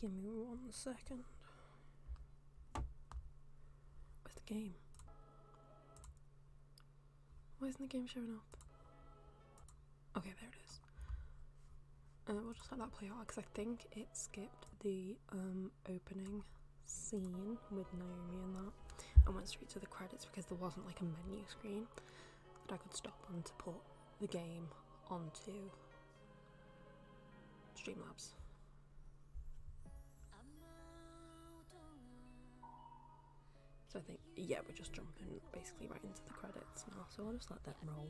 Give me 1 second. Where's the game? Why isn't the game showing up? Okay, there it is. We'll just let that play out because I think it skipped the opening scene with Naomi and that and went straight to the credits because there wasn't like a menu screen that I could stop on to put the game onto Streamlabs. So I think, yeah, we're just jumping basically right into the credits now, so I'll just let them roll.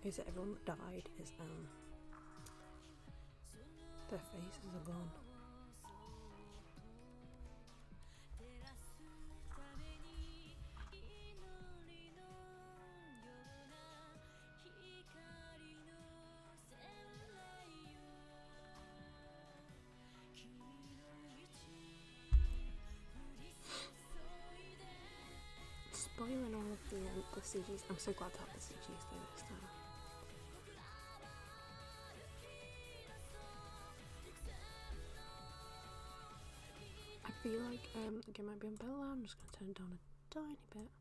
Is it everyone that died is their faces are gone. Spoiling all of the CGs. I'm so glad to have the CGs though this time. I feel like the game might be a bit loud. I'm just going to turn it down a tiny bit.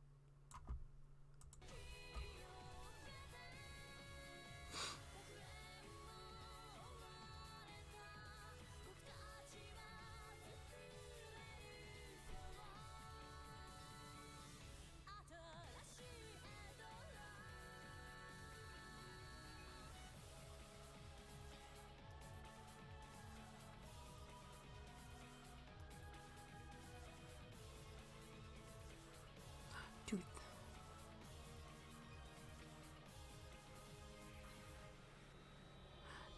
Tooth.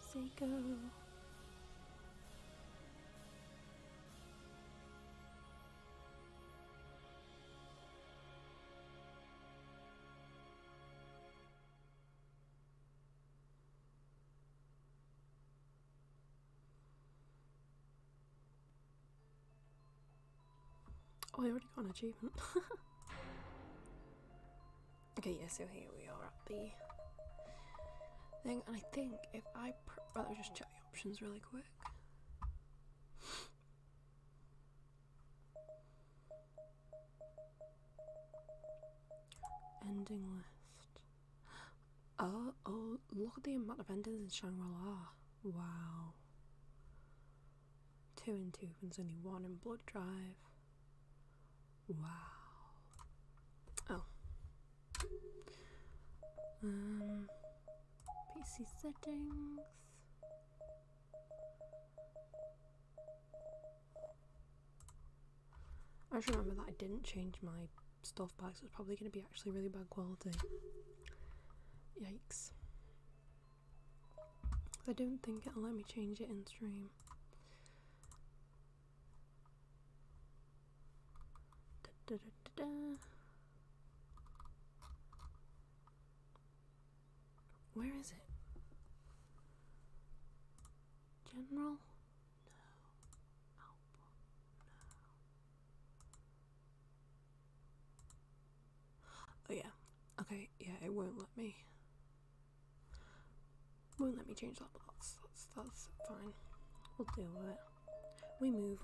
Seiko. Oh, I already got an achievement. Okay, yeah, so here we are at the thing, and I think if I rather just check the options really quick. Ending list. Oh, look at the amount of endings in Shangri-La. Wow. 2 in 2, and there's only 1 in Blood Drive. Wow. Oh. PC settings. I just remember that I didn't change my stuff back, so it's probably going to be actually really bad quality. Yikes. I don't think it'll let me change it in stream. Da, da, da, da. Where is it? General? No. Output? No. Oh yeah. Okay, yeah, it won't let me. Won't let me change that, but that's fine. We'll deal with it. We move.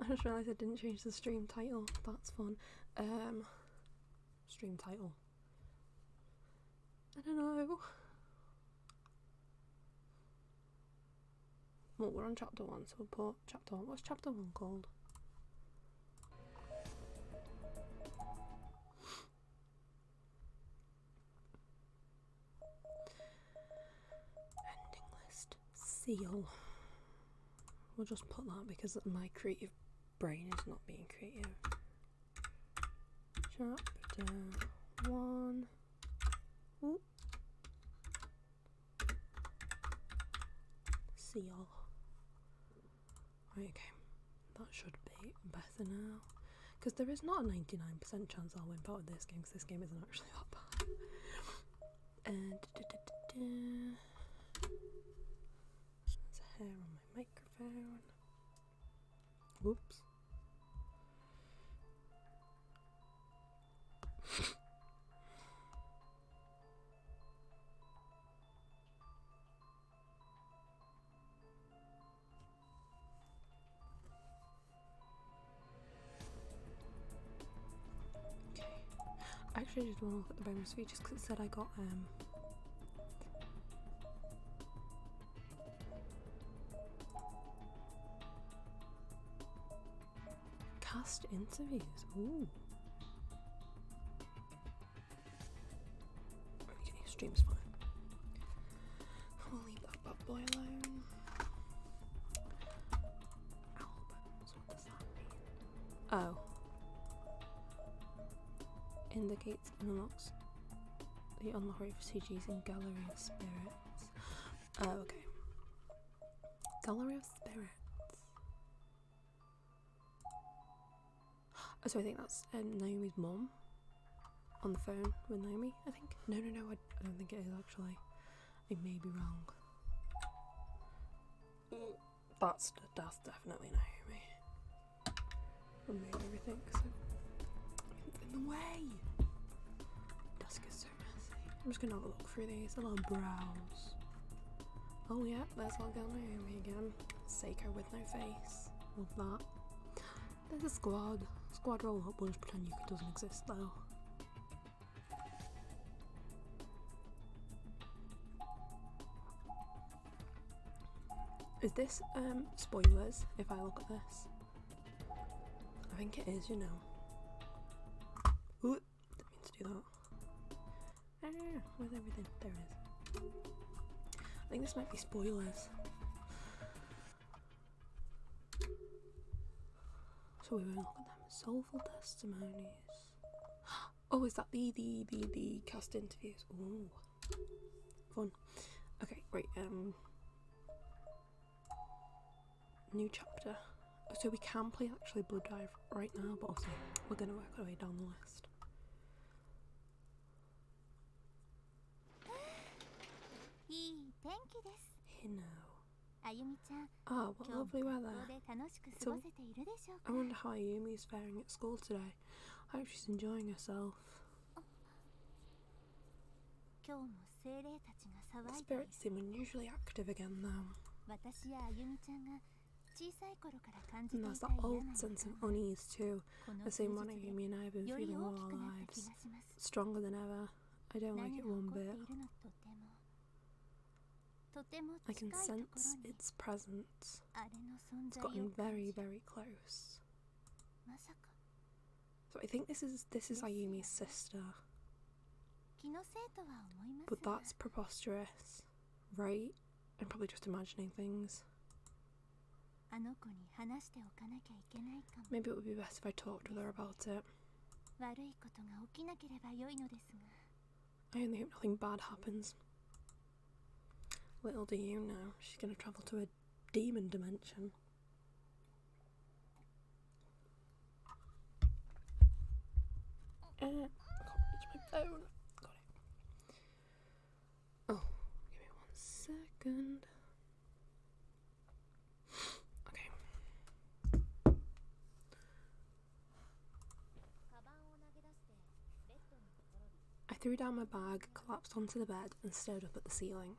I just realised I didn't change the stream title. That's fun. Stream title. I don't know. Well, we're on chapter 1, so we'll put chapter 1. What's chapter 1 called? Ending list. Seal. We'll just put that because my creative brain is not being creative. Chapter 1. Ooh. Seal. Right, okay. That should be better now. Because there is not a 99% chance I'll win out of this game, because this game isn't actually that bad. And there's hair on my microphone. Whoops. I actually just want to look at the bonus features because it said I got cast interviews. Ooh. Okay, stream's fine. I'll leave that bad boy alone. Albums, what does that mean? Oh. Indicates and unlocks the unlock rate for CGs in Gallery of Spirits. Oh, okay. Gallery of Spirits. Oh, so I think that's Naomi's mom on the phone with Naomi, I think. No, I don't think it is actually. I may be wrong. That's definitely Naomi. Remove everything because it's in the way. Desk is so messy. I'm just gonna have a look through these, a little browse. Oh yeah, there's our girl Naomi again. Seiko with no face. Love that. There's a squad. Squad roll up, we'll just pretend Yuka doesn't exist though. Is this spoilers if I look at this? I think it is, you know. Ooh, didn't mean to do that. Ah, where's everything? There it is. I think this might be spoilers. So we won't look at them. Soulful testimonies. Oh, is that the cast interviews? Ooh, fun. Okay, right. New chapter. So we can play actually Blood Dive right now, but also we're gonna work our way down the list. Ah, what lovely weather. So, I wonder how Ayumi is faring at school today. I hope she's enjoying herself. The spirits seem unusually active again though. And there's that old sense of unease too, the same one Ayumi and I have been feeling all our lives. Stronger than ever. I don't like it one bit. I can sense its presence. It's gotten very, very close. So I think this is Ayumi's sister. But that's preposterous, right? I'm probably just imagining things. Maybe it would be best if I talked with her about it. I only hope nothing bad happens. Little do you know, she's going to travel to a demon dimension. I can't reach my phone. Got it. Oh, give me 1 second. Okay. I threw down my bag, collapsed onto the bed, and stared up at the ceiling.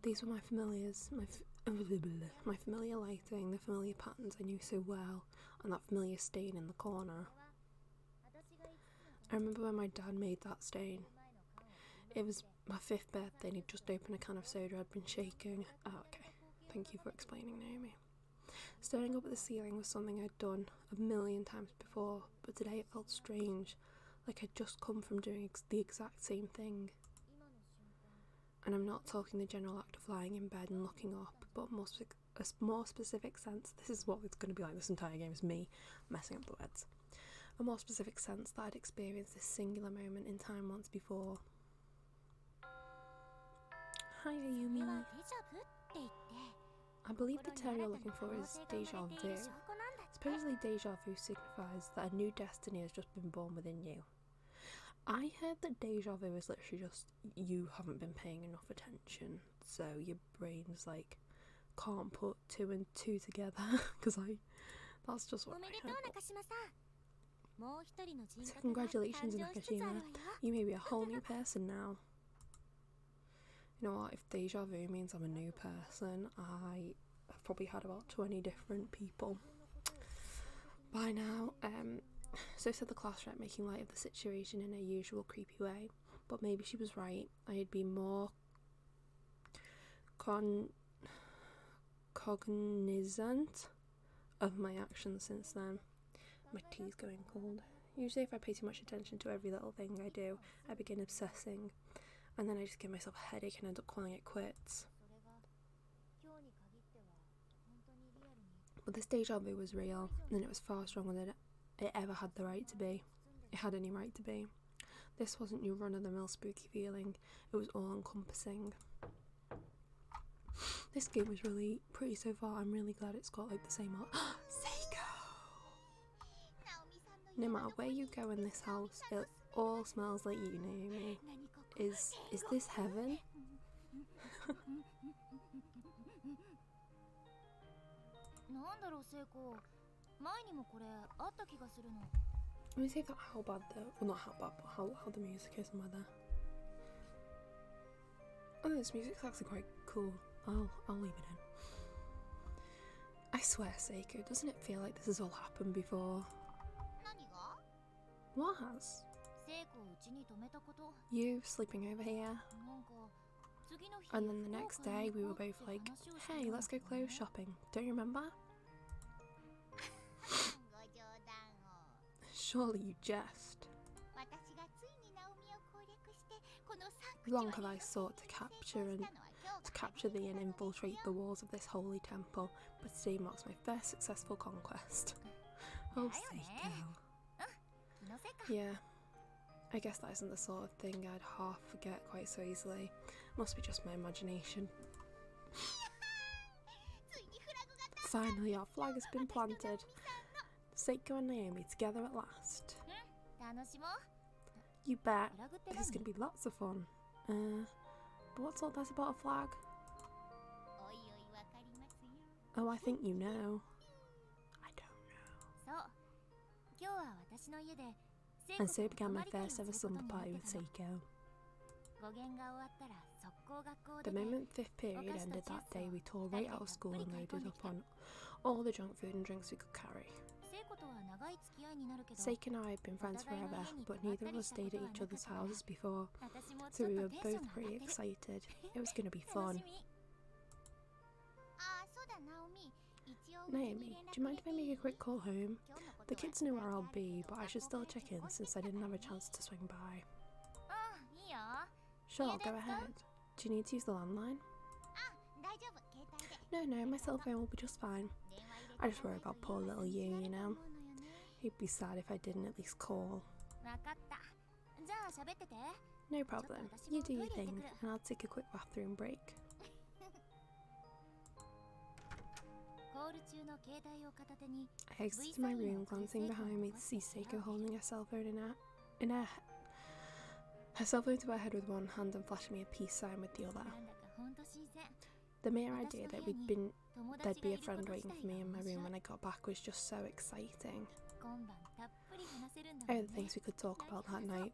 These were my familiars, my familiar lighting, the familiar patterns I knew so well, and that familiar stain in the corner. I remember when my dad made that stain. It was my 5th birthday and he'd just opened a can of soda. I'd been shaking. Oh, okay. Thank you for explaining, Naomi. Staring up at the ceiling was something I'd done a million times before, but today it felt strange, like I'd just come from doing the exact same thing. And I'm not talking the general act of lying in bed and looking up, but a more specific sense. This is what it's going to be like this entire game, is me messing up the words. A more specific sense that I'd experienced this singular moment in time once before. Hi Ayumi. I believe the term you're looking for is deja vu. Supposedly deja vu signifies that a new destiny has just been born within you. I heard that deja vu is literally just you haven't been paying enough attention, so your brain's like can't put 2 and 2 together, because that's just what I heard. So congratulations, Nakashima, you may be a whole new person now. You know what, if deja vu means I'm a new person, I have probably had about 20 different people by now. So said the class rep, making light of the situation in her usual creepy way, but maybe she was right. I had been more cognizant of my actions since then. My tea's going cold. Usually if I pay too much attention to every little thing I do, I begin obsessing, and then I just give myself a headache and end up calling it quits. But this deja vu was real, and it was far stronger than it ever had the right to be. It had any right to be. This wasn't your run-of-the-mill spooky feeling. It was all-encompassing. This game was really pretty so far. I'm really glad it's got like the same art. Seiko! No matter where you go in this house, it all smells like you, Naomi. Is this heaven? Let me see how bad well, not how bad, but how loud the music is and whether. Oh, this music's actually quite cool. I'll leave it in. I swear, Seiko, doesn't it feel like this has all happened before? What has? You sleeping over here. And then the next day we were both like, hey, let's go clothes shopping. Don't you remember? Surely you jest. Long have I sought to capture thee and infiltrate the walls of this holy temple, but today marks my first successful conquest. Oh, Seiko. Yeah, I guess that isn't the sort of thing I'd half forget quite so easily. Must be just my imagination. Finally, our flag has been planted. Seiko and Naomi together at last. You bet. This is going to be lots of fun. But what's all that about a flag? Oh, I think you know. I don't know. And so began my first ever slumber party with Seiko. The moment 5th period ended that day, we tore right out of school and loaded up on all the junk food and drinks we could carry. Seiko and I had been friends forever, but neither of us stayed at each other's houses before, so we were both pretty excited. It was going to be fun. Naomi, do you mind if I make a quick call home? The kids know where I'll be, but I should still check in since I didn't have a chance to swing by. Sure, go ahead. Do you need to use the landline? No, my cell phone will be just fine. I just worry about poor little you know. He'd be sad if I didn't at least call. No problem. You do your thing, and I'll take a quick bathroom break. I exited my room, glancing behind me to see Seiko holding her cell phone her cell phone to her head with one hand and flashing me a peace sign with the other. The mere idea that there'd be a friend waiting for me in my room when I got back was just so exciting. Oh, the things we could talk about that night.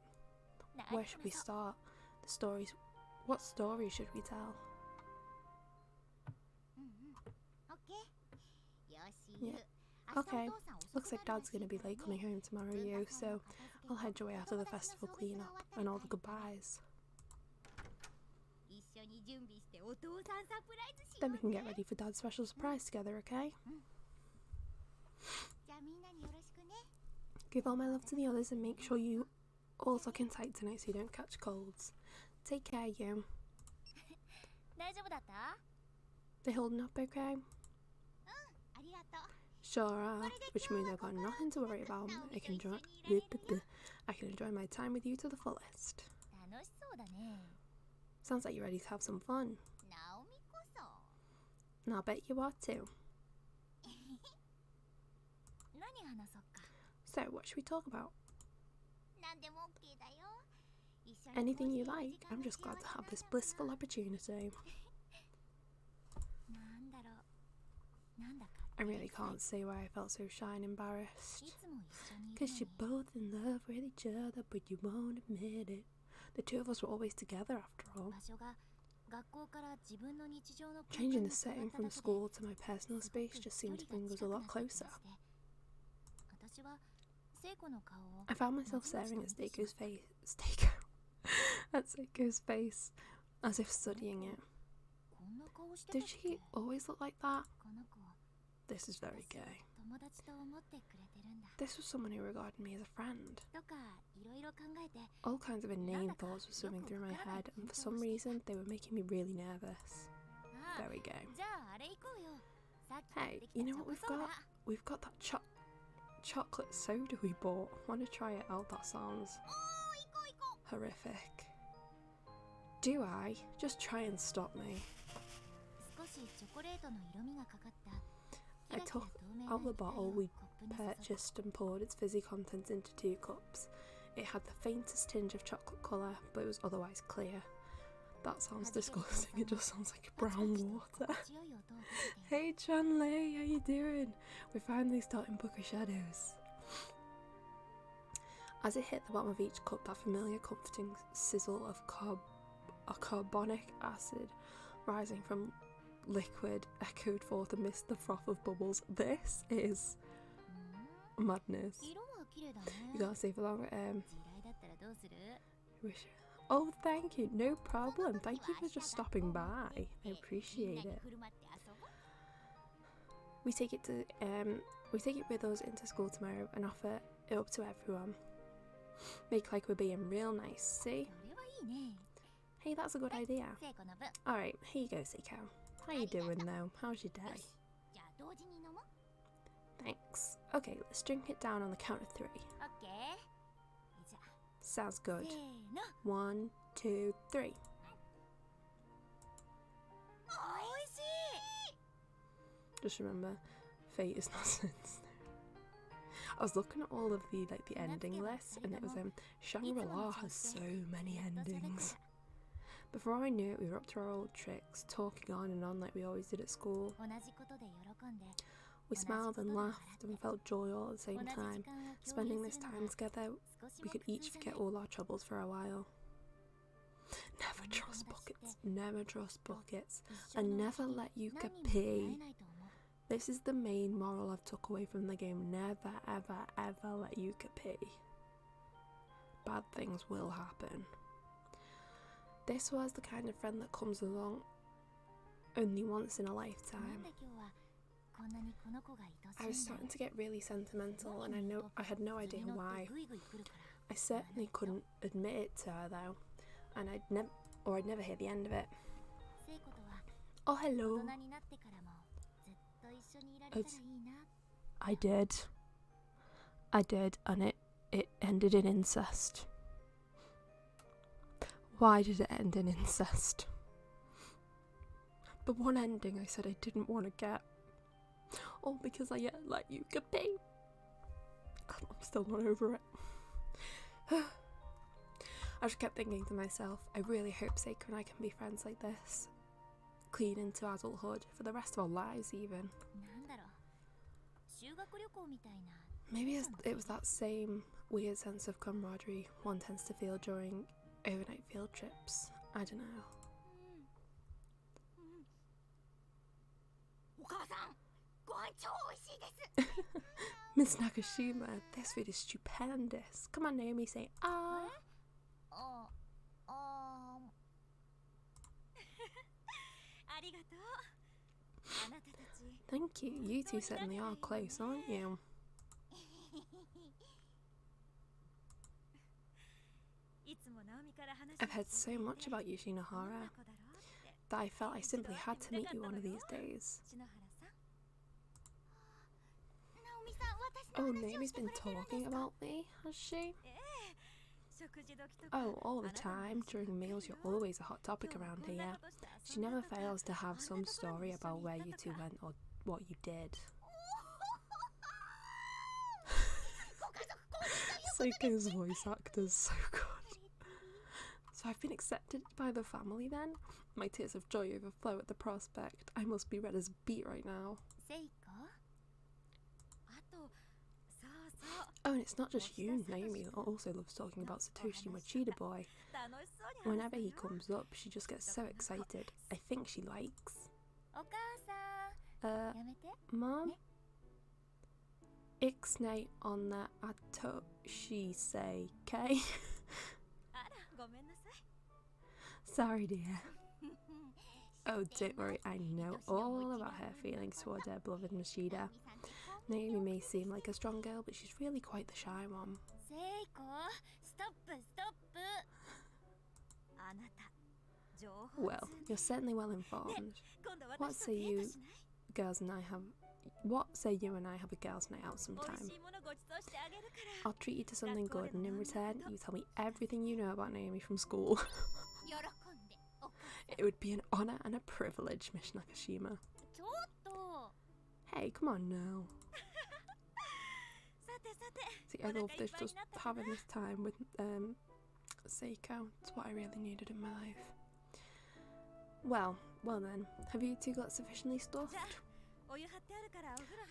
Where should we start? What stories should we tell? Yeah. Okay, looks like Dad's gonna be late coming home tomorrow, so I'll head your way after the festival clean-up and all the goodbyes. Then we can get ready for Dad's special surprise together, okay? Give all my love to the others and make sure you all tuck in tight tonight so you don't catch colds. Take care, you. They holding up okay? Sure are, which means I've got nothing to worry about. I can enjoy my time with you to the fullest. Sounds like you're ready to have some fun. And I'll bet you are too. So, what should we talk about? Anything you like. I'm just glad to have this blissful opportunity. I really can't say why I felt so shy and embarrassed. 'Cause you're both in love with each other, but you won't admit it. The two of us were always together after all. Changing the setting from school to my personal space just seemed to bring us a lot closer. I found myself staring at Seiko's face as if studying it. Did she always look like that? This is very gay. This was someone who regarded me as a friend. All kinds of inane thoughts were swimming through my head, and for some reason they were making me really nervous. Very gay. Hey, you know what we've got? We've got that chocolate soda we bought. Want to try it out? That sounds horrific. Do I? Just try and stop me. I took out the bottle we purchased and poured its fizzy contents into 2 cups. It had the faintest tinge of chocolate colour, but it was otherwise clear. That sounds disgusting, it just sounds like brown water. Hey Chanlei, how you doing? We're finally starting Book of Shadows. As it hit the bottom of each cup, that familiar comforting sizzle of carbonic acid rising from liquid echoed forth amidst the froth of bubbles. This is madness. You gotta stay for longer. Oh, thank you. No problem. Thank you for just stopping by. I appreciate it. We take it with us into school tomorrow and offer it up to everyone. Make like we're being real nice. See? Hey, that's a good idea. All right, here you go, Seiko. How you doing though? How's your day? Thanks. Okay, let's drink it down on the count of 3. Sounds good. 1, 2, 3. Just remember, fate is not sense. I was looking at all of the ending lists, and it was Shangri-La has so many endings. Before I knew it, we were up to our old tricks, talking on and on like we always did at school. We smiled and laughed and felt joy all at the same time. Spending this time together, we could each forget all our troubles for a while. Never trust buckets, and never let Yuka pee. This is the main moral I've took away from the game. Never, ever, ever let Yuka pee. Bad things will happen. This was the kind of friend that comes along only once in a lifetime. I was starting to get really sentimental, and I had no idea why. I certainly couldn't admit it to her though, and I'd never hear the end of it. Oh, hello. I did, and it ended in incest. Why did it end in incest? The one ending I said I didn't want to get. All because I let you get pee. I'm still not over it. I just kept thinking to myself, I really hope Seiko and I can be friends like this. Clean into adulthood, for the rest of our lives even. Maybe it was that same weird sense of camaraderie one tends to feel during overnight field trips. I don't know. Miss Nakashima, this food is stupendous. Come on, Naomi, say ah. Thank you. You two certainly are close, aren't you? I've heard so much about you, Shinohara, that I felt I simply had to meet you one of these days. Oh, Naomi's been talking about me, has she? Oh, all the time. During meals, you're always a hot topic around here. She never fails to have some story about where you two went or what you did. Seiko's voice actor's so good. So I've been accepted by the family then? My tears of joy overflow at the prospect. I must be red as a beet right now. Oh, and it's not just you, Naomi also loves talking about Satoshi Mochida boy. Whenever he comes up, she just gets so excited. I think she likes. Mom? Ixnay on the Atoshi say, K? Sorry, dear. Oh, don't worry, I know all about her feelings toward her beloved Mochida. Naomi may seem like a strong girl, but she's really quite the shy one. Well, you're certainly well informed. What say you and I have a girls' night out sometime? I'll treat you to something good, and in return, you tell me everything you know about Naomi from school. It would be an honour and a privilege, Miss Nakashima. Hey, come on now. See, I love this, just having this time with Seiko. It's what I really needed in my life. Well then, have you two got sufficiently stuffed?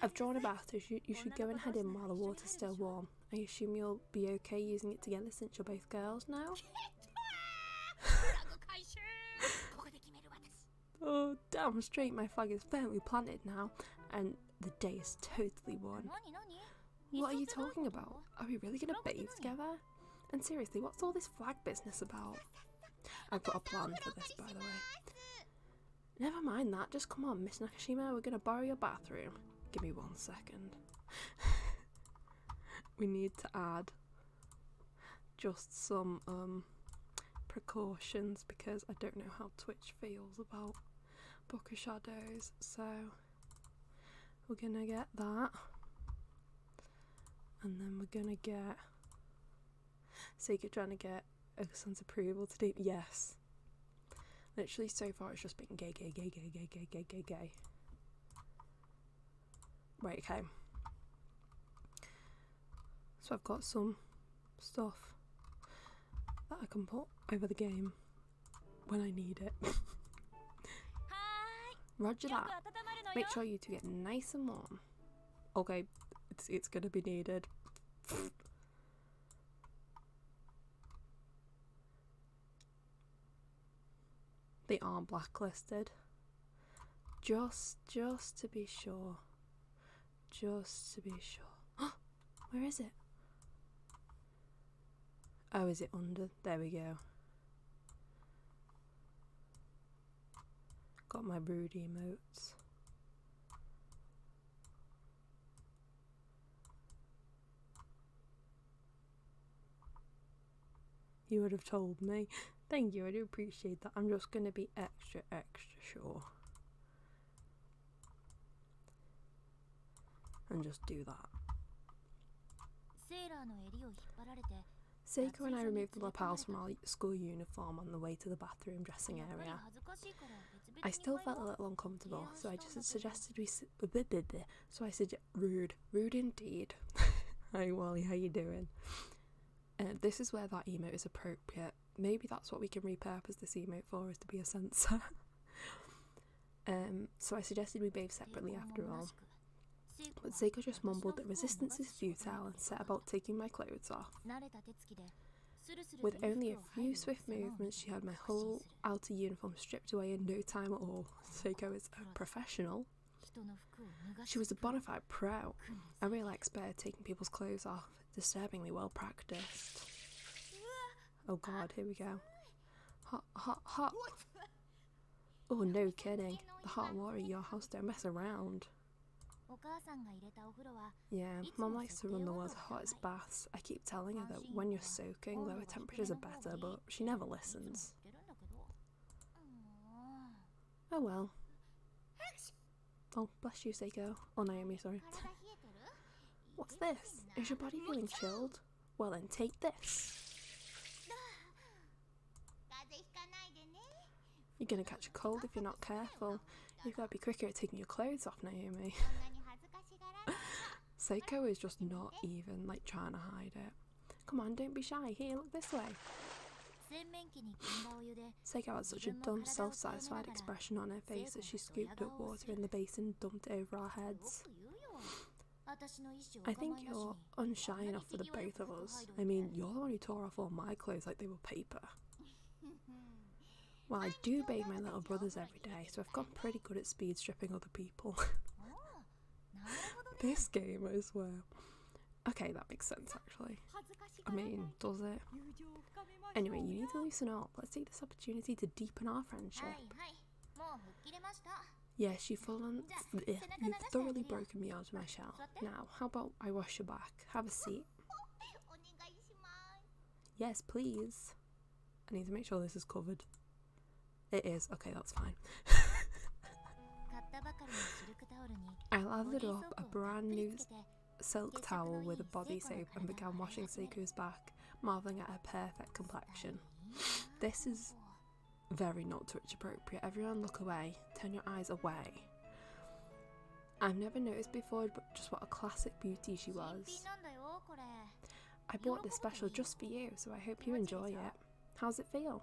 I've drawn a bath, so you should go and head in while the water's still warm. I assume you'll be okay using it together since you're both girls now? Oh, damn straight, my flag is firmly planted now, and the day is totally won. What are you talking about? Are we really gonna bathe together? And seriously, what's all this flag business about? I've got a plan for this, by the way. Never mind that, just come on, Miss Nakashima, we're gonna borrow your bathroom. Give me 1 second. We need to add just some precautions because I don't know how Twitch feels about Book of Shadows, so we're gonna get that, and then we're gonna get Seiko trying to get Oka-san's approval to date. Yes, literally so far it's just been gay. Right, okay, so I've got some stuff that I can put over the game when I need it. Roger that. Make sure you two get nice and warm. Okay, it's gonna be needed. They aren't blacklisted. Just to be sure. Just to be sure. Where is it? Oh, is it under? There we go. Got my rude emotes. You would have told me. Thank you, I do appreciate that. I'm just going to be extra sure. And just do that. Seiko and I removed the lapels from our school uniform on the way to the bathroom dressing area. I still felt a little uncomfortable, so I just suggested rude indeed. Hi Wally, how you doing? This is where that emote is appropriate. Maybe that's what we can repurpose this emote for, is to be a censor. So I suggested we bathe separately after all. But Seiko just mumbled that resistance is futile and set about taking my clothes off. With only a few swift movements, she had my whole outer uniform stripped away in no time at all. Seiko is a professional. She was a bona fide pro, a real expert at taking people's clothes off, disturbingly well practiced. Oh god, here we go. Hot. Oh, no kidding. The hot water at your house, don't mess around. Yeah, Mum likes to run the world's hottest baths. I keep telling her that when you're soaking, lower temperatures are better, but she never listens. Oh well. Oh, bless you, Seiko. Oh, Naomi, sorry. What's this? Is your body feeling chilled? Well then, take this. You're gonna catch a cold if you're not careful. You've got to be quicker at taking your clothes off, Naomi. Seiko is just not even, like, trying to hide it. Come on, don't be shy. Here, look this way. Seiko had such a dumb, self-satisfied expression on her face as she scooped up water in the basin and dumped it over our heads. I think you're unshy enough for the both of us. I mean, you're the one who tore off all my clothes like they were paper. Well, I do bathe my little brothers every day, so I've gotten pretty good at speed stripping other people. This game, I swear. Okay, that makes sense actually. I mean, does it? Anyway, you need to loosen up. Let's take this opportunity to deepen our friendship. Yes, you've thoroughly broken me out of my shell. Now, how about I wash your back? Have a seat. Yes, please. I need to make sure this is covered. It is. Okay, that's fine. I lathered up a brand new silk towel with a body soap and began washing Seiko's back, marvelling at her perfect complexion. This is very not touch appropriate. Everyone look away. Turn your eyes away. I've never noticed before but just what a classic beauty she was. I bought this special just for you, so I hope you enjoy it. How's it feel?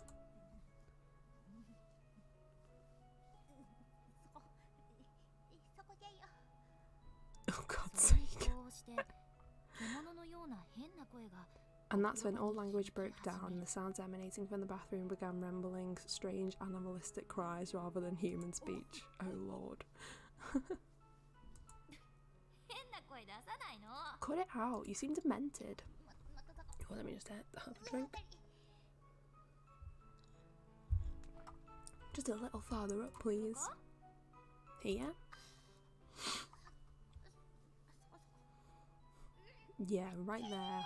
Oh God's sake. And that's when all language broke down and the sounds emanating from the bathroom began rambling strange animalistic cries rather than human speech. Oh Lord. Cut it out, you seem demented. Well, let me just have a drink. Just a little farther up, please. Here? Yeah, right there.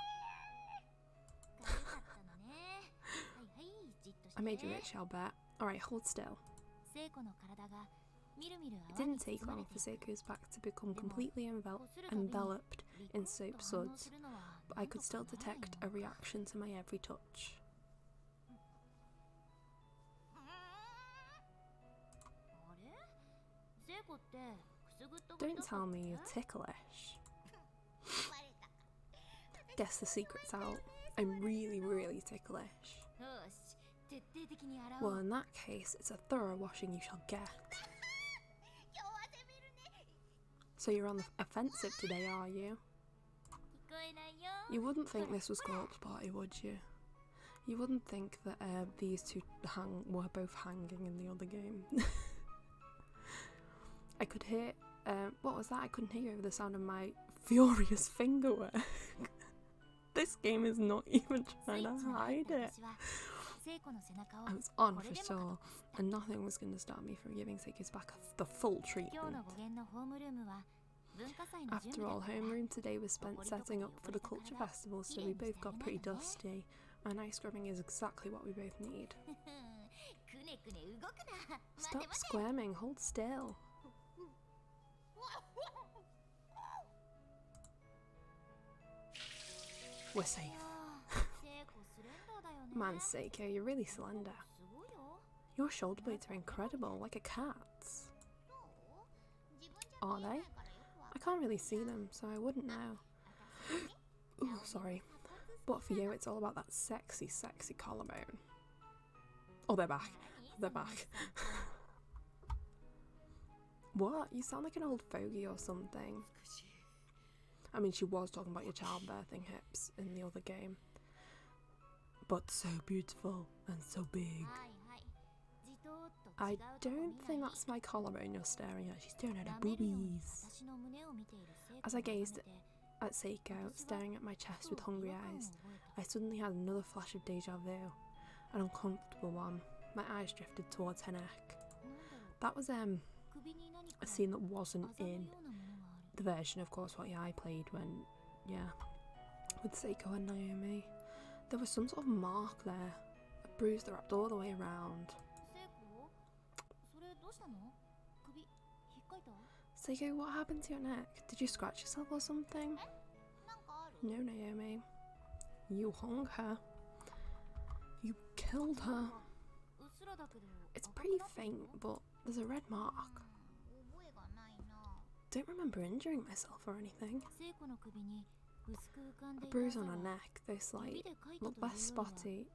I made you rich, I'll bet. Alright, hold still. It didn't take long for Seiko's back to become completely enveloped in soap suds, but I could still detect a reaction to my every touch. Don't tell me you're ticklish. Guess the secret's out. I'm really, really ticklish. Well, in that case, it's a thorough washing you shall get. So you're on the offensive today, are you? You wouldn't think this was Corpse Party, would you? You wouldn't think that these two were both hanging in the other game. I could hear... what was that? I couldn't hear over the sound of my furious finger work. This game is not even trying to hide it. I was on for sure, and nothing was going to stop me from giving Seiko's back the full treatment. After all, homeroom today was spent setting up for the culture festival, so we both got pretty dusty, and ice scrubbing is exactly what we both need. Stop squirming, hold still. We're safe. Man, Seiko, you're really slender. Your shoulder blades are incredible, like a cat's. Are they? I can't really see them, so I wouldn't know. Ooh, sorry. But for you, it's all about that sexy, sexy collarbone. Oh, they're back. They're back. What? You sound like an old fogey or something. I mean, she was talking about your childbirthing hips in the other game. But so beautiful and so big. I don't think that's my collarbone you're staring at. She's staring at her boobies. As I gazed at Seiko, staring at my chest with hungry eyes, I suddenly had another flash of deja vu. An uncomfortable one. My eyes drifted towards her neck. That was a scene that wasn't in the version, of course, what I played when, with Seiko and Naomi. There was some sort of mark there, a bruise that wrapped all the way around. Seiko, what happened to your neck? Did you scratch yourself or something? No, Naomi. You hung her. You killed her. It's pretty faint, but there's a red mark. Don't remember injuring myself or anything. A bruise on her neck, though slight, looked less spotty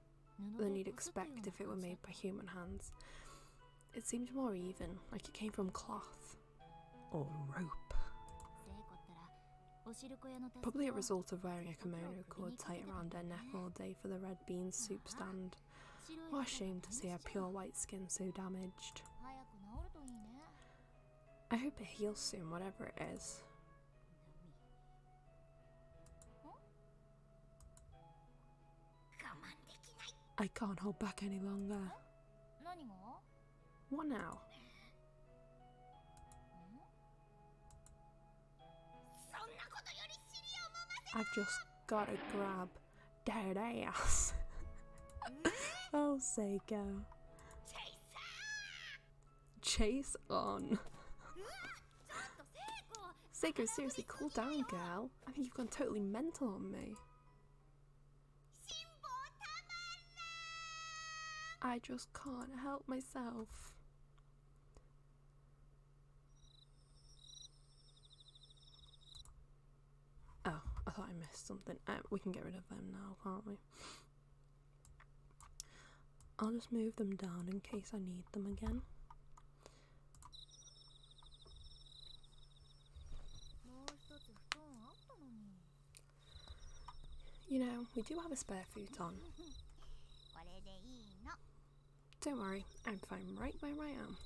than you'd expect if it were made by human hands. It seemed more even, like it came from cloth. Or rope. Probably a result of wearing a kimono cord tight around her neck all day for the red bean soup stand. What a shame to see her pure white skin so damaged. I hope it heals soon, whatever it is. I can't hold back any longer. What now? I've just gotta grab that ass. Oh, Seiko. Chase on. Seiko, seriously, cool down, girl. I think you've gone totally mental on me. I just can't help myself. Oh, I thought I missed something. We can get rid of them now, can't we? I'll just move them down in case I need them again. You know, we do have a spare futon. Don't worry, I'm fine right where I am.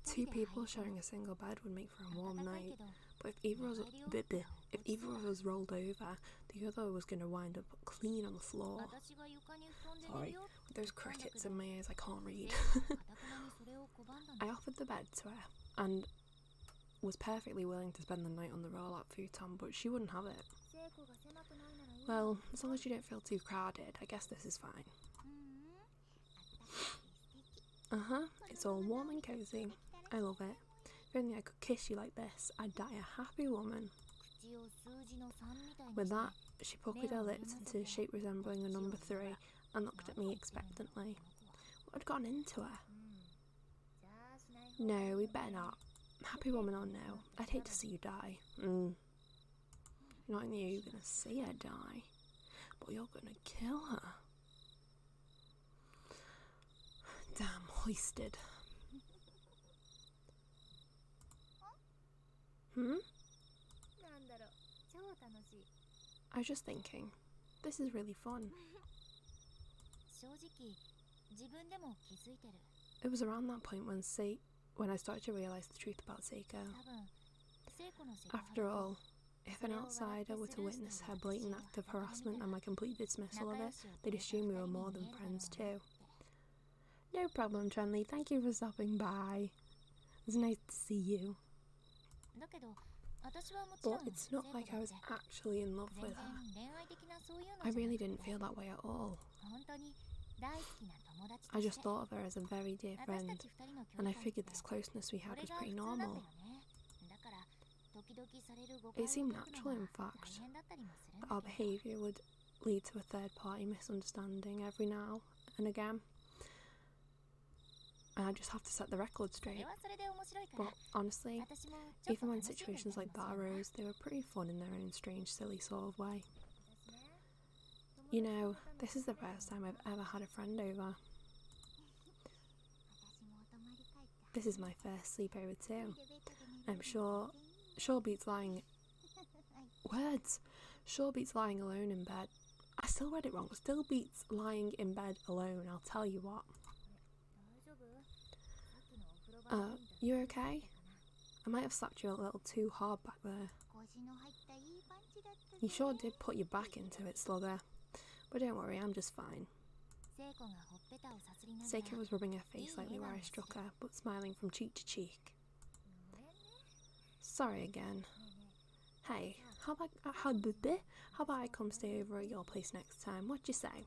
2 people sharing a single bed would make for a warm night, but if either of us rolled over, the other was going to wind up clean on the floor. Sorry, with those crickets in my ears, I can't read. I offered the bed to her and was perfectly willing to spend the night on the roll-out futon, but she wouldn't have it. Well, as long as you don't feel too crowded, I guess this is fine. It's all warm and cozy. I love it. If only I could kiss you like this, I'd die a happy woman. With that, she puckered her lips into a shape resembling a number 3 and looked at me expectantly. What had gotten into her? No, we better not. Happy woman or no, I'd hate to see you die. Not only are you gonna see her die, but you're gonna kill her. Damn, hoisted. I was just thinking, this is really fun. It was around that point when I started to realise the truth about Seiko. After all, if an outsider were to witness her blatant act of harassment and my complete dismissal of it, they'd assume we were more than friends too. No problem, Chun-Li. Thank you for stopping by. It's nice to see you. But it's not like I was actually in love with her. I really didn't feel that way at all. I just thought of her as a very dear friend, and I figured this closeness we had was pretty normal. It seemed natural, in fact, that our behaviour would lead to a third-party misunderstanding every now and again. And I just have to set the record straight. But honestly, even when situations like that arose, they were pretty fun in their own strange, silly sort of way. You know, this is the first time I've ever had a friend over. This is my first sleepover too. I'm sure beats lying alone in bed. I still read it wrong. Still beats lying in bed alone, I'll tell you what. You okay? I might have slapped you a little too hard back there. You sure did put your back into it, Slugger. But don't worry, I'm just fine. Seiko was rubbing her face slightly where I struck her, but smiling from cheek to cheek. Sorry again. Hey, how about I come stay over at your place next time? What do you say?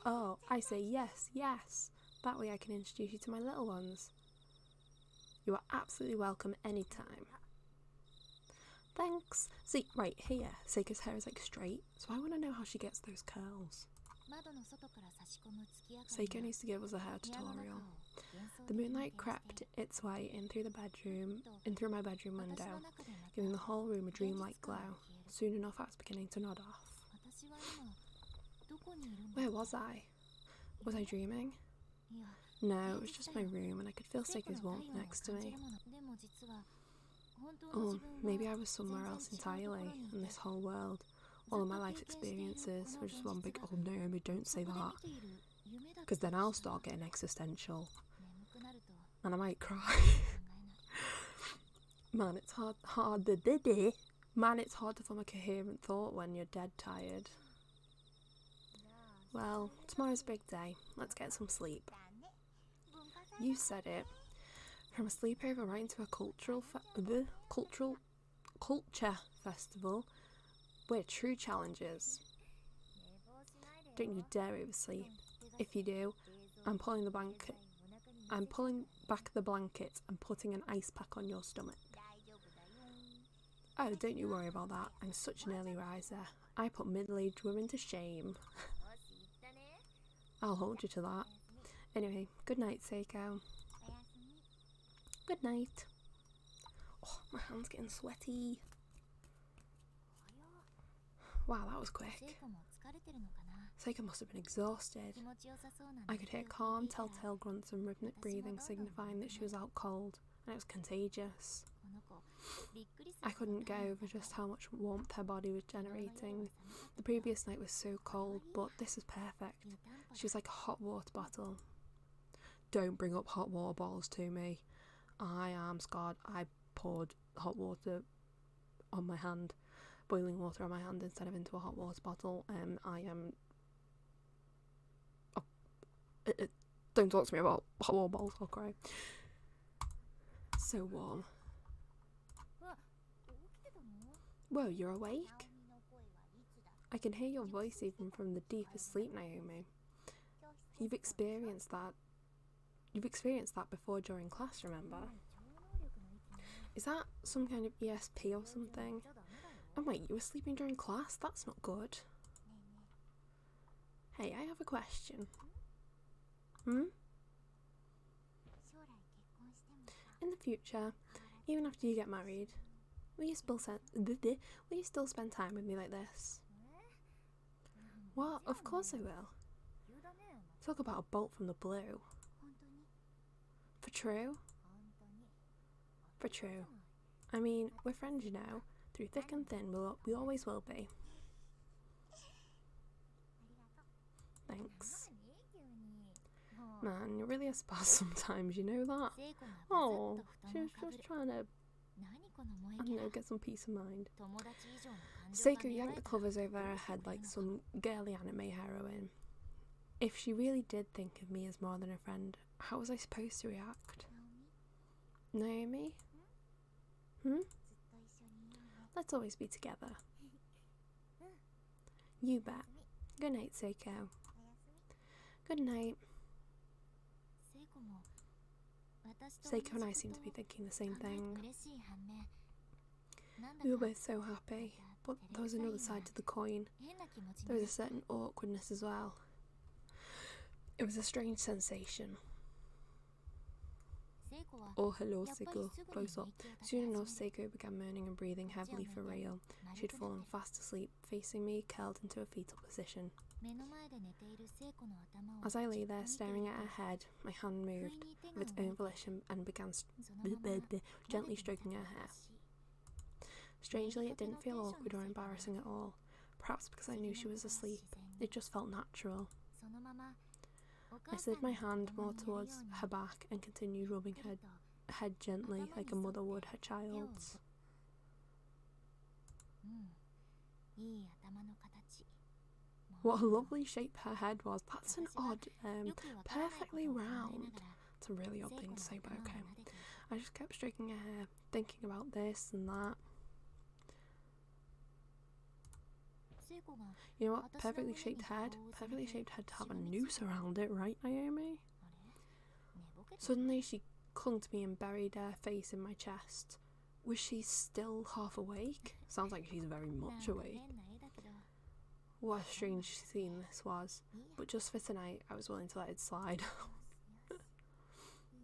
Oh, I say yes, yes. That way I can introduce you to my little ones. You are absolutely welcome anytime. Thanks. See, right here, Seiko's hair is like straight, so I want to know how she gets those curls. Seiko needs to give us a hair tutorial. The moonlight crept its way in through my bedroom window, giving the whole room a dreamlike glow. Soon enough I was beginning to nod off. Where was I? Was I dreaming? No, it was just my room and I could feel Seiko's warmth next to me. Or maybe I was somewhere else entirely, in this whole world. All of my life experiences were just one big, oh Naomi, don't say that. Because then I'll start getting existential. And I might cry. Man, it's hard to form a coherent thought when you're dead tired. Well, tomorrow's a big day. Let's get some sleep. You said it. From a sleepover right into a culture festival. We're true challengers. Don't you dare oversleep. If you do, I'm pulling back the blanket and putting an ice pack on your stomach. Oh, don't you worry about that. I'm such an early riser. I put middle-aged women to shame. I'll hold you to that. Anyway, good night, Seiko. Good night. Oh, my hand's getting sweaty. Wow, that was quick. Seiko must have been exhausted. I could hear calm, telltale grunts and rhythmic breathing signifying that she was out cold, and it was contagious. I couldn't get over just how much warmth her body was generating. The previous night was so cold, but this is perfect. She was like a hot water bottle. Don't bring up hot water bottles to me. I am scarred. I poured hot water on my hand, boiling water on my hand instead of into a hot water bottle. I am... don't talk to me about hot water bottles, I'll cry. So warm. Whoa, you're awake? I can hear your voice even from the deepest sleep, Naomi. You've experienced that before during class, remember? Is that some kind of ESP or something? Oh wait, you were sleeping during class? That's not good. Hey, I have a question. In the future, even after you get married, will you still spend time with me like this? What? Of course I will. Talk about a bolt from the blue. For true? For true. I mean, we're friends, you know. Through thick and thin, we always will be. Thanks. Man, you're really a spa sometimes, you know that? Oh, she was just trying to, I don't know, get some peace of mind. Seiko yanked the covers over her head like some girly anime heroine. If she really did think of me as more than a friend, how was I supposed to react? Naomi? Let's always be together. You bet. Good night, Seiko. Good night. Seiko and I seem to be thinking the same thing. We were both so happy, but there was another side to the coin. There was a certain awkwardness as well. It was a strange sensation. Oh, hello, Seiko. Close up. Soon enough, Seiko began moaning and breathing heavily for real. She had fallen fast asleep, facing me, curled into a fetal position. As I lay there staring at her head, my hand moved of its own volition and began gently stroking her hair. Strangely, it didn't feel awkward or embarrassing at all. Perhaps because I knew she was asleep. It just felt natural. I slid my hand more towards her back and continued rubbing her head gently like a mother would her child's. What a lovely shape her head was. That's an odd, perfectly round. It's a really odd thing to say, but okay. I just kept stroking her hair, thinking about this and that. You know what? Perfectly shaped head to have a noose around it, right, Naomi? Suddenly she clung to me and buried her face in my chest. Was she still half awake? Sounds like she's very much awake. What a strange scene this was. But just for tonight, I was willing to let it slide.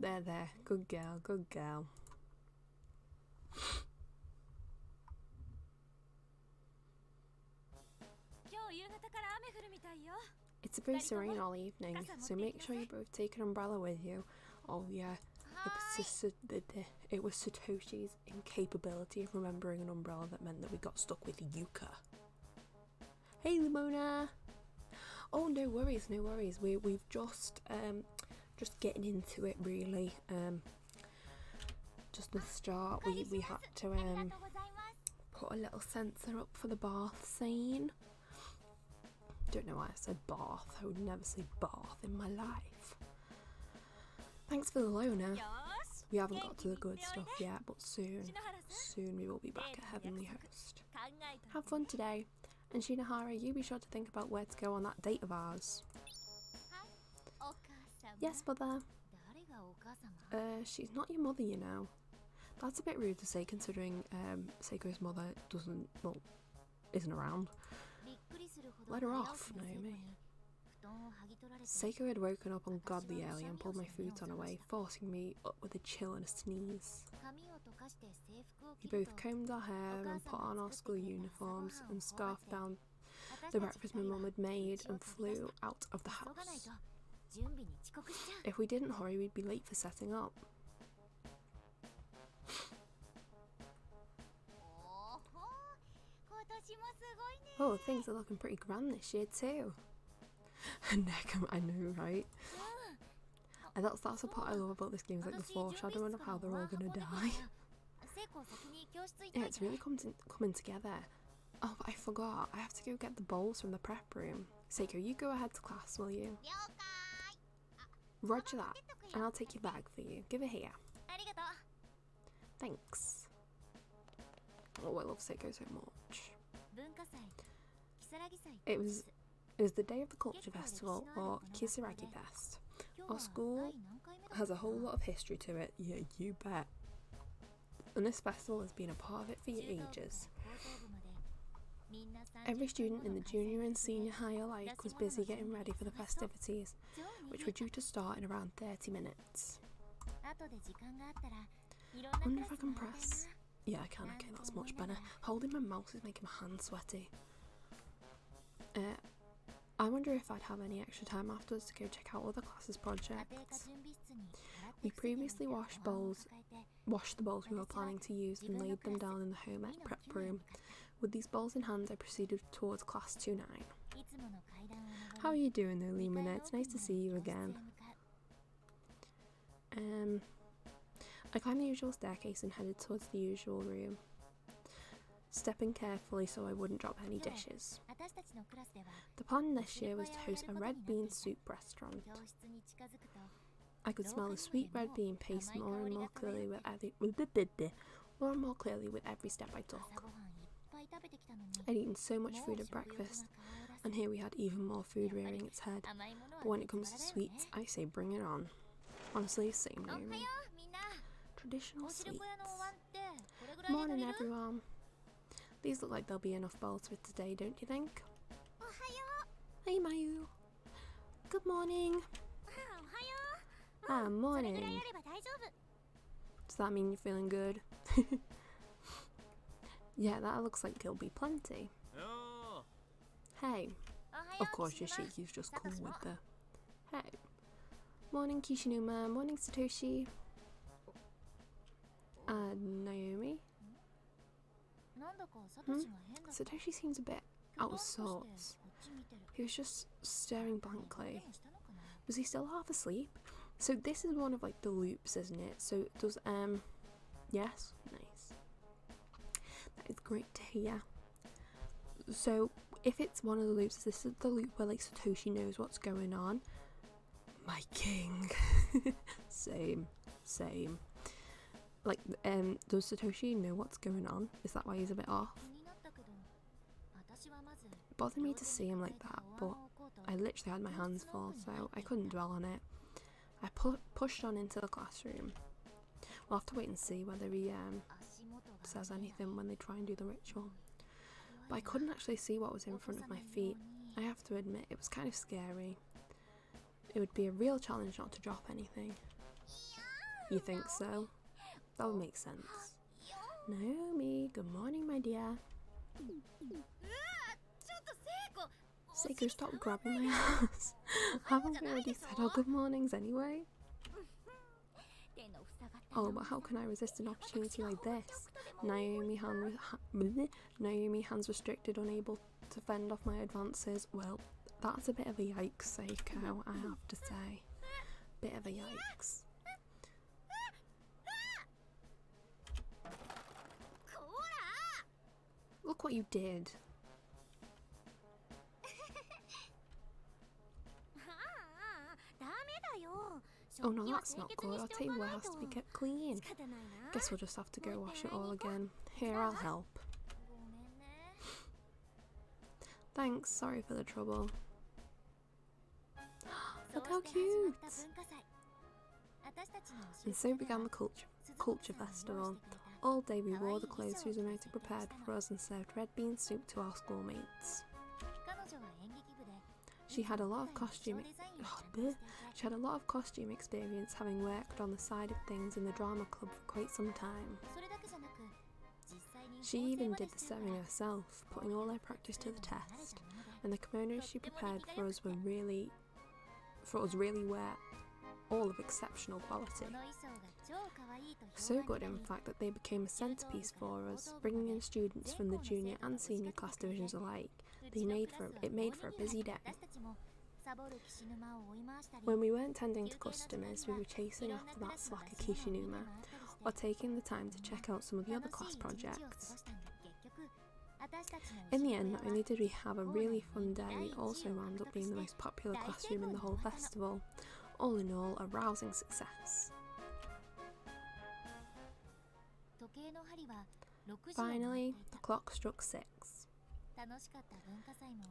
There. Good girl, good girl. It's supposed to rain all evening, so make sure you both take an umbrella with you. Oh yeah, it was Satoshi's incapability of remembering an umbrella that meant that we got stuck with Yuka. Hey Limona! Oh, no worries. We've just getting into it really. Just the start, we had to put a little sensor up for the bath scene. Don't know why I said bath. I would never say bath in my life. Thanks for the loner. We haven't got to the good stuff yet, but soon we will be back at Heavenly Host. Have fun today. And Shinohara, you be sure to think about where to go on that date of ours. Yes, mother. She's not your mother, you know. That's a bit rude to say considering Seiko's mother isn't around. Let her off, Naomi. Seiko had woken up ungodly early and pulled my futon away, forcing me up with a chill and a sneeze. We both combed our hair and put on our school uniforms and scarfed down the breakfast my mum had made and flew out of the house. If we didn't hurry, we'd be late for setting up. Oh, things are looking pretty grand this year too. I know, right? And that's the part I love about this game, is like the foreshadowing of how they're all gonna die. Yeah, it's really coming together. Oh, but I forgot. I have to go get the bowls from the prep room. Seiko, you go ahead to class, will you? Roger that. And I'll take your bag for you. Give it here. Thanks. Oh, I love Seiko so much. It was the day of the Culture Festival, or Kisaragi Fest. Our school has a whole lot of history to it, yeah, you bet. And this festival has been a part of it for ages. Every student in the junior and senior high alike was busy getting ready for the festivities, which were due to start in around 30 minutes. I wonder if I can press... Yeah, I can, okay, that's much better. Holding my mouse is making my hands sweaty. I wonder if I'd have any extra time afterwards to go check out other classes' projects. We previously washed the bowls we were planning to use and laid them down in the home ec prep room. With these bowls in hand, I proceeded towards class 2-9. How are you doing though, Limina? It's nice to see you again. I climbed the usual staircase and headed towards the usual room, stepping carefully so I wouldn't drop any dishes. The plan this year was to host a red bean soup restaurant. I could smell the sweet red bean paste more and more clearly with every step I took. I'd eaten so much food at breakfast, and here we had even more food rearing its head. But when it comes to sweets, I say bring it on. Honestly, same Naomi. Traditional sweets. Morning everyone. These look like there'll be enough bowls for today, don't you think? Hey Mayu. Good morning. Morning. Does that mean you're feeling good? Yeah, that looks like it'll be plenty. Hey. Of course Yoshiki's just cool with the... Hey. Morning Kishinuma, morning Satoshi. Naomi? Satoshi seems a bit out of sorts. He was just staring blankly. Was he still half asleep? So this is one of like the loops, isn't it? So does yes? Nice. That is great to hear. So if it's one of the loops, this is the loop where like Satoshi knows what's going on. My king. Same. Like, does Satoshi know what's going on? Is that why he's a bit off? It bothered me to see him like that, but I literally had my hands full, so I couldn't dwell on it. I pushed on into the classroom. We'll have to wait and see whether he says anything when they try and do the ritual. but I couldn't actually see what was in front of my feet. I have to admit, it was kind of scary. It would be a real challenge not to drop anything. You think so? That would make sense. Naomi, good morning, my dear. Seiko, stop grabbing my ass. Haven't we already said our good mornings anyway? Oh, but how can I resist an opportunity like this? Naomi hands restricted, unable to fend off my advances. Well, that's a bit of a yikes, Seiko, I have to say. Bit of a yikes. Look what you did. Oh no, that's not good. Our table has to be kept clean. Guess we'll just have to go wash it all again. Here, I'll help. Thanks, sorry for the trouble. Look how cute! And so began the culture festival. All day we wore the clothes Suzumoto prepared for us and served red bean soup to our schoolmates. She had a lot of costume experience, having worked on the side of things in the drama club for quite some time. She even did the sewing herself, putting all her practice to the test, and the kimonos she prepared for us really were all of exceptional quality. So good, in fact, that they became a centerpiece for us, bringing in students from the junior and senior class divisions alike. It made for a busy day. When we weren't tending to customers, we were chasing after that slacker Kishinuma, or taking the time to check out some of the other class projects. In the end, not only did we have a really fun day, we also wound up being the most popular classroom in the whole festival. All in all, a rousing success. Finally, the clock struck 6.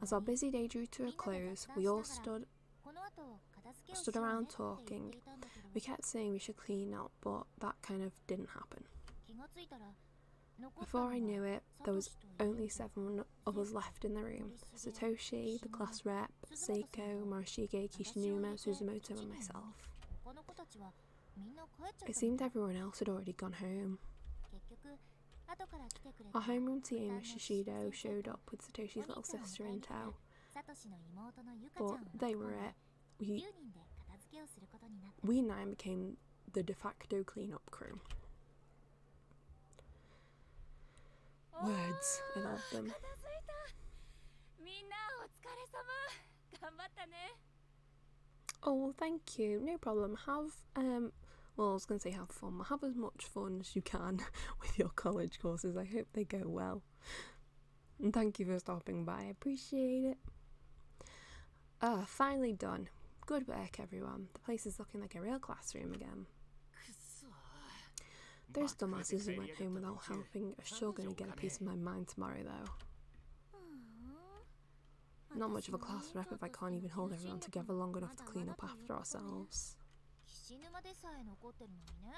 As our busy day drew to a close, we all stood around talking. We kept saying we should clean up, but that kind of didn't happen. Before I knew it, there was only 7 of us left in the room. Satoshi, the class rep, Seiko, Morishige, Kishinuma, Suzumoto and myself. It seemed everyone else had already gone home. Our homeroom TA, Miss Shishido, showed up with Satoshi's little sister in tow. But they were it. We 9 became the de facto clean-up crew. Words, I love them. Oh, well, thank you. No problem. Well, I was going to say have fun. Have as much fun as you can with your college courses. I hope they go well. And thank you for stopping by. I appreciate it. Finally done. Good work, everyone. The place is looking like a real classroom again. Those dumbasses who went home without helping are sure going to get a piece of my mind tomorrow, though. Not much of a class rep if I can't even hold everyone together long enough to clean up after ourselves.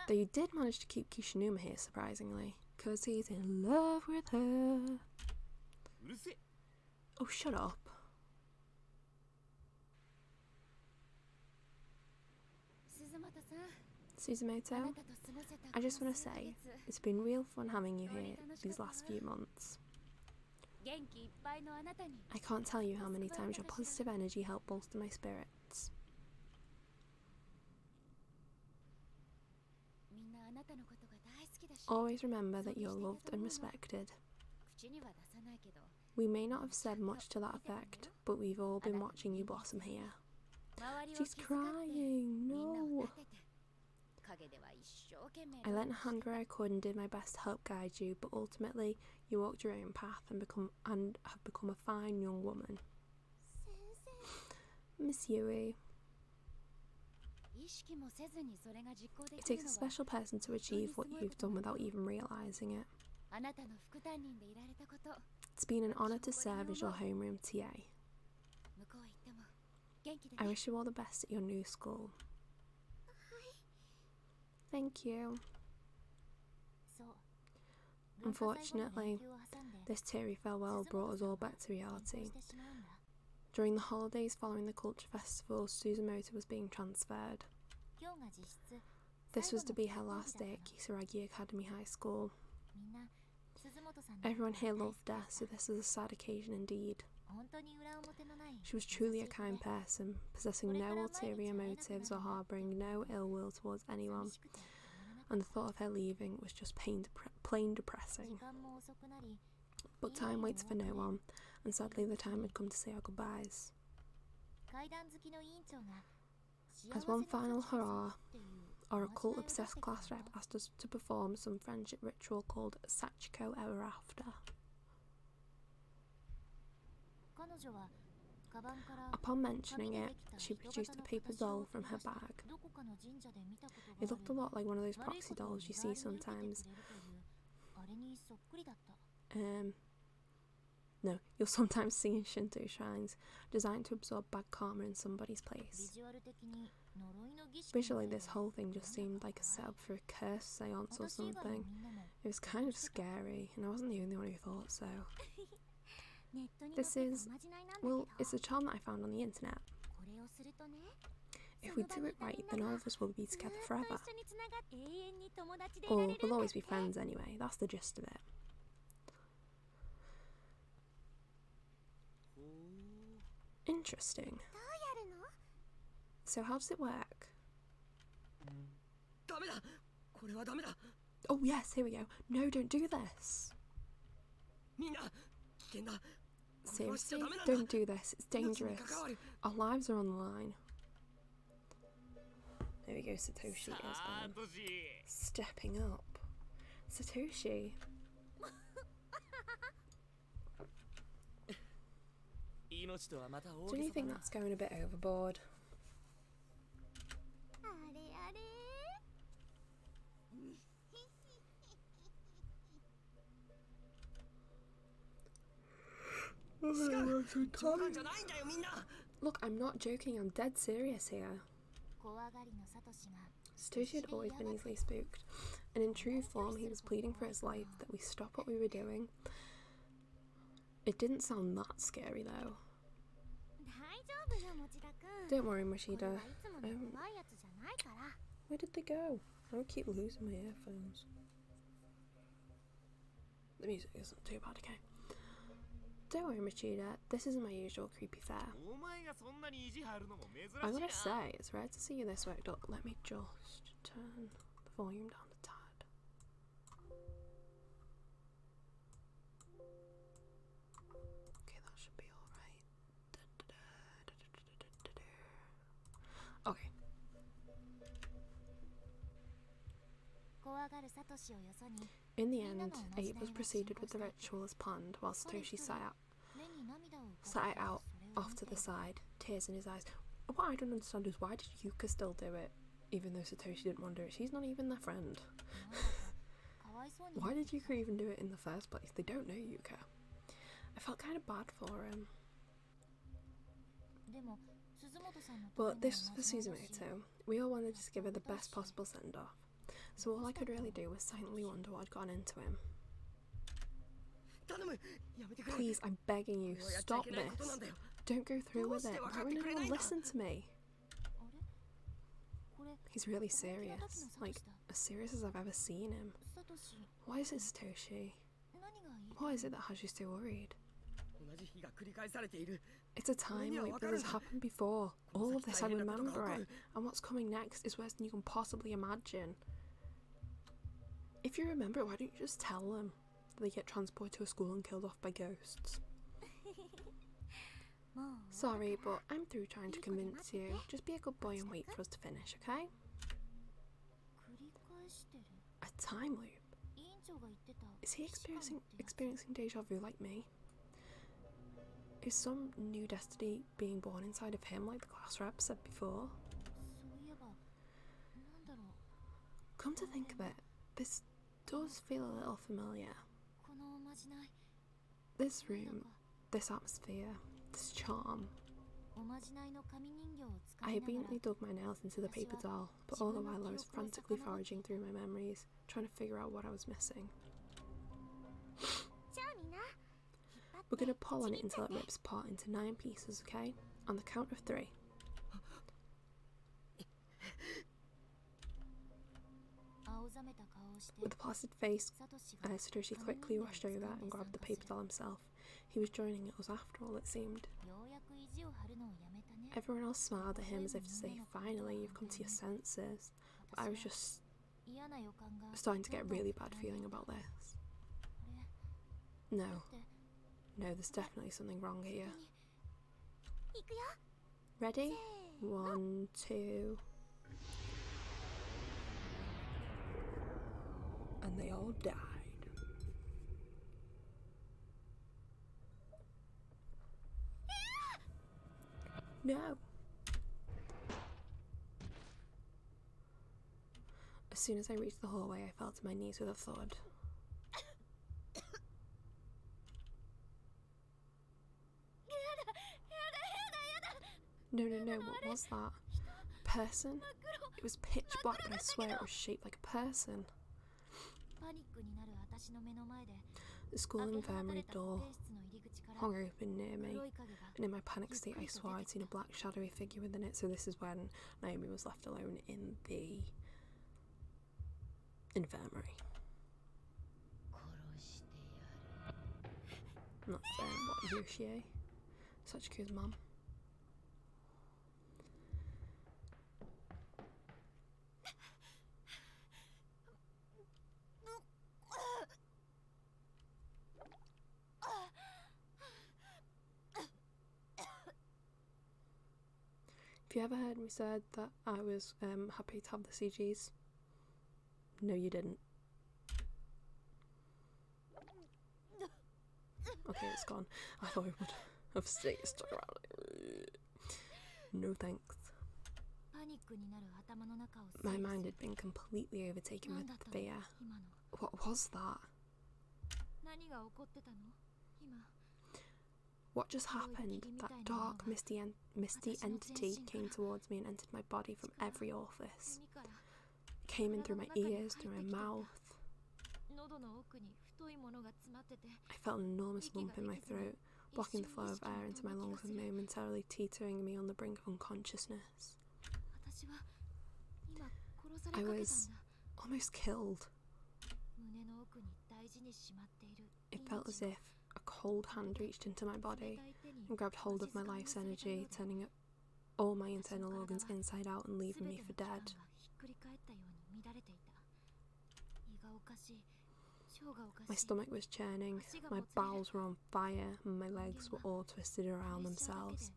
Though you did manage to keep Kishinuma here, surprisingly, because he's in love with her. Oh, shut up. Suzumoto, I just want to say, it's been real fun having you here these last few months. I can't tell you how many times your positive energy helped bolster my spirits. Always remember that you're loved and respected. We may not have said much to that effect, but we've all been watching you blossom here. She's crying, no! I lent a hand where I could and did my best to help guide you, but ultimately you walked your own path and have become a fine young woman. Miss Yui. It takes a special person to achieve what you've done without even realising it. It's been an honour to serve as your homeroom TA. I wish you all the best at your new school. Thank you. Unfortunately, this teary farewell brought us all back to reality. During the holidays following the culture festival, Suzumoto was being transferred. This was to be her last day at Kisaragi Academy High School. Everyone here loved her, so this was a sad occasion indeed. She was truly a kind person, possessing no ulterior motives or harbouring no ill will towards anyone, and the thought of her leaving was just plain depressing. But time waits for no one, and sadly the time had come to say our goodbyes. As one final hurrah, our occult-obsessed class rep asked us to perform some friendship ritual called Sachiko Ever After. Upon mentioning it, she produced a paper doll from her bag. It looked a lot like one of those proxy dolls you see sometimes. You'll sometimes see in Shinto shrines, designed to absorb bad karma in somebody's place. Visually, this whole thing just seemed like a setup for a curse seance or something. It was kind of scary, and I wasn't the only one who thought so. It's a charm that I found on the internet. If we do it right, then all of us will be together forever. Or we'll always be friends anyway, that's the gist of it. Interesting. So how does it work? Oh yes, here we go. No, don't do this. Seriously, don't do this. It's dangerous. Our lives are on the line. There we go, Satoshi as well. Stepping up. Satoshi. Don't you think that's going a bit overboard? Look, I'm not joking, I'm dead serious here. Satoshi had always been easily spooked, and in true form he was pleading for his life that we stop what we were doing. It didn't sound that scary though. Don't worry, Mochida. Where did they go? I keep losing my earphones. The music isn't too bad, okay? Don't worry, Mochida, this isn't my usual creepy fare. I gotta say, it's rare to see you this worked up. Let me just turn the volume down a tad. Okay, that should be alright. Okay. In the end, Ava's proceeded with the ritual as planned, while Satoshi sat it out off to the side, tears in his eyes. What I don't understand is why did Yuka still do it, even though Satoshi didn't want to do it? She's not even their friend. Why did Yuka even do it in the first place? They don't know Yuka. I felt kind of bad for him. But this was for Suzumoto. We all wanted to just give her the best possible send-off. So all I could really do was silently wonder what had gotten into him. Please, I'm begging you, stop this. Don't go through with it. Why won't anyone listen to me? He's really serious. Like, as serious as I've ever seen him. Why is it Satoshi? What is it that has you so worried? It's a time loop that has happened before. All of this, I remember it. And what's coming next is worse than you can possibly imagine. If you remember it, why don't you just tell them that they get transported to a school and killed off by ghosts? Sorry, but I'm through trying to convince you. Just be a good boy and wait for us to finish, okay? A time loop? Is he experiencing deja vu like me? Is some new destiny being born inside of him like the class rep said before? Come to think of it, this does feel a little familiar. This room, this atmosphere, this charm. I obediently dug my nails into the paper doll, but all the while I was frantically foraging through my memories, trying to figure out what I was missing. We're going to pull on it until it rips apart into 9 pieces, okay? On the count of 3. With a placid face, Satoshi quickly rushed over and grabbed the paper doll himself. He was joining us after all, it seemed. Everyone else smiled at him as if to say, finally, you've come to your senses. But I was just starting to get a really bad feeling about this. No, there's definitely something wrong here. Ready? 1, 2... And they all died. No. As soon as I reached the hallway, I fell to my knees with a thud. No, what was that? A person? It was pitch black, but I swear it was shaped like a person. The school infirmary door hung open near me, and in my panic state I swore I'd seen a black shadowy figure within it. So this is when Naomi was left alone in the infirmary. Not what Yoshie, Sachiko's mum. Have you ever heard me said that I was happy to have the CGs? No, you didn't. Okay, it's gone. I thought I would have stuck around. No thanks. My mind had been completely overtaken with fear. What was that? What just happened? That dark, misty entity came towards me and entered my body from every orifice. It came in through my ears, through my mouth. I felt an enormous lump in my throat, blocking the flow of air into my lungs and momentarily teetering me on the brink of unconsciousness. I was almost killed. It felt as if a cold hand reached into my body and grabbed hold of my life's energy, turning all my internal organs inside out and leaving me for dead. My stomach was churning, my bowels were on fire, and my legs were all twisted around themselves.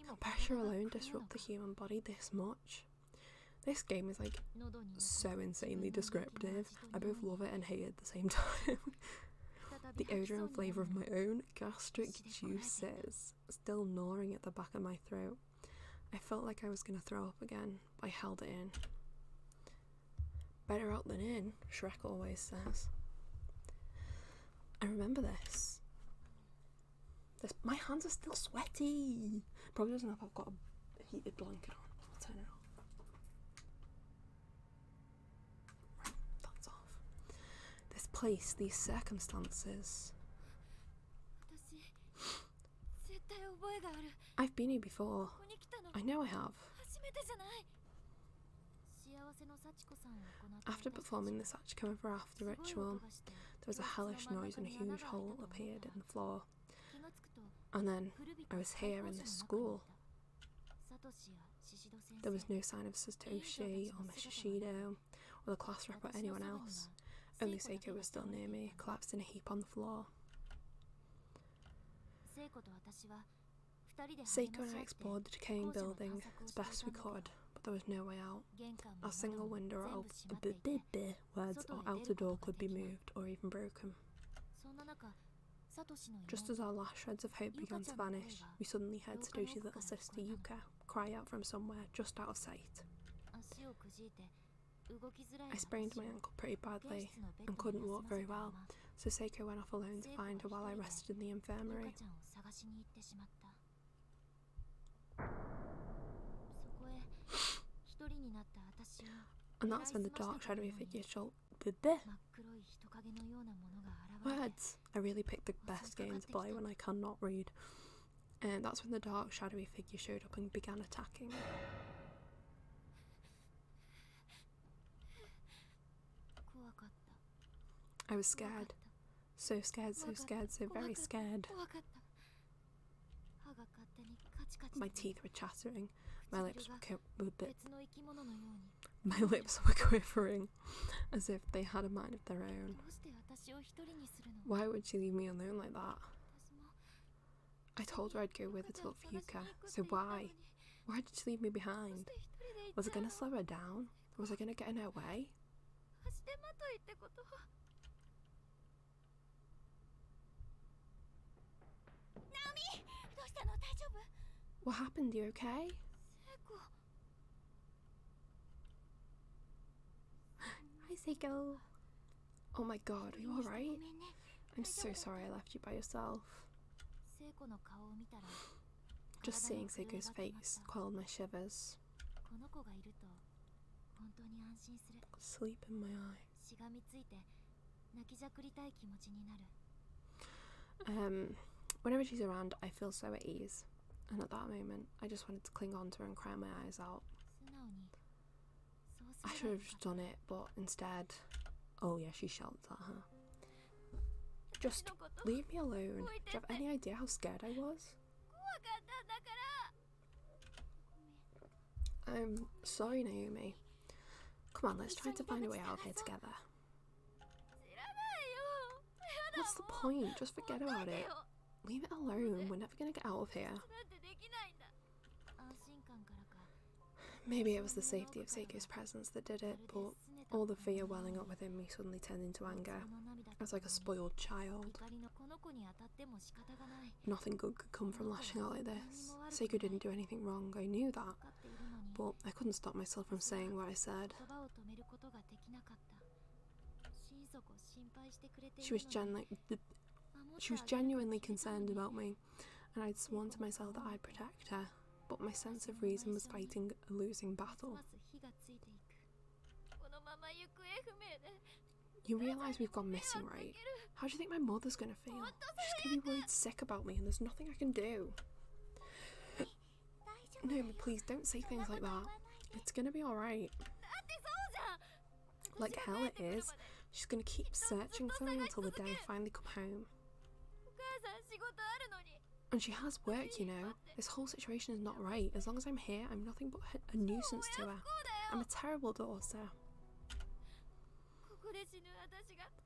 Can pressure alone disrupt the human body this much? This game is like so insanely descriptive. I both love it and hate it at the same time. The odour and flavour of my own gastric juices still gnawing at the back of my throat. I felt like I was going to throw up again, but I held it in. Better out than in, Shrek always says. I remember this. My hands are still sweaty. Probably doesn't help I've got a heated blanket on. I'll turn it off. Right, that's off. This place, these circumstances. I've been here before. I know I have. After performing the Sachiko ever after ritual, there was a hellish noise and a huge hole appeared in the floor. And then I was here in this school. There was no sign of Satoshi or Mr. Shido or the class rep or anyone else. Only Seiko was still near me, collapsed in a heap on the floor. Seiko and I explored the decaying building as best we could, but there was no way out. Not a single window or outer door could be moved or even broken. Just as our last shreds of hope began to vanish, we suddenly heard Satoshi's little sister Yuka cry out from somewhere just out of sight. I sprained my ankle pretty badly and couldn't walk very well, so Seiko went off alone to find her while I rested in the infirmary. And that's when the dark shadowy figure Words! I really picked the best game to play when I cannot read. And that's when the dark, shadowy figure showed up and began attacking. I was scared. So scared, so scared, so very scared. My teeth were chattering. My lips were quivering, as if they had a mind of their own. Why would she leave me alone like that? I told her I'd go with her to look for Yuka, so why? Why did she leave me behind? Was I gonna slow her down? Was I gonna get in her way? What happened? You okay? Hi, Seiko. Oh my god, are you alright? I'm so sorry I left you by yourself. Just seeing Seiko's face quelled my shivers. Sleep in my eye. Whenever she's around, I feel so at ease. And at that moment, I just wanted to cling on to her and cry my eyes out. I should have just done it, but instead... Oh yeah, she shouts at her. Just leave me alone. Do you have any idea how scared I was? I'm sorry, Naomi. Come on, let's try to find a way out of here together. What's the point? Just forget about it. Leave it alone. We're never gonna get out of here. Maybe it was the safety of Seiko's presence that did it, but all the fear welling up within me suddenly turned into anger. I was like a spoiled child. Nothing good could come from lashing out like this. Seiko didn't do anything wrong, I knew that, but I couldn't stop myself from saying what I said. She was genuinely concerned about me, and I'd sworn to myself that I'd protect her, but my sense of reason was fighting a losing battle. You realise we've gone missing, right? How do you think my mother's gonna feel? She's gonna be worried sick about me and there's nothing I can do. No, please don't say things like that. It's gonna be alright. Like hell it is. She's gonna keep searching for me until the day I finally come home. And she has work, you know. This whole situation is not right. As long as I'm here, I'm nothing but a nuisance to her. I'm a terrible daughter.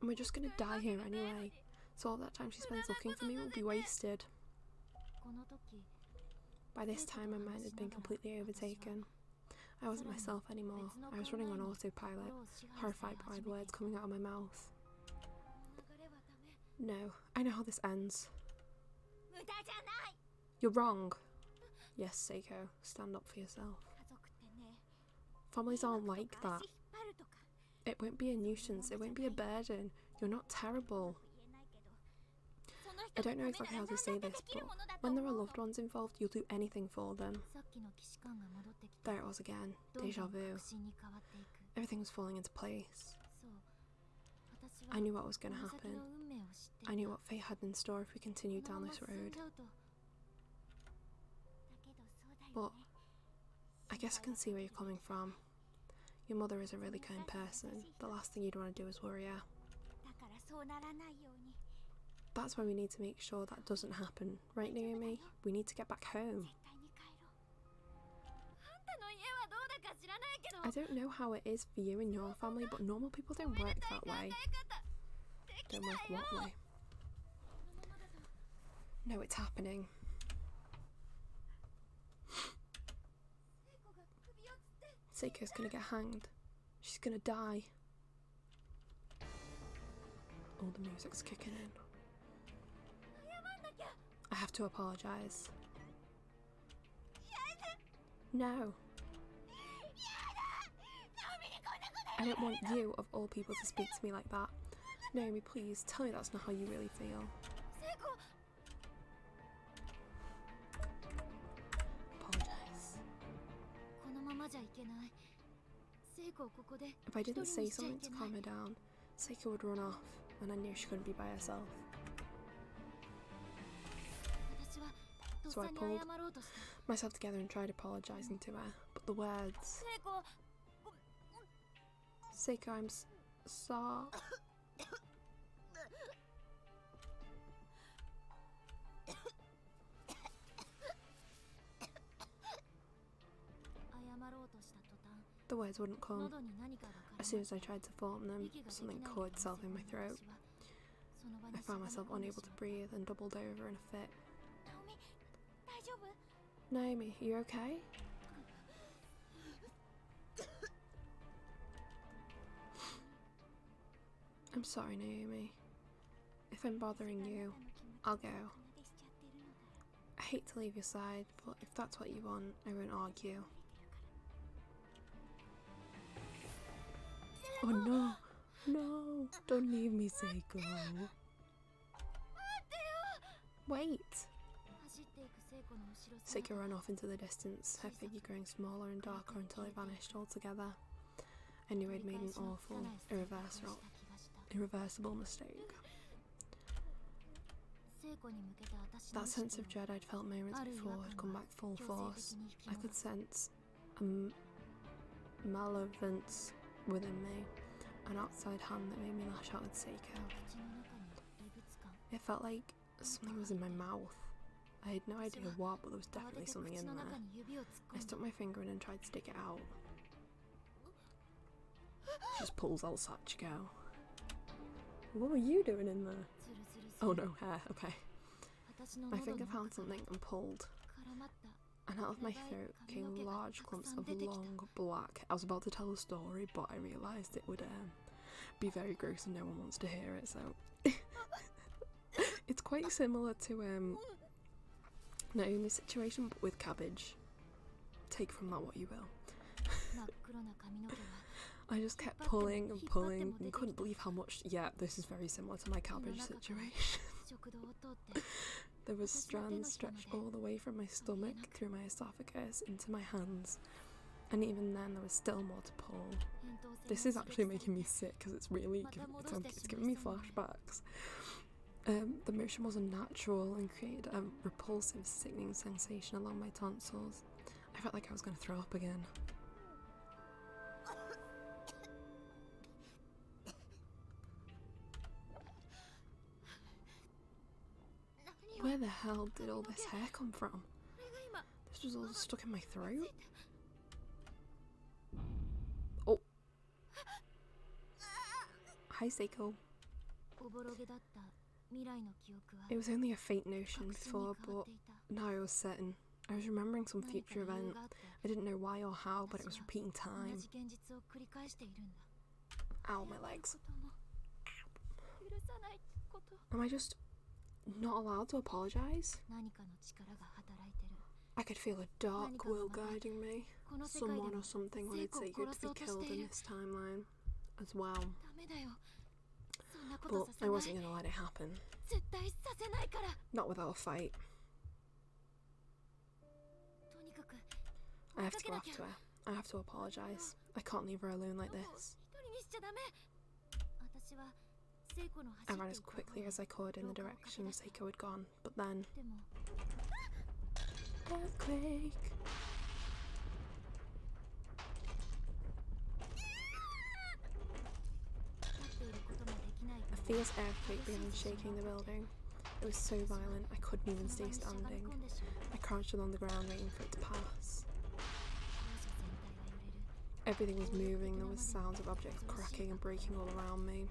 And we're just gonna die here anyway. So all that time she spends looking for me will be wasted. By this time my mind had been completely overtaken. I wasn't myself anymore. I was running on autopilot, horrified by the words coming out of my mouth. No, I know how this ends. You're wrong. Yes, Seiko, stand up for yourself. Families aren't like that. It won't be a nuisance, it won't be a burden. You're not terrible. I don't know exactly how to say this, but when there are loved ones involved, you'll do anything for them. There it was again, deja vu. Everything was falling into place. I knew what was going to happen. I knew what fate had in store if we continued down this road. But I guess I can see where you're coming from. Your mother is a really kind person. The last thing you'd want to do is worry her. That's why we need to make sure that doesn't happen. Right, Naomi? We need to get back home. I don't know how it is for you and your family, but normal people don't work that way. Don't work what way? No, it's happening. Seiko's gonna get hanged. She's gonna die. All the music's kicking in. I have to apologise. No. I don't want you, of all people, to speak to me like that. Naomi, please, tell me that's not how you really feel. Apologise. If I didn't say something to calm her down, Seiko would run off, and I knew she couldn't be by herself. So I pulled myself together and tried apologising to her, but the words, Seiko, I'm sorry. The words wouldn't come. As soon as I tried to form them, something caught itself in my throat. I found myself unable to breathe and doubled over in a fit. Naomi, you okay? I'm sorry, Naomi. If I'm bothering you, I'll go. I hate to leave your side, but if that's what you want, I won't argue. Oh no, no, don't leave me, Seiko. Wait! Seiko ran off into the distance, her figure growing smaller and darker until it vanished altogether. I knew I'd made an awful, irreversible mistake. That sense of dread I'd felt moments before had come back full force. I could sense a malevolence within me, an outside hand that made me lash out at Seiko. It felt like something was in my mouth. I had no idea what, but there was definitely something in there. I stuck my finger in and tried to dig it out. She just pulls out Sachiko. What were you doing in there? Oh no, hair, okay. My finger found something and pulled, and out of my throat came large clumps of long black. I was about to tell a story, but I realised it would be very gross and no one wants to hear it, so it's quite similar to Naomi's situation, but with cabbage. Take from that what you will. I just kept pulling and pulling and couldn't believe how much. Yeah, this is very similar to my cabbage situation. There was strands stretched all the way from my stomach through my esophagus into my hands, and even then there was still more to pull. This is actually making me sick because it's giving me flashbacks. The motion was unnatural and created a repulsive, sickening sensation along my tonsils. I felt like I was going to throw up again. Where the hell did all this hair come from? This was all stuck in my throat? Oh. Hi, Seiko. It was only a faint notion before, but now I was certain. I was remembering some future event. I didn't know why or how, but it was repeating time. Ow, my legs. Am I just not allowed to apologise? I could feel a dark will guiding me. Someone or something wanted Seiko to be killed in this timeline as well. But I wasn't going to let it happen. Not without a fight. I have to go after her. I have to apologise. I can't leave her alone like this. I ran as quickly as I could in the direction Seiko had gone, but then... Earthquake! A fierce earthquake began shaking the building. It was so violent I couldn't even stay standing. I crouched along the ground waiting for it to pass. Everything was moving, there was sounds of objects cracking and breaking all around me.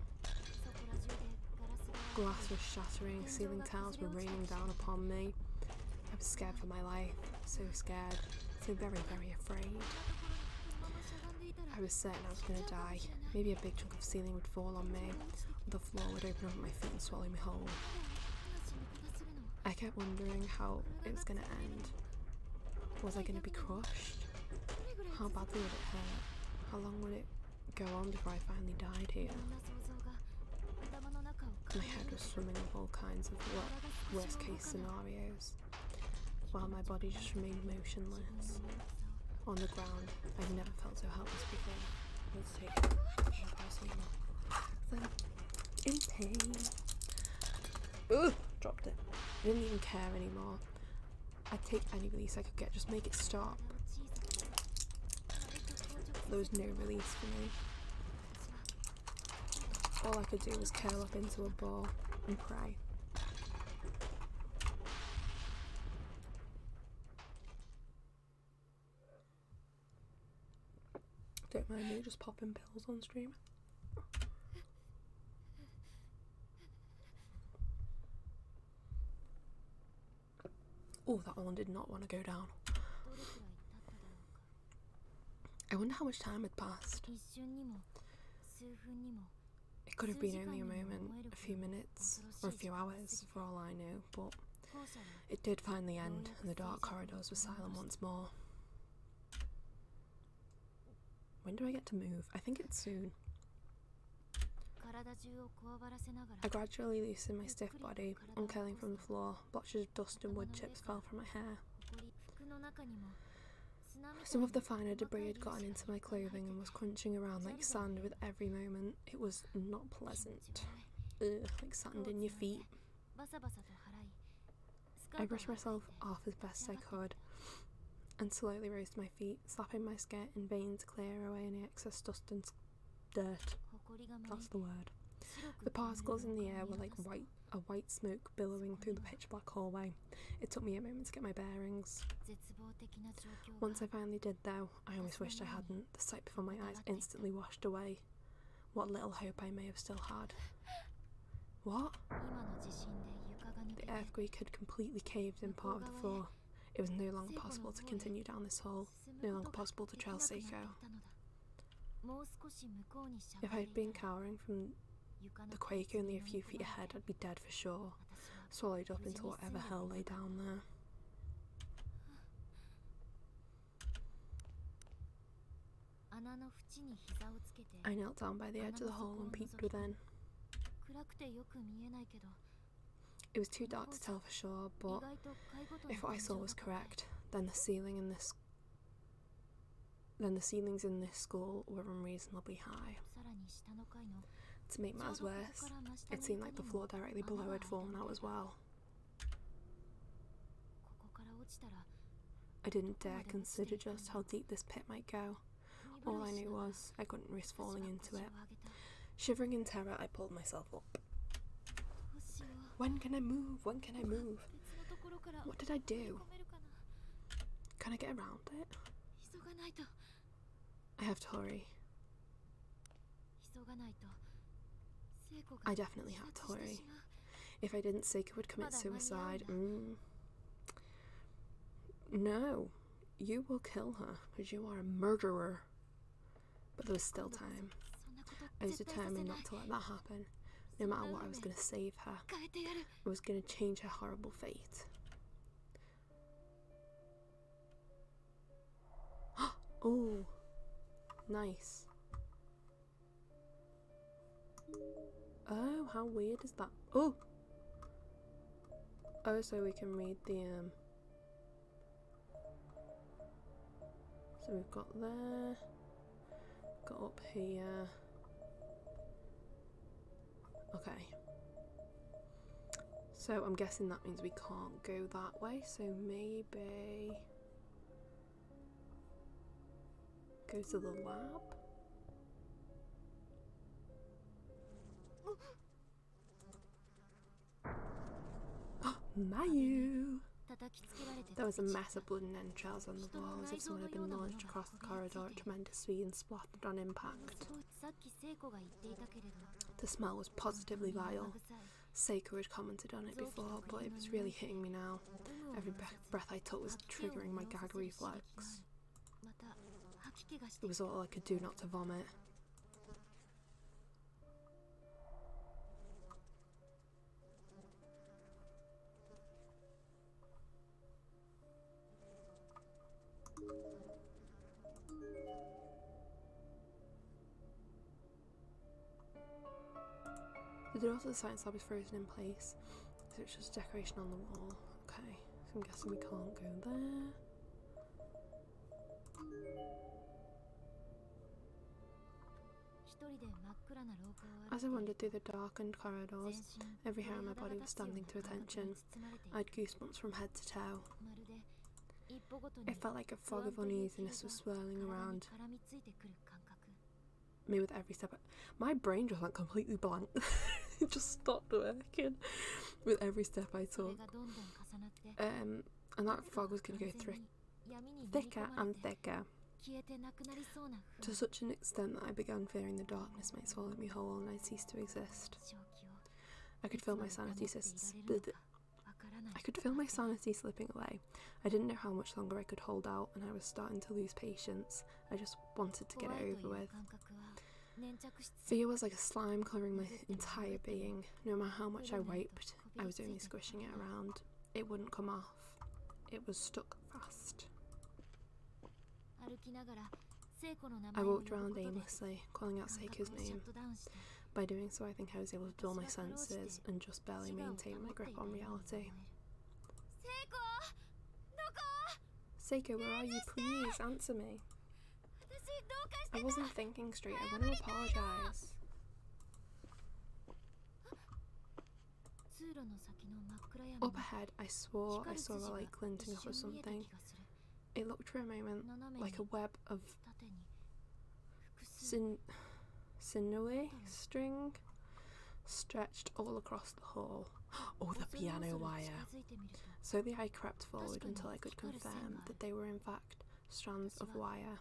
Glass was shattering, ceiling tiles were raining down upon me. I was scared for my life, so scared, so very, very afraid. I was certain I was going to die. Maybe a big chunk of ceiling would fall on me, or the floor would open up at my feet and swallow me whole. I kept wondering how it was going to end. Was I going to be crushed? How badly would it hurt? How long would it go on before I finally died here? My head was swimming with all kinds of worst case scenarios, while my body just remained motionless. On the ground, I've never felt so helpless before. Let's take it. in pain. Ugh, dropped it. I didn't even care anymore. I'd take any release I could get, just make it stop. There was no release for me. All I could do was curl up into a ball and pray. Don't mind me just popping pills on stream. Oh, that one did not want to go down. I wonder how much time had passed. It could have been only a moment, a few minutes, or a few hours for all I knew, but it did finally end and the dark corridors were silent once more. When do I get to move? I think it's soon. I gradually loosened my stiff body, uncurling from the floor. Blotches of dust and wood chips fell from my hair. Some of the finer debris had gotten into my clothing and was crunching around like sand with every moment. It was not pleasant. Ugh, like sand in your feet. I brushed myself off as best I could and slowly rose to my feet, slapping my skirt in vain to clear away any excess dust and dirt. That's the word. The particles in the air were like a white smoke billowing through the pitch black hallway. It took me a moment to get my bearings. Once I finally did though, I almost wished I hadn't. The sight before my eyes instantly washed away what little hope I may have still had. What? The earthquake had completely caved in part of the floor. It was no longer possible to continue down this hole, no longer possible to trail Seiko. If I had been cowering from the quake only a few feet ahead, I'd be dead for sure, swallowed up into whatever hell lay down there. I knelt down by the edge of the hole and peeked within. It was too dark to tell for sure, but if what I saw was correct, then the ceilings in this school were unreasonably high. To make matters worse, it seemed like the floor directly below had fallen out as well. I didn't dare consider just how deep this pit might go. All I knew was I couldn't risk falling into it. Shivering in terror, I pulled myself up. When can I move? When can I move? What did I do? Can I get around it? I have to hurry. I definitely have to hurry. If I didn't, Seiko would commit suicide. No, you will kill her, because you are a murderer. But there was still time. I was determined not to let that happen. No matter what, I was going to save her. I was going to change her horrible fate. Oh, nice. Oh, how weird is that? Oh! Oh, so we can read the, So we've got there, got up here. Okay. So I'm guessing that means we can't go that way, so maybe go to the lab? Mayu! There was a mess of blood and entrails on the wall, as if someone had been launched across the corridor at tremendous speed and splattered on impact. The smell was positively vile. Seiko had commented on it before, but it was really hitting me now. Every breath I took was triggering my gag reflex. It was all I could do not to vomit. The door to the science lab is frozen in place, so it's just decoration on the wall. Okay, so I'm guessing we can't go there. As I wandered through the darkened corridors, every hair on my body was standing to attention. I had goosebumps from head to toe. It felt like a fog of uneasiness was swirling around me with every step. My brain just went completely blank. It just stopped working with every step I took. And that fog was going to go thicker and thicker, to such an extent that I began fearing the darkness might swallow me whole and I'd cease to exist. I could feel my sanity slipping away. I didn't know how much longer I could hold out, and I was starting to lose patience. I just wanted to get it over with. Fear was like a slime covering my entire being. No matter how much I wiped, I was only squishing it around. It wouldn't come off. It was stuck fast. I walked around aimlessly, calling out Seiko's name. By doing so, I think I was able to dull my senses and just barely maintain my grip on reality. Seiko, where are you? Please answer me. I wasn't thinking straight. I want to apologise. Up ahead, I swore I saw a light glinting off of something. It looked for a moment like a web of sinewy string stretched all across the hall. Oh, the piano wire. So the eye crept forward until I could confirm that they were in fact strands of wire.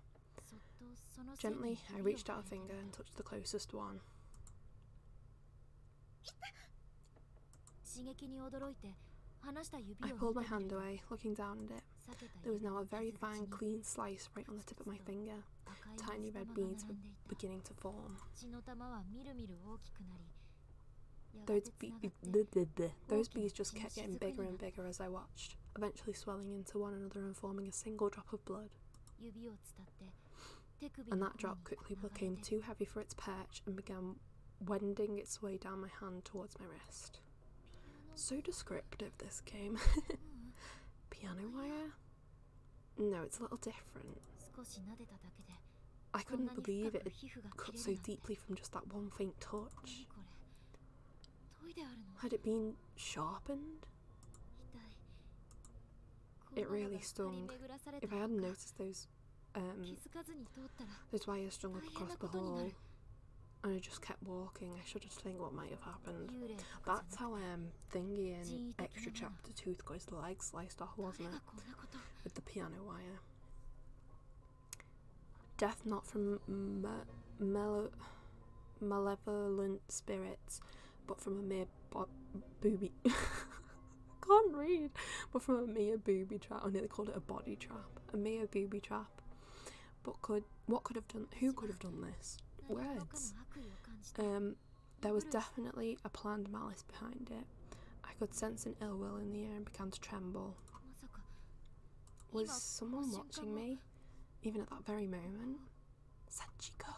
Gently, I reached out a finger and touched the closest one. I pulled my hand away, looking down at it. There was now a very fine, clean slice right on the tip of my finger. Tiny red beads were beginning to form. Those beads just kept getting bigger and bigger as I watched, eventually swelling into one another and forming a single drop of blood. And that drop quickly became too heavy for its perch and began wending its way down my hand towards my wrist. So descriptive, this game. Piano wire? No, it's a little different. I couldn't believe it had cut so deeply from just that one faint touch. Had it been sharpened? It really stung. If I hadn't noticed those wires strung up across the hall, and I just kept walking, I should have think what might have happened. That's how Thingy in Extra Chapter 2 got his leg sliced off, wasn't it? With the piano wire. Death not from malevolent spirits, but from a mere booby. Can't read. But from a mere booby trap. I nearly called it a body trap. A mere booby trap. But what could have done? Who could have done this? Words. There was definitely a planned malice behind it. I could sense an ill will in the air and began to tremble. Was someone watching me? Even at that very moment? Sachiko.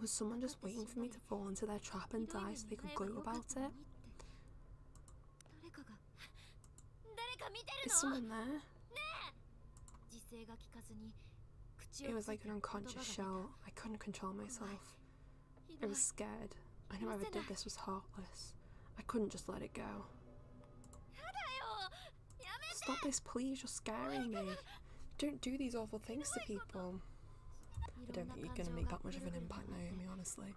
Was someone just waiting for me to fall into their trap and die so they could gloat about it? Is someone there? It was like an unconscious shell. I couldn't control myself. I was scared. I knew whoever did this was heartless. I couldn't just let it go. Stop this, please. You're scaring me. Don't do these awful things to people. I don't think you're going to make that much of an impact, Naomi, honestly.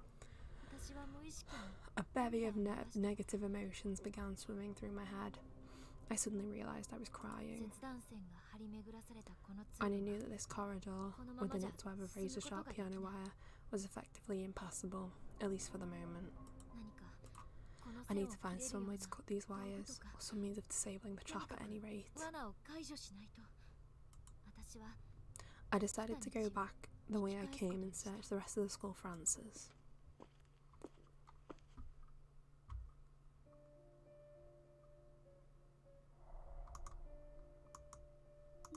A bevy of negative emotions began swimming through my head. I suddenly realised I was crying. And I knew that this corridor, within its web of razor-sharp piano wire, was effectively impassable, at least for the moment. I need to find some way to cut these wires, or some means of disabling the trap at any rate. I decided to go back the way I came and search the rest of the school for answers.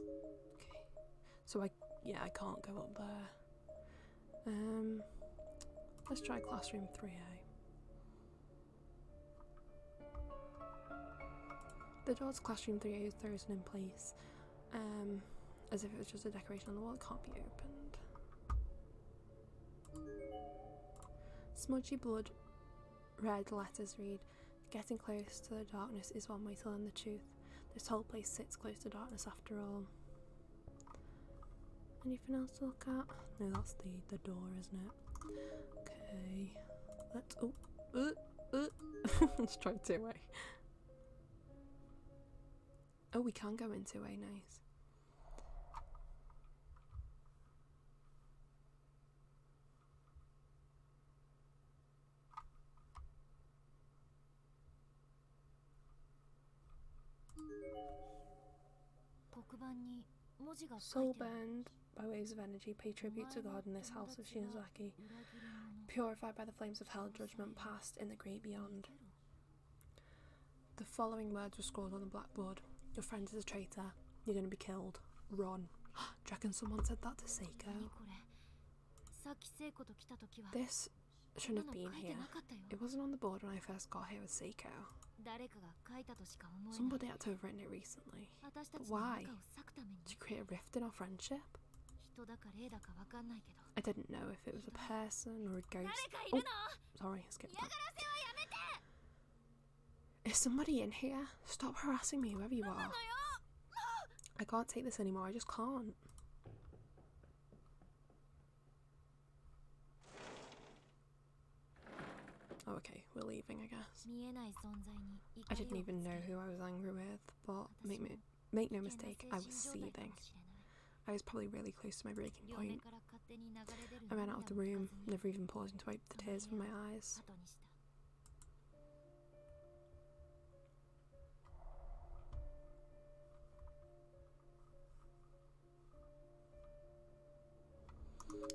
Okay, so I can't go up there. Let's try classroom 3A. The door to classroom 3A is frozen in place, as if it was just a decoration on the wall. It can't be opened. Smudgy blood red letters read, "Getting close to the darkness is one way to learn the truth. This whole place sits close to darkness after all." Anything else to look at? No, that's the door, isn't it? Okay. Let's let's try 2A. Oh, we can go into A, nice. Soul-burned by waves of energy, pay tribute to God in this house of Shinozaki. Purified by the flames of hell, judgment passed in the great beyond. The following words were scrawled on the black blood. Your friend is a traitor. You're going to be killed. Run. Do you reckon someone said that to Seiko? This shouldn't have been here. It wasn't on the board when I first got here with Seiko. Somebody had to have written it recently. But why? To create a rift in our friendship? I didn't know if it was a person or a ghost. Oh, sorry, I skipped that. Is somebody in here? Stop harassing me, whoever you are. I can't take this anymore, I just can't. Oh, okay, we're leaving, I guess. I didn't even know who I was angry with, but make no mistake, I was seething. I was probably really close to my breaking point. I ran out of the room, never even pausing to wipe the tears from my eyes.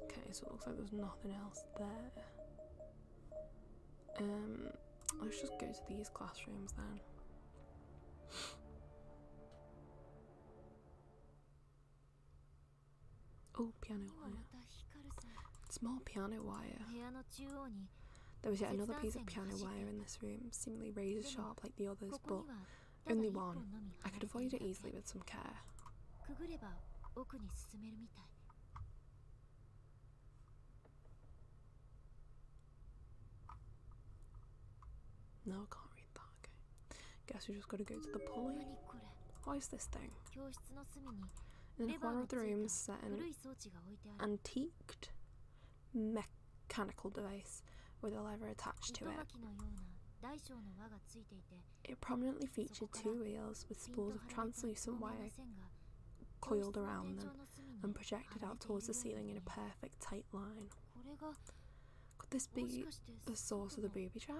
Okay, so it looks like there's nothing else there. Let's just go to these classrooms then. Oh, piano wire. Small piano wire. There was yet another piece of piano wire in this room, seemingly razor sharp like the others, but only one. I could avoid it easily with some care. No, I can't read that, okay. Guess we just gotta go to the pulley. What is this thing? In the corner of the room is set an antiqued mechanical device with a lever attached to it. It prominently featured two wheels with spools of translucent wire coiled around them and projected out towards the ceiling in a perfect tight line. Could this be the source of the booby trap?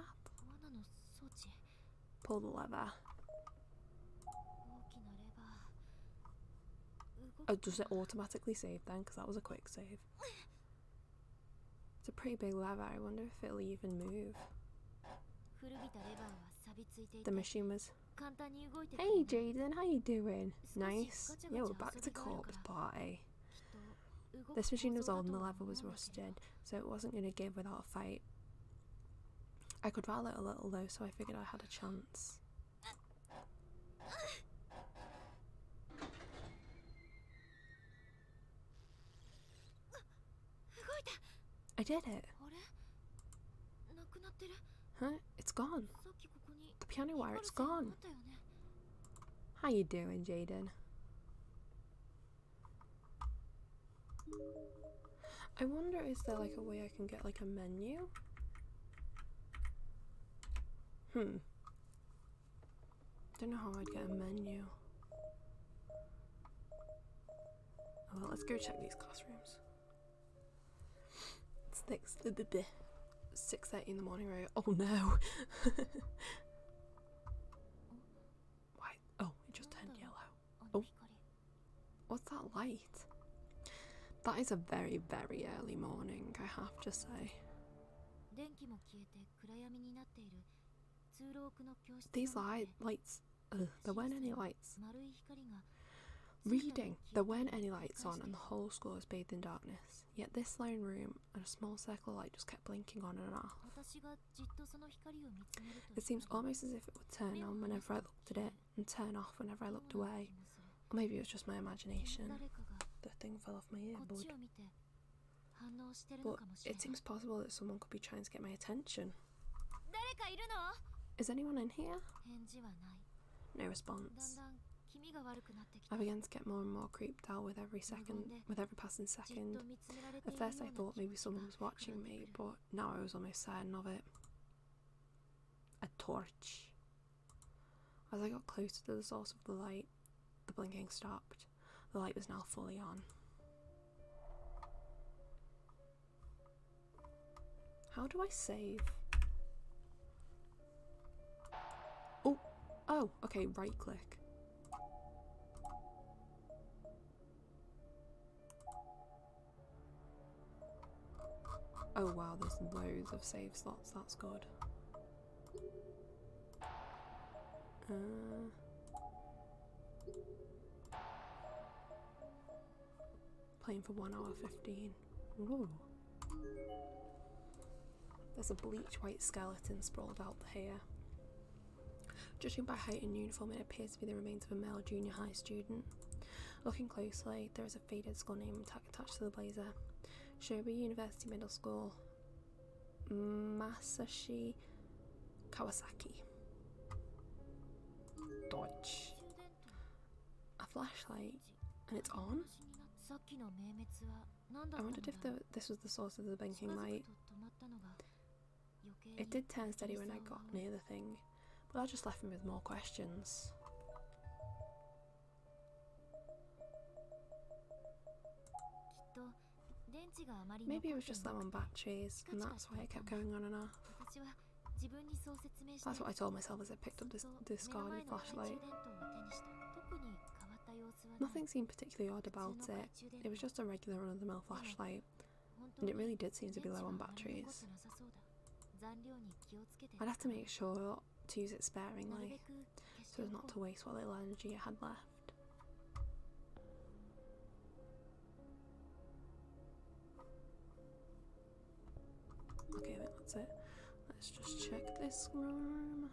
Pull the lever. Oh, does it automatically save then? Because that was a quick save. It's a pretty big lever. I wonder if it'll even move. The machine was... Hey Jaden, how you doing? Nice. Yeah, we're back to Corpse Party. This machine was old and the lever was rusted, so it wasn't going to give without a fight. I could rattle it a little though, so I figured I had a chance. I did it. Huh? It's gone. The piano wire, it's gone. How you doing, Jaden? I wonder, is there like a way I can get like a menu? Don't know how I'd get a menu. Oh, well, let's go check these classrooms. It's 6:30 in the morning, right? Oh no! Why? Oh, it just turned yellow. Oh, what's that light? That is a very, very early morning, I have to say. These lights, there weren't any lights. Reading, there weren't any lights on and the whole school was bathed in darkness. Yet this lone room and a small circle of light just kept blinking on and off. It seems almost as if it would turn on whenever I looked at it and turn off whenever I looked away. Or maybe it was just my imagination. The thing fell off my earbud. but it seems possible that someone could be trying to get my attention. Is anyone in here? No response. I began to get more and more creeped out with every passing second. At first I thought maybe someone was watching me, but now I was almost certain of it. A torch. As I got closer to the source of the light, the blinking stopped. The light was now fully on. How do I save? Oh, okay, right click. Oh wow, there's loads of save slots, that's good. Playing for 1 hour 15. Ooh. There's a bleach white skeleton sprawled out here. Judging by height and uniform, it appears to be the remains of a male junior high student. Looking closely, there is a faded skull name attached to the blazer. Shobi University Middle School, Masashi Kawasaki. Dodge. A flashlight, and it's on? I wondered if this was the source of the blinking light. It did turn steady when I got near the thing, but that just left me with more questions. Maybe it was just low on batteries, and that's why it kept going on and off. That's what I told myself as I picked up this discarded flashlight. Nothing seemed particularly odd about it. It was just a regular run-of-the-mill flashlight, and it really did seem to be low on batteries. I'd have to make sure to use it sparingly, so as not to waste what little energy I had left. Okay, I think that's it. Let's just check this room.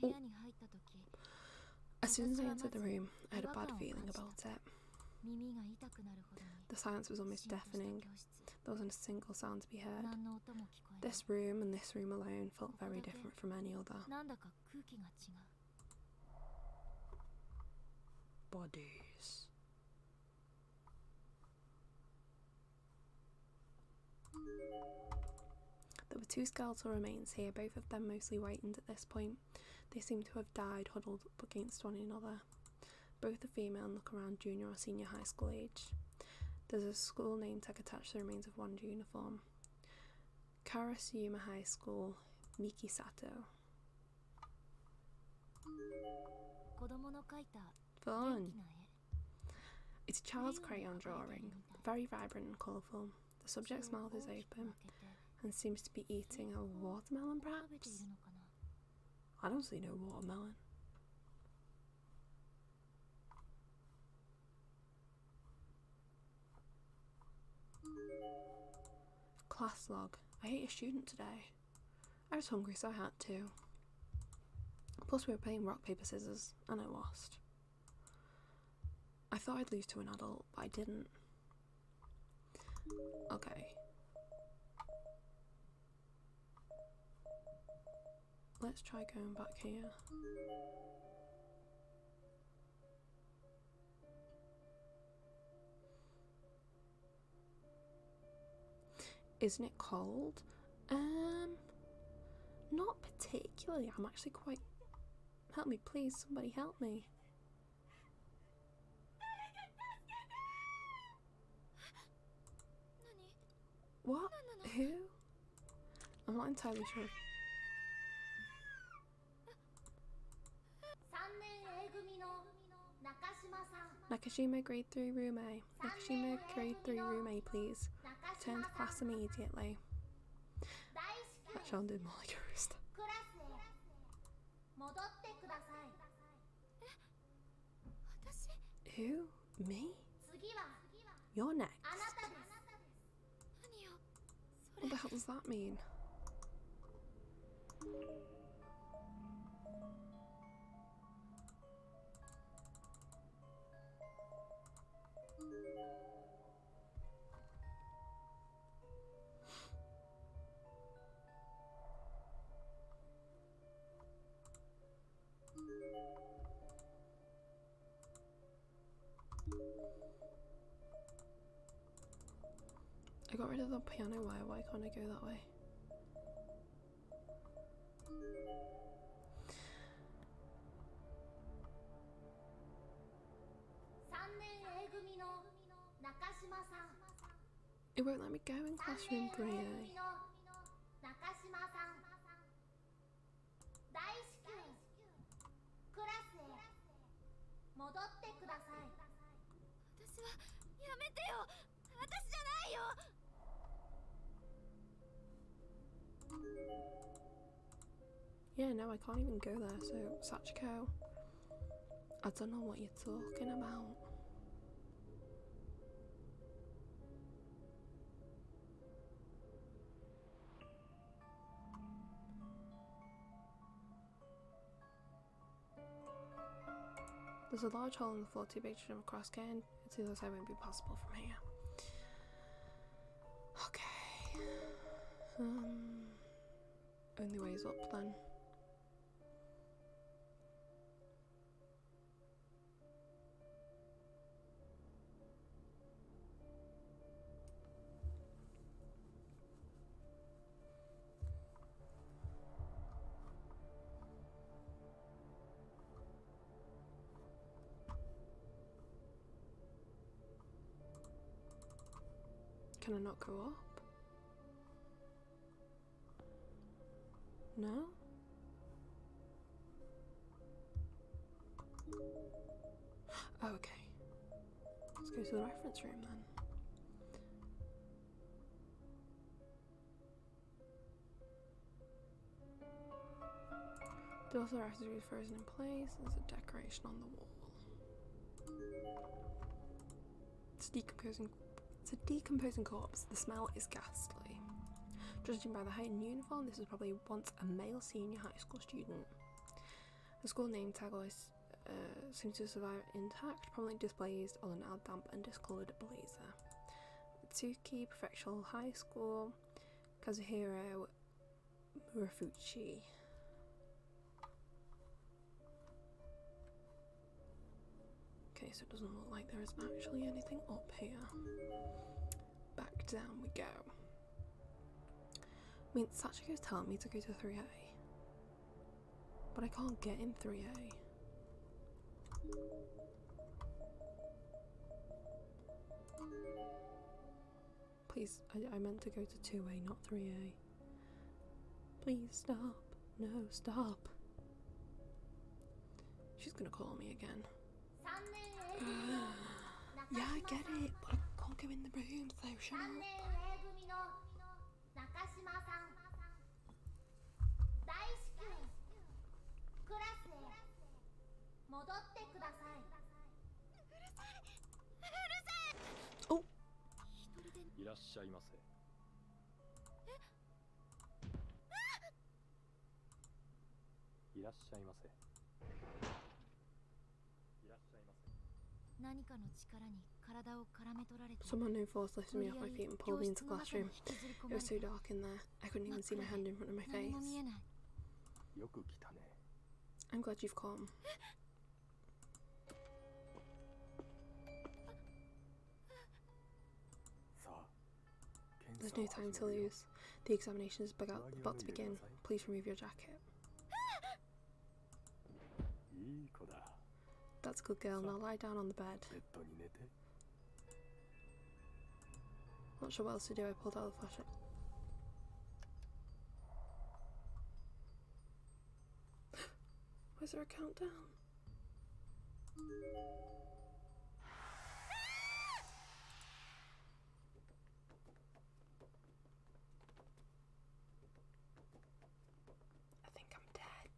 Oh. As soon as I entered the room, I had a bad feeling about it. The silence was almost deafening. There wasn't a single sound to be heard. This room and this room alone felt very different from any other. Bodies. There were 2 skeletal remains here, both of them mostly whitened at this point. They seem to have died huddled up against one another. Both are female and look around junior or senior high school age. There's a school name tag attached to the remains of one uniform. Karasuyama High School, Miki Sato. Fun! It's a child's crayon drawing, very vibrant and colourful. The subject's mouth is open and seems to be eating a watermelon, perhaps? I don't see no watermelon. Class log. I ate a student today. I was hungry, so I had to. Plus we were playing rock, paper, scissors, and I lost. I thought I'd lose to an adult, but I didn't. Okay. Let's try going back here. Isn't it cold? Not particularly. I'm actually quite... Help me, please. Somebody help me. What? Who? I'm not entirely sure. Nakashima grade 3 room A. Nakashima grade 3 room A, please. Return to class immediately. That sounded more like a rooster. Who? Me? You're next. What the hell does that mean? got rid of the piano wire, why can't I go that way? It won't let me go in classroom 3A. Yeah, no, I can't even go there, so Sachiko, I don't know what you're talking about. There's a large hole in the floor too big to jump across. Again, it's the other side won't be possible from here. Okay. Only way's up then. Can I not go up? No? Oh, okay. Let's go to the reference room then. The door to the reference room is frozen in place. There's a decoration on the wall. It's a decomposing corpse. The smell is ghastly. Judging by the heightened uniform, this was probably once a male senior high school student. The school name tag seems to survive intact, prominently displays on an now damp and discoloured blazer. Tsuki Prefectural High School, Kazuhiro Murafuchi. Okay, so it doesn't look like there is actually anything up here. Back down we go. I mean, Sachiko's telling me to go to 3A. But I can't get in 3A. Please, I meant to go to 2A, not 3A. Please stop. No, stop. She's gonna call me again. Yeah, I get it, but I can't go in the room, so shut up. Oh! Someone no force lifted me off my feet and pulled me into the classroom. It was so dark in there, I couldn't even see my hand in front of my face. I'm glad you've come. There's no time to lose. The examination is about to begin. Please remove your jacket. That's a good girl. Now lie down on the bed. Not sure what else to do. I pulled out the flashlight. Why is there a countdown? I think I'm dead.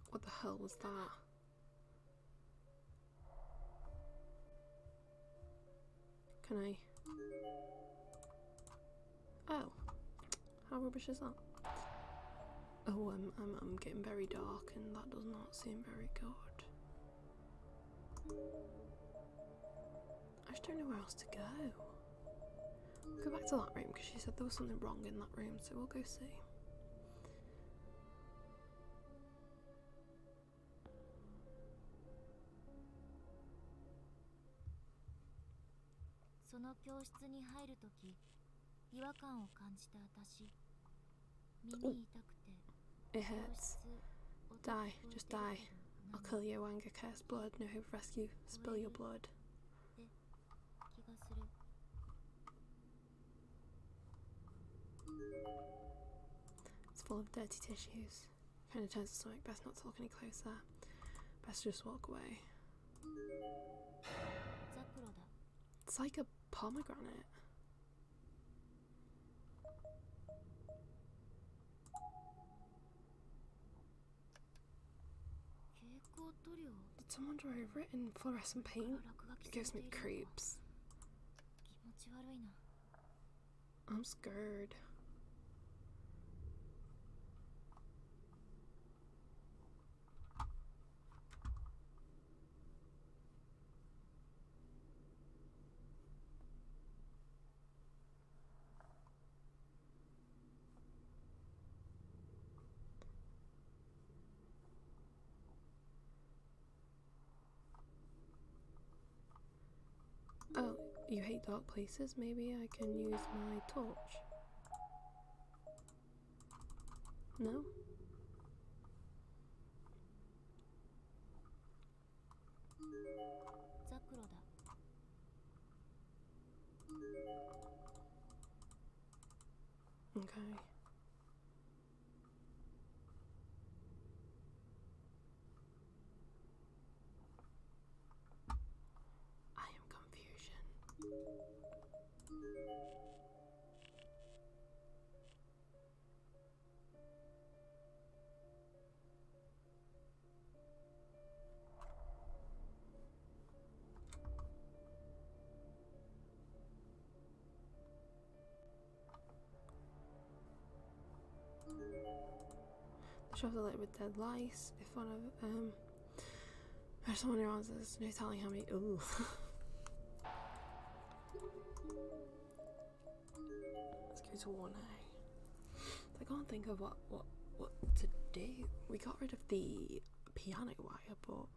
What the hell was that? Can I? Oh, how rubbish is that? Oh, I'm getting very dark, and that does not seem very good. I just don't know where else to go. We'll go back to that room because she said there was something wrong in that room, so we'll go see. の教室に入るとき違和感を感じた私、耳痛くて It hurts. Die, just die. I'll kill you, anger, curse, blood, no hope of rescue, spill your blood. って気がする。 It's full of dirty tissues. Kind of turns to stomach. Best not to look any closer. Best just walk away. ザクロだ。 It's like a pomegranate. 蛍光塗料。 Did someone draw over it in fluorescent paint? 落書 It き gives され me ているのか。 creeps. 気持ち悪いな。 I'm scared. Oh, you hate dark places? Maybe I can use my torch. No? Okay. I am confusion. The shelves are lit with dead lice. If one of there's someone who answers, no telling how many. Ooh. Let's go to 1A. I can't think of what to do. We got rid of the piano wire, but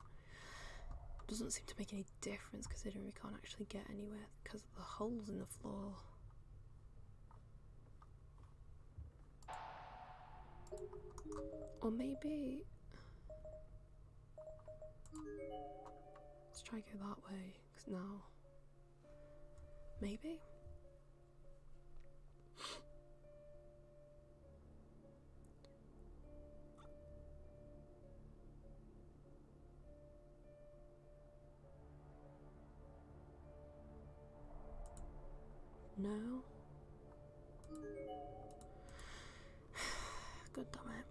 it doesn't seem to make any difference considering we can't actually get anywhere because of the holes in the floor. Or maybe let's try go that way, because now maybe no. God damn it.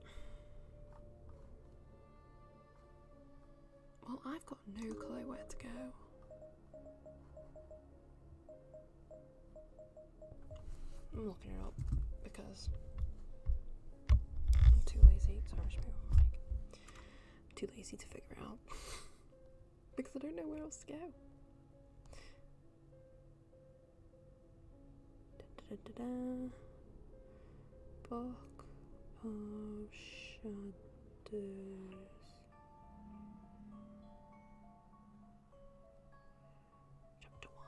Well, I've got no clue where to go. I'm looking it up because I'm too lazy. Sorry, I should be on mic. I'm too lazy to figure it out because I don't know where else to go. Da-da-da-da. Book of Shadows. Chapter 1.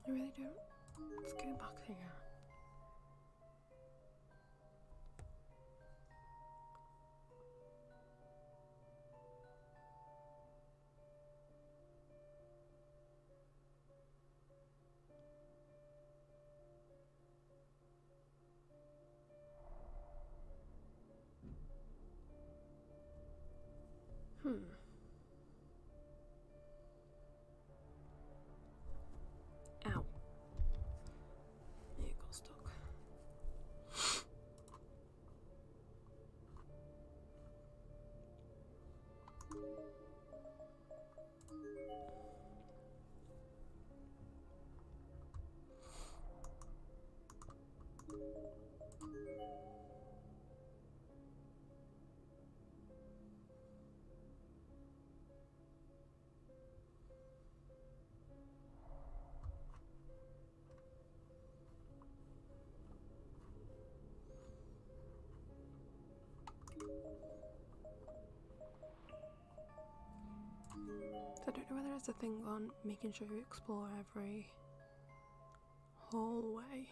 I really don't. Let's go back here. Ow. It got stuck. I don't know whether it's a thing on making sure you explore every hallway.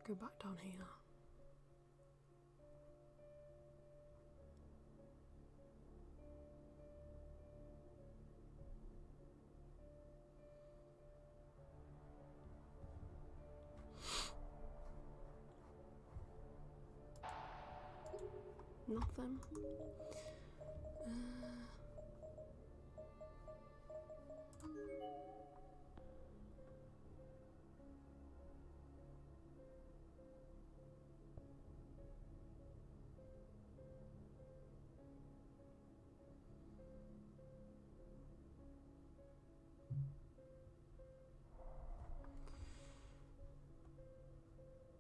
Go back down here. Nothing.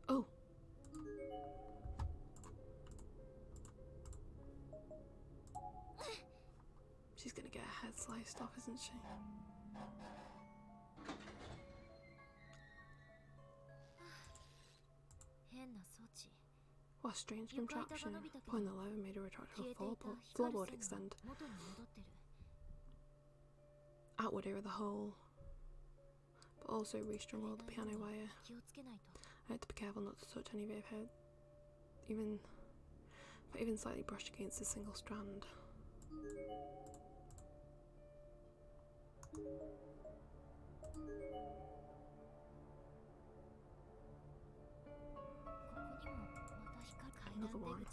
Oh. She's gonna get her head sliced off, isn't she? What a strange contraption. Pulling the lever made a retractable floorboard extend outward over the hole, but also restrung all the piano wire. I had to be careful not to touch any of it if even slightly brushed against a single strand. Another one.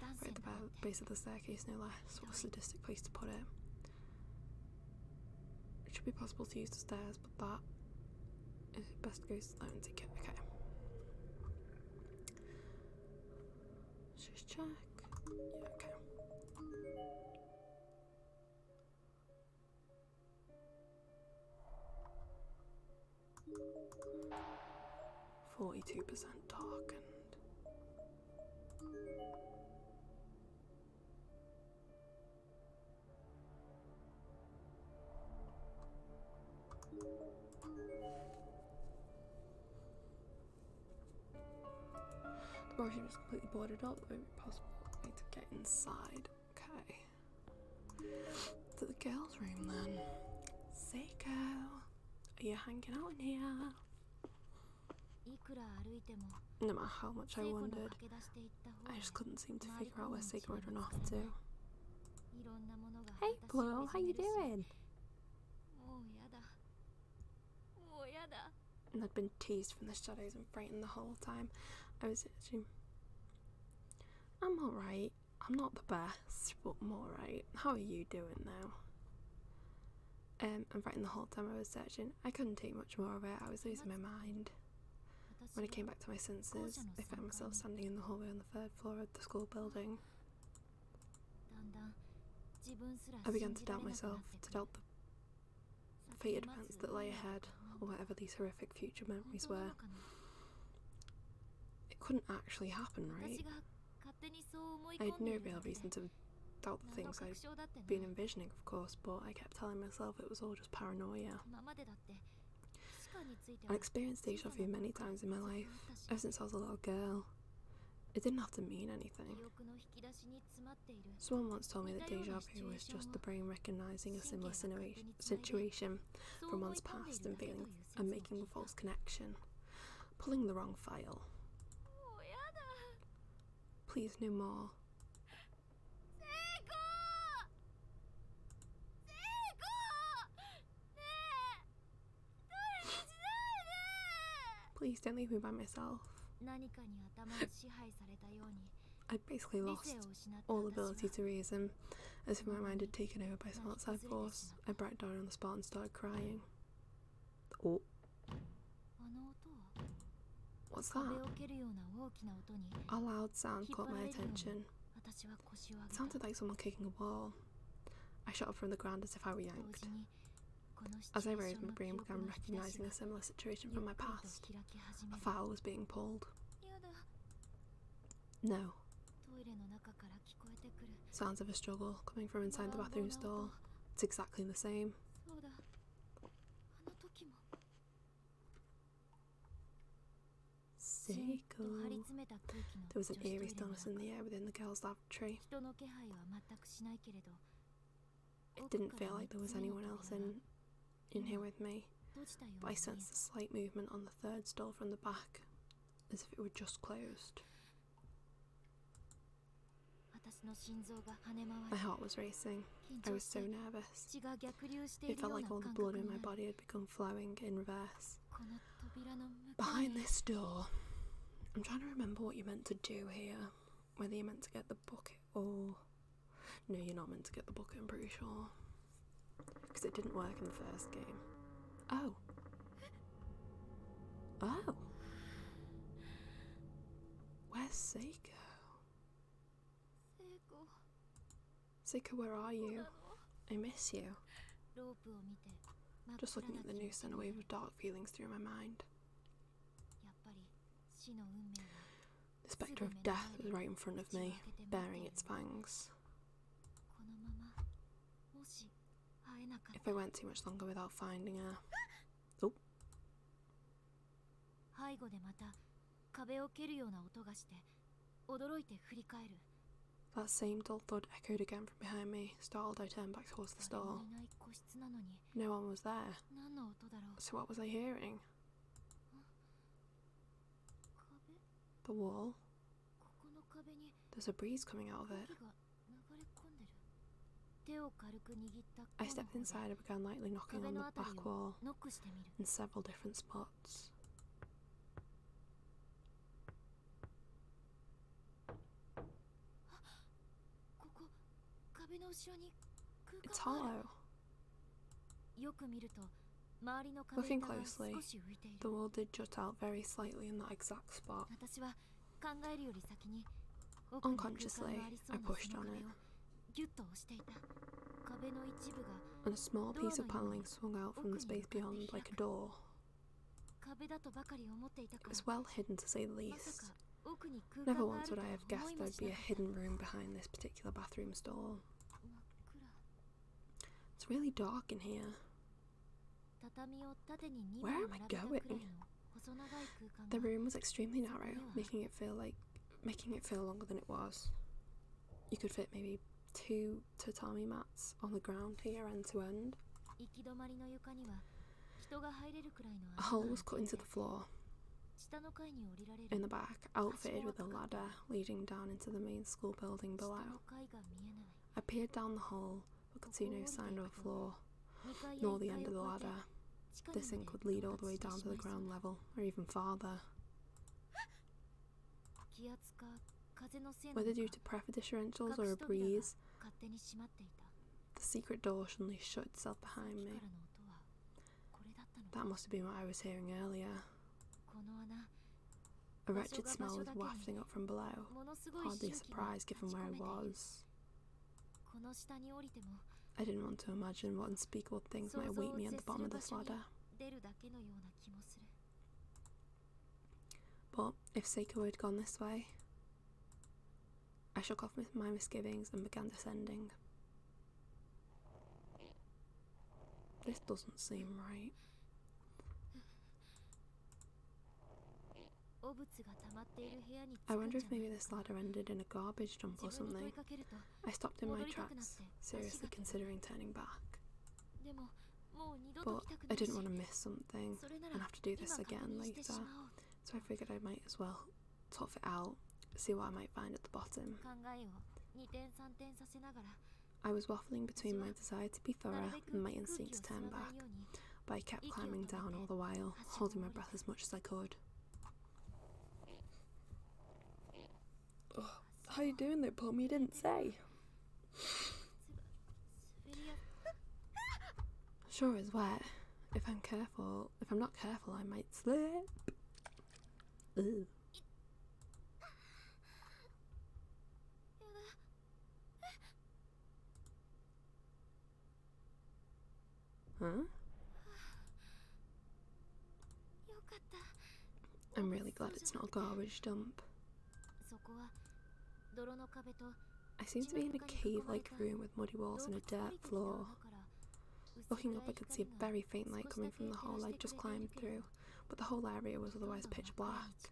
Right at the base of the staircase, no less. What a sadistic place to put it. It should be possible to use the stairs, but that is best to go slow and take it. Okay. Let's just check. Yeah, okay. %42% darkened. The washroom is completely boarded up. There won't be possible way to get inside. Okay. To the girls' room then. Seiko, are you hanging out in here? No matter how much I wondered, I just couldn't seem to figure out where Seiko had run off to. Hey Flo, how you doing? And I'd been teased from the shadows and frightened the whole time. I was itching. I'm alright. I'm not the best, but I'm alright. How are you doing now? And frightened the whole time I was searching. I couldn't take much more of it. I was losing my mind. When I came back to my senses, I found myself standing in the hallway on the 3rd floor of the school building. I began to doubt myself, to doubt the fated events that lay ahead, or whatever these horrific future memories were. It couldn't actually happen, right? I had no real reason to doubt the things I'd been envisioning, of course, but I kept telling myself it was all just paranoia. I'd experienced deja vu many times in my life, ever since I was a little girl. It didn't have to mean anything. Someone once told me that deja vu was just the brain recognising a similar situation from one's past and making a false connection, pulling the wrong file. Please, no more. Please don't leave me by myself. 何かに頭を支配されたように I'd basically 理 lost 性を失った all 私 ability は to reason, as if my mind had taken over by some outside force. I broke down on the spot and started crying. Oh, あの音は what's 壁 that? を蹴るような大きな音に A loud sound 引っ caught 張ら my れるように attention. 私は腰を It 上げ sounded た like someone kicking a wall. I shot up from the ground as if I were 同 yanked. 時にこのシ As チュ I エー rose, ション my の brain 記憶 began の引き出し recognizing が a similar situation ゆっ from my くりと past. 開き始め A る file was being pulled. やだ No. トイレの中から聞こえてくる Sounds of a struggle coming from inside the 乱暴 bathroom な stall. 音 It's exactly the same. そうだあの時もシーンと張り Seiko. 詰めた空気の There was 女 an 子トイレ eerie の stillness in 中 the air within the girls' lavatory. 人の気配は全くしないけれど It 奥 didn't から feel like there was 三つ目の anyone else 扉が in here with me, 閉じたよう but I に見 sensed え a た slight movement on the third stall from the back, as if it were just closed. 私の心臓が跳ね My 回り heart was racing. 緊 I 張 was し so て nervous. 血が逆流してい It るよ felt う like な all the 感 blood 覚 in に my なる body had become flowing in reverse. この扉の向こう Behind に this door, I'm trying to remember what you're meant to do here. Whether you're meant to get the bucket or... No, you're not meant to get the bucket, I'm pretty sure. Because it didn't work in the first game. Oh. Oh. Where's Seiko? 成功 Seiko, where are そう you? なの I miss you. ロープを見て真っ Just 暗 looking な at the 気持 noose ち sent a にな wave る of dark feelings through my mind. やっぱり死の運命は The spectre of death was right in front of me, baring its fangs. このままもし会えなかっ If た I went too much longer without finding her... 背後でまた壁を蹴るような音がして驚いて振り返る That same dull thud echoed again from behind me. Startled, I turned back towards the 誰 stall. もいない個室なのに No one was there. 何の音だろう So what was I hearing? 壁 The wall? ここの壁に There's a breeze coming out of 空 it. 気が流れ込んでる手を軽く握った I 甲の stepped 方 inside で and began lightly knocking 壁 on の the あたり back を wall ノックしてみる in several different spots. ここ壁の後ろに It's 空間がある hollow. よく見ると周りの壁 Looking 板が closely, 少し浮いてい The る wall did jut out very slightly in that exact spot. 私は考えるより先に奥に空間 Unconsciously, がありそう I な pushed その on 壁 it, をギュッと押していた壁の一部が and a small piece of Door paneling swung out from the space beyond like a door. 壁だとばかり思っていた It から was well hidden, to say the まさ least. か奥に空 Never 間があ once る would と I は have guessed 思いも there'd し be な a かった hidden room behind this particular bathroom stall. 真っ暗 It's really dark in here. 畳を縦に2 Where 枚 am I 並べたくらい going? の細長い空間 The が room was extremely narrow, making it feel longer than it was. You could fit maybe 2 tatami mats on the ground here, end to end. 行き止まりの床には人が入れるくらいの A 穴 hole が was 開い cut て into いて the floor 下の階に降りられ in る the back, outfitted with a ladder leading down into the main school building 下 below. の階が見えない I peered down the hole, but could see no sign of a floor, 2階や nor 1 the 階 end of the を越え ladder. て地下に This ま thing で could lead all 到 the way 達 down して to し the まいそう ground level, or even farther. 気圧か風のせいなの Whether か due to pressure differentials 隠 or し a 扉が breeze, 勝手に閉まっていた the secret door suddenly shut itself さっ behind き me. からの音はこれだったの That か must have been what I was hearing earlier. この穴 A wretched smell was wafting up from below, ものすごい hardly a 周期が surprise 立ち given 込 where め I ている was. この下に降りても I didn't want to imagine what unspeakable things 想 might 像 await を me at 絶 the す bottom る of 場 this 所に ladder. 出るだけのような気もする But if Seiko had gone this way, I shook off my misgivings and began descending. This doesn't seem right. 汚物が溜まっている部屋に着 I くん wonder じゃ if ない maybe this ladder ended in a garbage dump or 自分に問 something. いかけると I stopped in my 戻りたくなって tracks, seriously considering turning back. でももう二度と But 来たくな I いし didn't want to miss something それな and ら have to do 今 this 確 again 認してし later. まおう So I figured I might as well tough it out, see what I might find at the bottom. 考えを二転三転させながら I was waffling between my desire to be な thorough るべく and my 空気 instinct を to 吸わ turn ない back, ように but I kept climbing down all the while, holding my breath as much as I could. Ugh. How you doing there, Plum? You didn't say. Sure is wet. If I'm not careful, I might slip. Ugh. Huh? I'm really glad it's not a garbage dump. I seem to be in a cave-like room with muddy walls and a dirt floor. Looking up, I could see a very faint light coming from the hole I'd just climbed through, but the whole area was otherwise pitch black.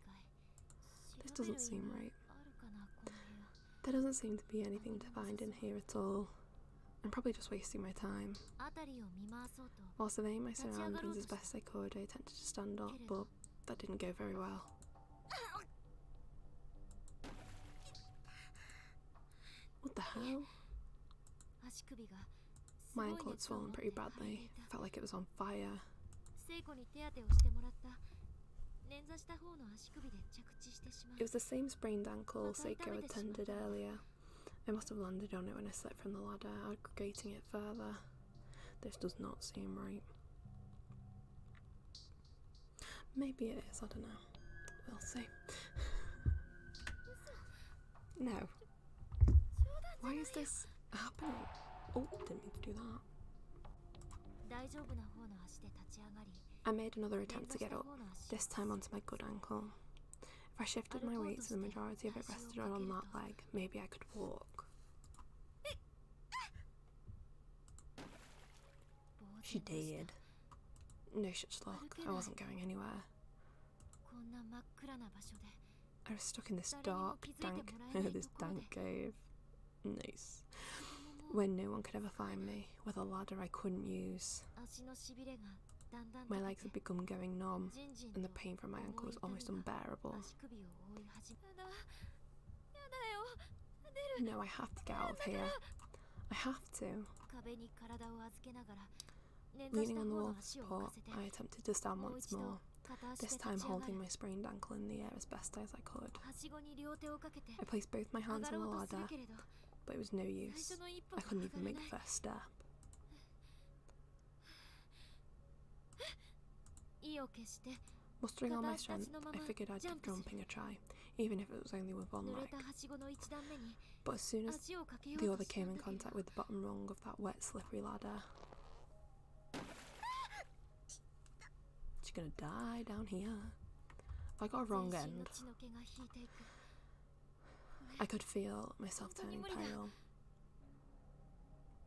This doesn't seem right. There doesn't seem to be anything to find in here at all. I'm probably just wasting my time. While surveying my surroundings as best I could, I attempted to stand up, but that didn't go very well. What the hell? My ankle had swollen pretty badly. Felt like it was on fire. It was the same sprained ankle Seiko attended earlier. I must have landed on it when I slipped from the ladder, aggravating it further. This does not seem right. Maybe it is, I don't know. We'll see. No. Why is this happening? Oh, didn't mean to do that. I made another attempt to get up, this time onto my good ankle. If I shifted my weight so the majority of it rested on that leg, maybe I could walk. She did. No such luck. I wasn't going anywhere. I was stuck in this dank cave. Nice. When no one could ever find me, with a ladder I couldn't use. My legs had begun going numb, and the pain from my ankle was almost unbearable. No, I have to get out of here. I have to. Leaning on the wall for support, I attempted to stand once more, this time holding my sprained ankle in the air as best as I could. I placed both my hands on the ladder, but it was no use. I couldn't even make the first step. Mustering all my strength, I figured I'd give jumping a try, even if it was only with one leg. But as soon as the other came in contact with the bottom rung of that wet, slippery ladder, she's gonna die down here. I got a wrong end. I could feel myself turning pale.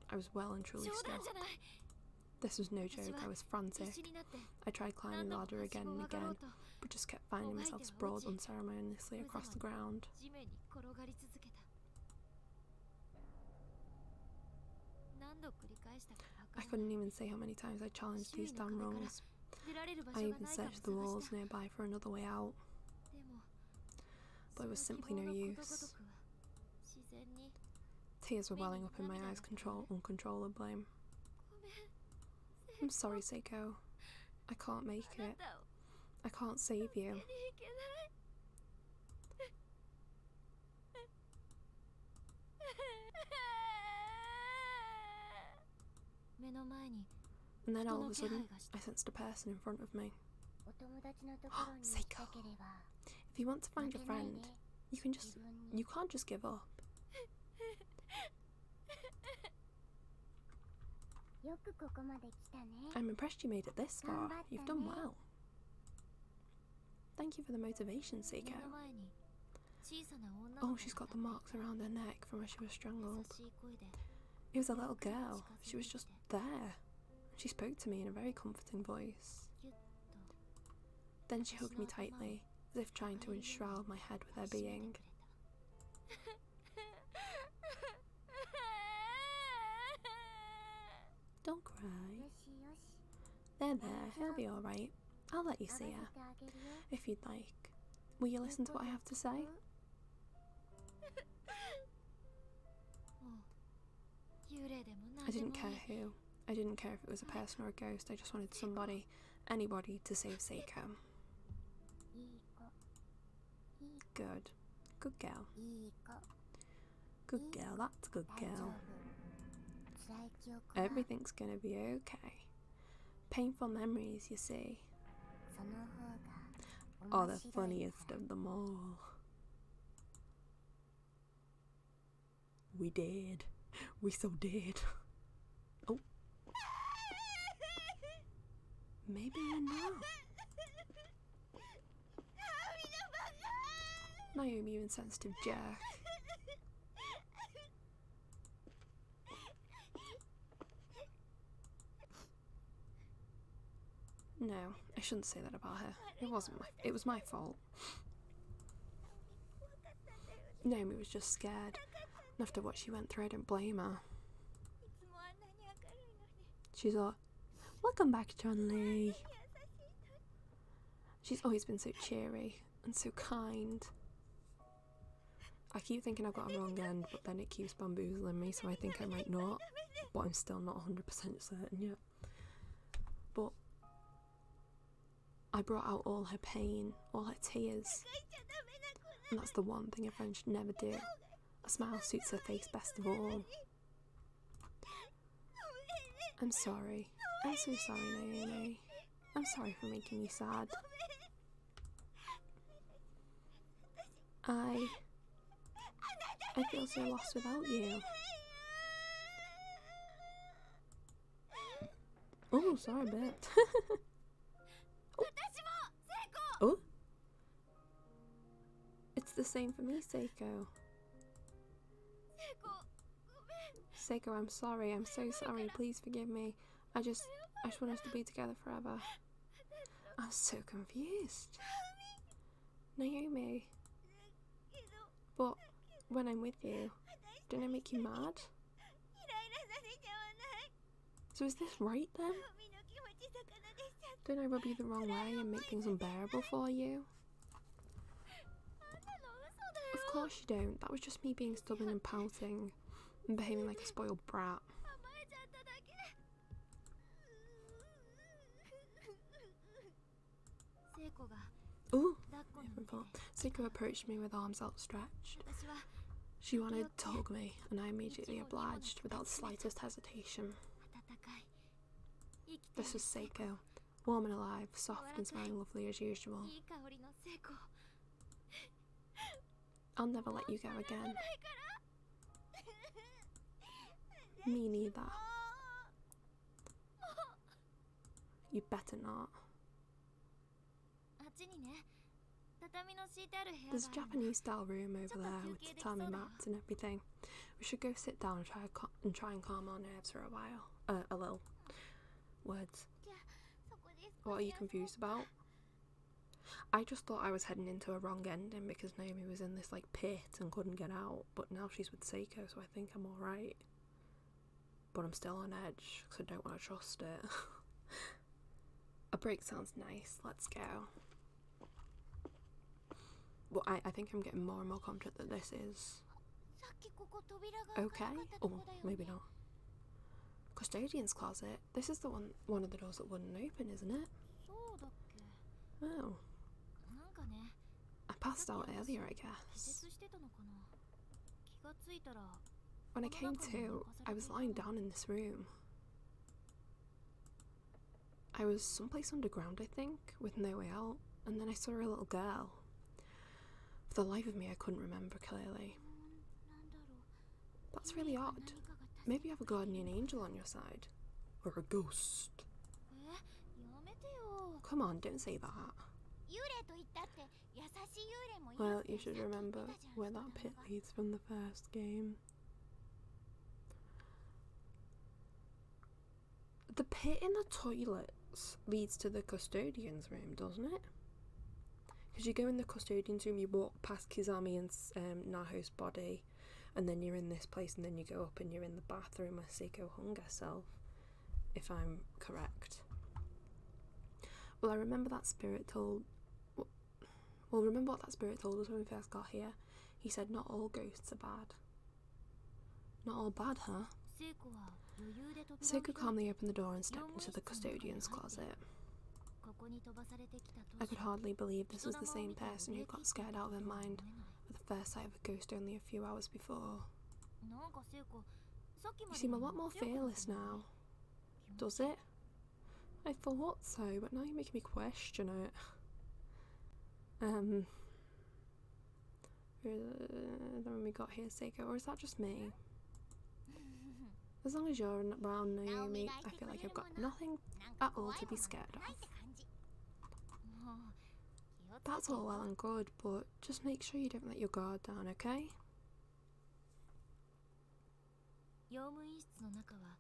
I was well and truly stuck. This was no joke, I was frantic. I tried climbing the ladder again and again, but just kept finding myself sprawled unceremoniously across the ground. I couldn't even say how many times I challenged these damn rungs. I even searched the walls nearby for another way out, but it was simply no use. Tears were welling up in my eyes uncontrollably. I'm sorry, Seiko. I can't make it. I can't save you. And then all of a sudden, I sensed a person in front of me. Seiko, if you want to find your friend, you can't just give up. I'm impressed you made it this far. You've done well. Thank you for the motivation, Seiko. Oh, she's got the marks around her neck from where she was strangled. It was a little girl. She was just there. She spoke to me in a very comforting voice. Then she hugged me tightly, as if trying to enshroud my head with her being. Don't cry. There, he'll be alright. I'll let you see her, if you'd like. Will you listen to what I have to say? I didn't care who. I didn't care if it was a person or a ghost. I just wanted anybody to save Seiko. Good. Good girl. いい子 Good girl, that's a good 大丈 girl. 夫辛い記憶は Everything's gonna be okay. Painful memories, you see, その方が are 面 the 白い funniest of them all. We did. We so did. Oh. Maybe you're not. Naomi, you insensitive jerk. No, I shouldn't say that about her. It was my fault. Naomi was just scared. And after what she went through, I don't blame her. いつもあんなに明るいのに She's all, welcome back, John Lee. She's always been so cheery and so kind. I keep thinking I've got a wrong end, but then it keeps bamboozling me, so I think I might not. But I'm still not 100% certain yet. But I brought out all her pain, all her tears. And that's the one thing a friend should never do. A smile suits her face best of all. I'm sorry. I'm so sorry, Naomi. I'm sorry for making you sad. I feel so lost without you. Oh, sorry, bit. Oh. It's the same for me, Seiko. Seiko, I'm sorry. I'm so sorry. Please forgive me. I just want us to be together forever. I'm so confused. Naomi. But when I'm with you, don't I make you mad? So is this right then? Don't I rub you the wrong way and make things unbearable for you? Of course you don't. That was just me being stubborn and pouting and behaving like a spoiled brat. Ooh, Seiko approached me with arms outstretched. She wanted to hug me, and I immediately obliged without the slightest hesitation. This was Seiko, warm and alive, soft and smelling lovely as usual. I'll never let you go again. Me neither. You better not. There's a Japanese style room over there with tatami mats and everything. We should go sit down and try and calm our nerves for a while. A little. Words. What are you confused about? I just thought I was heading into a wrong ending because Naomi was in this like pit and couldn't get out, but now she's with Seiko, so I think I'm alright. But I'm still on edge because I don't want to trust it. A break sounds nice. Let's go. But I think I'm getting more and more confident that this is okay. Oh, maybe not. Custodian's closet. This is the one of the doors that wouldn't open, isn't it? Oh. I passed out earlier, I guess. When I came to, I was lying down in this room. I was someplace underground, I think, with no way out, and then I saw a little girl. For the life of me, I couldn't remember clearly. That's really odd. Maybe you have a guardian angel on your side. Or a ghost. Come on, don't say that. Well, you should remember where that pit leads from the first game. The pit in the toilets leads to the custodian's room, doesn't it? Because you go in the custodian's room, you walk past Kizami and Naho's body, and then you're in this place, and then you go up and you're in the bathroom where Seiko hung herself, if I'm correct. Well, I remember that spirit told... Well, remember what that spirit told us when we first got here? He said not all ghosts are bad. Not all bad, huh? Seiko calmly opened the door and stepped into the custodian's closet. I could hardly believe this was the same person who got scared out of her mind at the first sight of a ghost only a few hours before. なんか聖子、さっき You まで seem a より lot も more 強くなった fearless ね now. Does it? I thought so, but now you're making me question it. Then when we got here, Seiko, or is that just me? As long as you're around Naomi, I feel like I've got nothing at all to be scared of. That's all well and good, but just make sure you don't let your guard down, okay? 用務員室の中は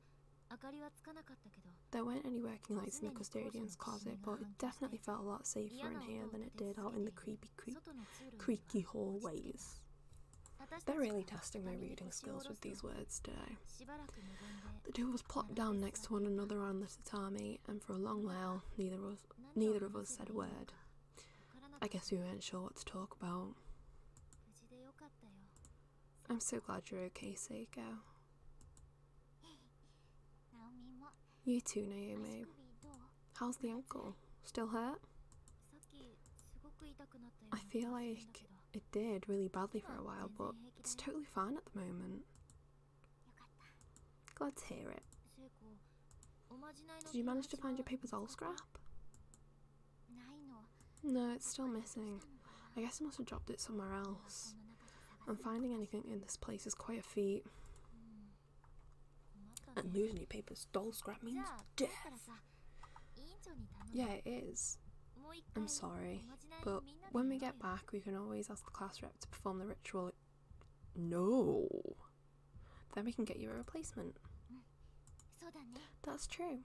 明かりはつかなかったけど There weren't any working lights in the custodian's closet, but it definitely felt a lot safer in here than it did out in the creaky hallways. They're really testing my reading skills with these words today. しばらく無言で The two of us plopped down next to one another on the tatami, and for a long while, neither of us said a word. I guess we weren't sure what to talk about. 無事でよかったよ I'm so glad you're okay, Seiko. ナオミも You too, 足 Naomi. 首どう How's the ankle? Still hurt? さっきすごく痛くなったよ I うな気 feel がするん like だけど it did really badly for a while, but it's totally fine at the moment. よかった Glad to hear it. 聖子おまじないの Did you manage to 手端 find は your papers all 見つかっ scrap? たないの No, it's still どう missing. したのかな I guess I must have dropped it somewhere 学 else. 校の中で探 And す finding anything in this place is quite a feat. 困った And ね losing your papers all scrap じ means ゃあだ death. ったらさ委員長に頼ん Yeah, で it is. もう一回 I'm sorry, おまじない but みんなで when we やろ get うよ back, we can always ask the class rep to perform the ritual. No. Then we can get you a replacement. そうだね That's true.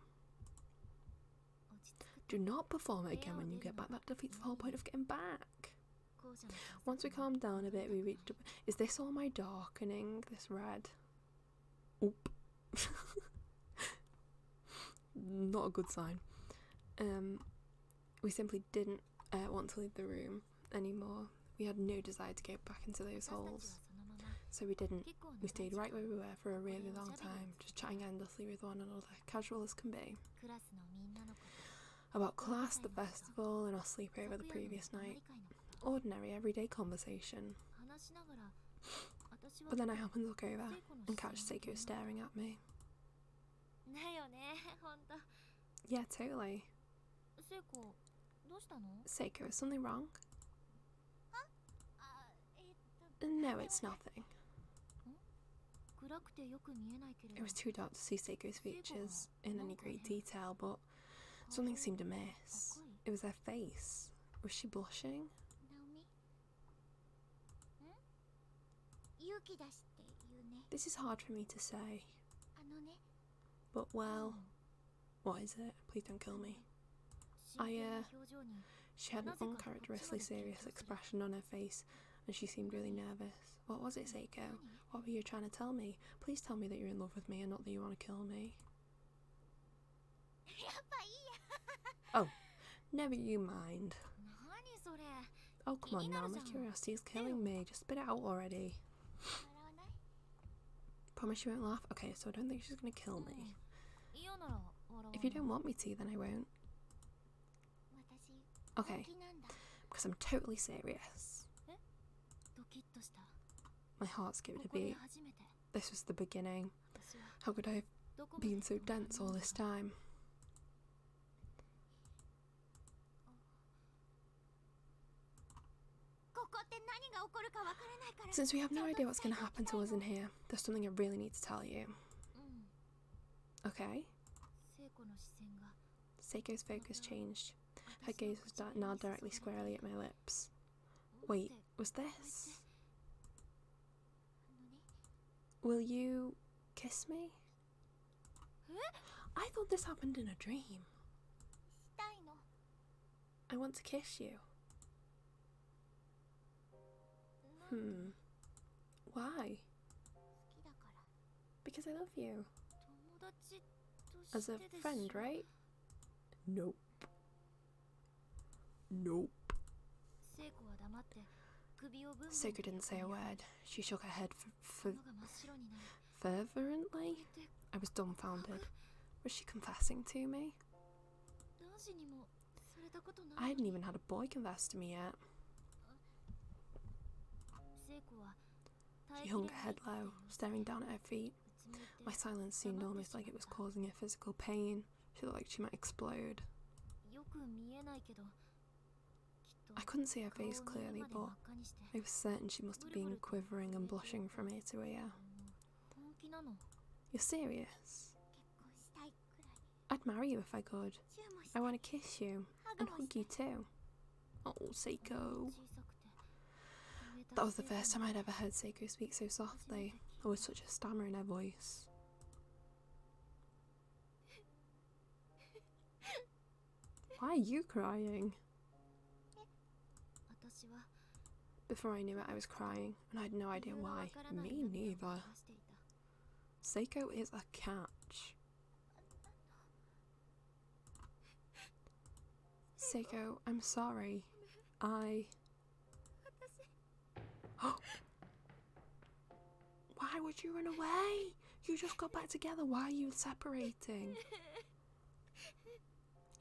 落ち着くと Do not perform it again when you get back. That defeats the whole point of getting back. 校舎の探索 Once we は calm down a bit, we reached. Is this all my darkening? This red? Oop. Not a good sign. We simply didn't want to leave the room anymore. We had no desire to go back into those 私たちは holes, そのまま so we didn't. 結構 We 長い stayed 時 right 間 where we were for a really long time, just chatting endlessly with one another, casual as can be. クラスのみんなのこと About class, the festival, and our sleepover the 昨夜の previous 泊ま night. り会のこと Ordinary, everyday conversation. 話しながら私は But then I happened to look over 聖子の and 視 catch 線 Seiko を staring at me. だよねほんと Yeah, totally. 聖子どうしたの Seiko, is something wrong? あNo, it's nothing. 暗くてよく見えないけれ It ど was too dark to see Seiko's features in any great detail, but something seemed amiss. It was her face. Was she blushing? ナオミ勇気出して言うね This is hard for me to say, あのね but well, what is it? Please don't kill me. 真剣な表情に She had an uncharacteristically serious expression on her face, and she seemed really nervous. What was it, Seiko? What were you trying to tell me? Please tell me that you're in love with me and not that you want to kill me. やっぱいいや Oh, never you mind. 何それ Oh, come on now, my curiosity is killing me. Just spit it out already. 笑わない Promise you won't laugh? Okay, so I don't think she's gonna kill me. 嫌なら笑わない If you don't want me to, then I won't. 私 Okay, 本気なんだ because I'm totally serious. ドキッとした My heart skipped こ a こで beat. 初めて This was the beginning. 私は How could I have どこまで been so dense all this time? ここって何が起こるかわからないから Since we have no idea what's gonna happen to us in here, there's something I really need to tell you. うん Okay? 聖子の視線が Seiko's focus changed. Her 私の gaze was now 唇に directly 注がれ squarely て at my lips. 待っ Wait, て was これって this? あのね Will you kiss me? え I thought this happened in a dream. したいの I want to kiss you. なんで Why? 好きだから Because I love you. 友達と As し a てでし friend, ょ right? Nope. Nope. 聖子は黙って首をブンブン Seiko didn't say a word. She shook her head 頭が真っ白になる fervently. これって I was dumbfounded. Was she confessing to me? 男子にもされたこと I ないの hadn't に even had a boy confess to me yet. She hung her head low, staring down at her feet. My silence seemed almost like it was causing her physical pain. She looked like she might explode. I couldn't see her face clearly, but I was certain she must have been quivering and blushing from ear to ear. You're serious? I'd marry you if I could. I want to kiss you and hug you too. Oh, Seiko. That was the first time I'd ever heard Seiko speak so softly, or with such a stammer in her voice. Why are you crying? Before I knew it, I was crying, and I had no idea why. Me neither. Seiko is a catch. Seiko, I'm sorry. Why would you run away? You just got back together. Why are you separating?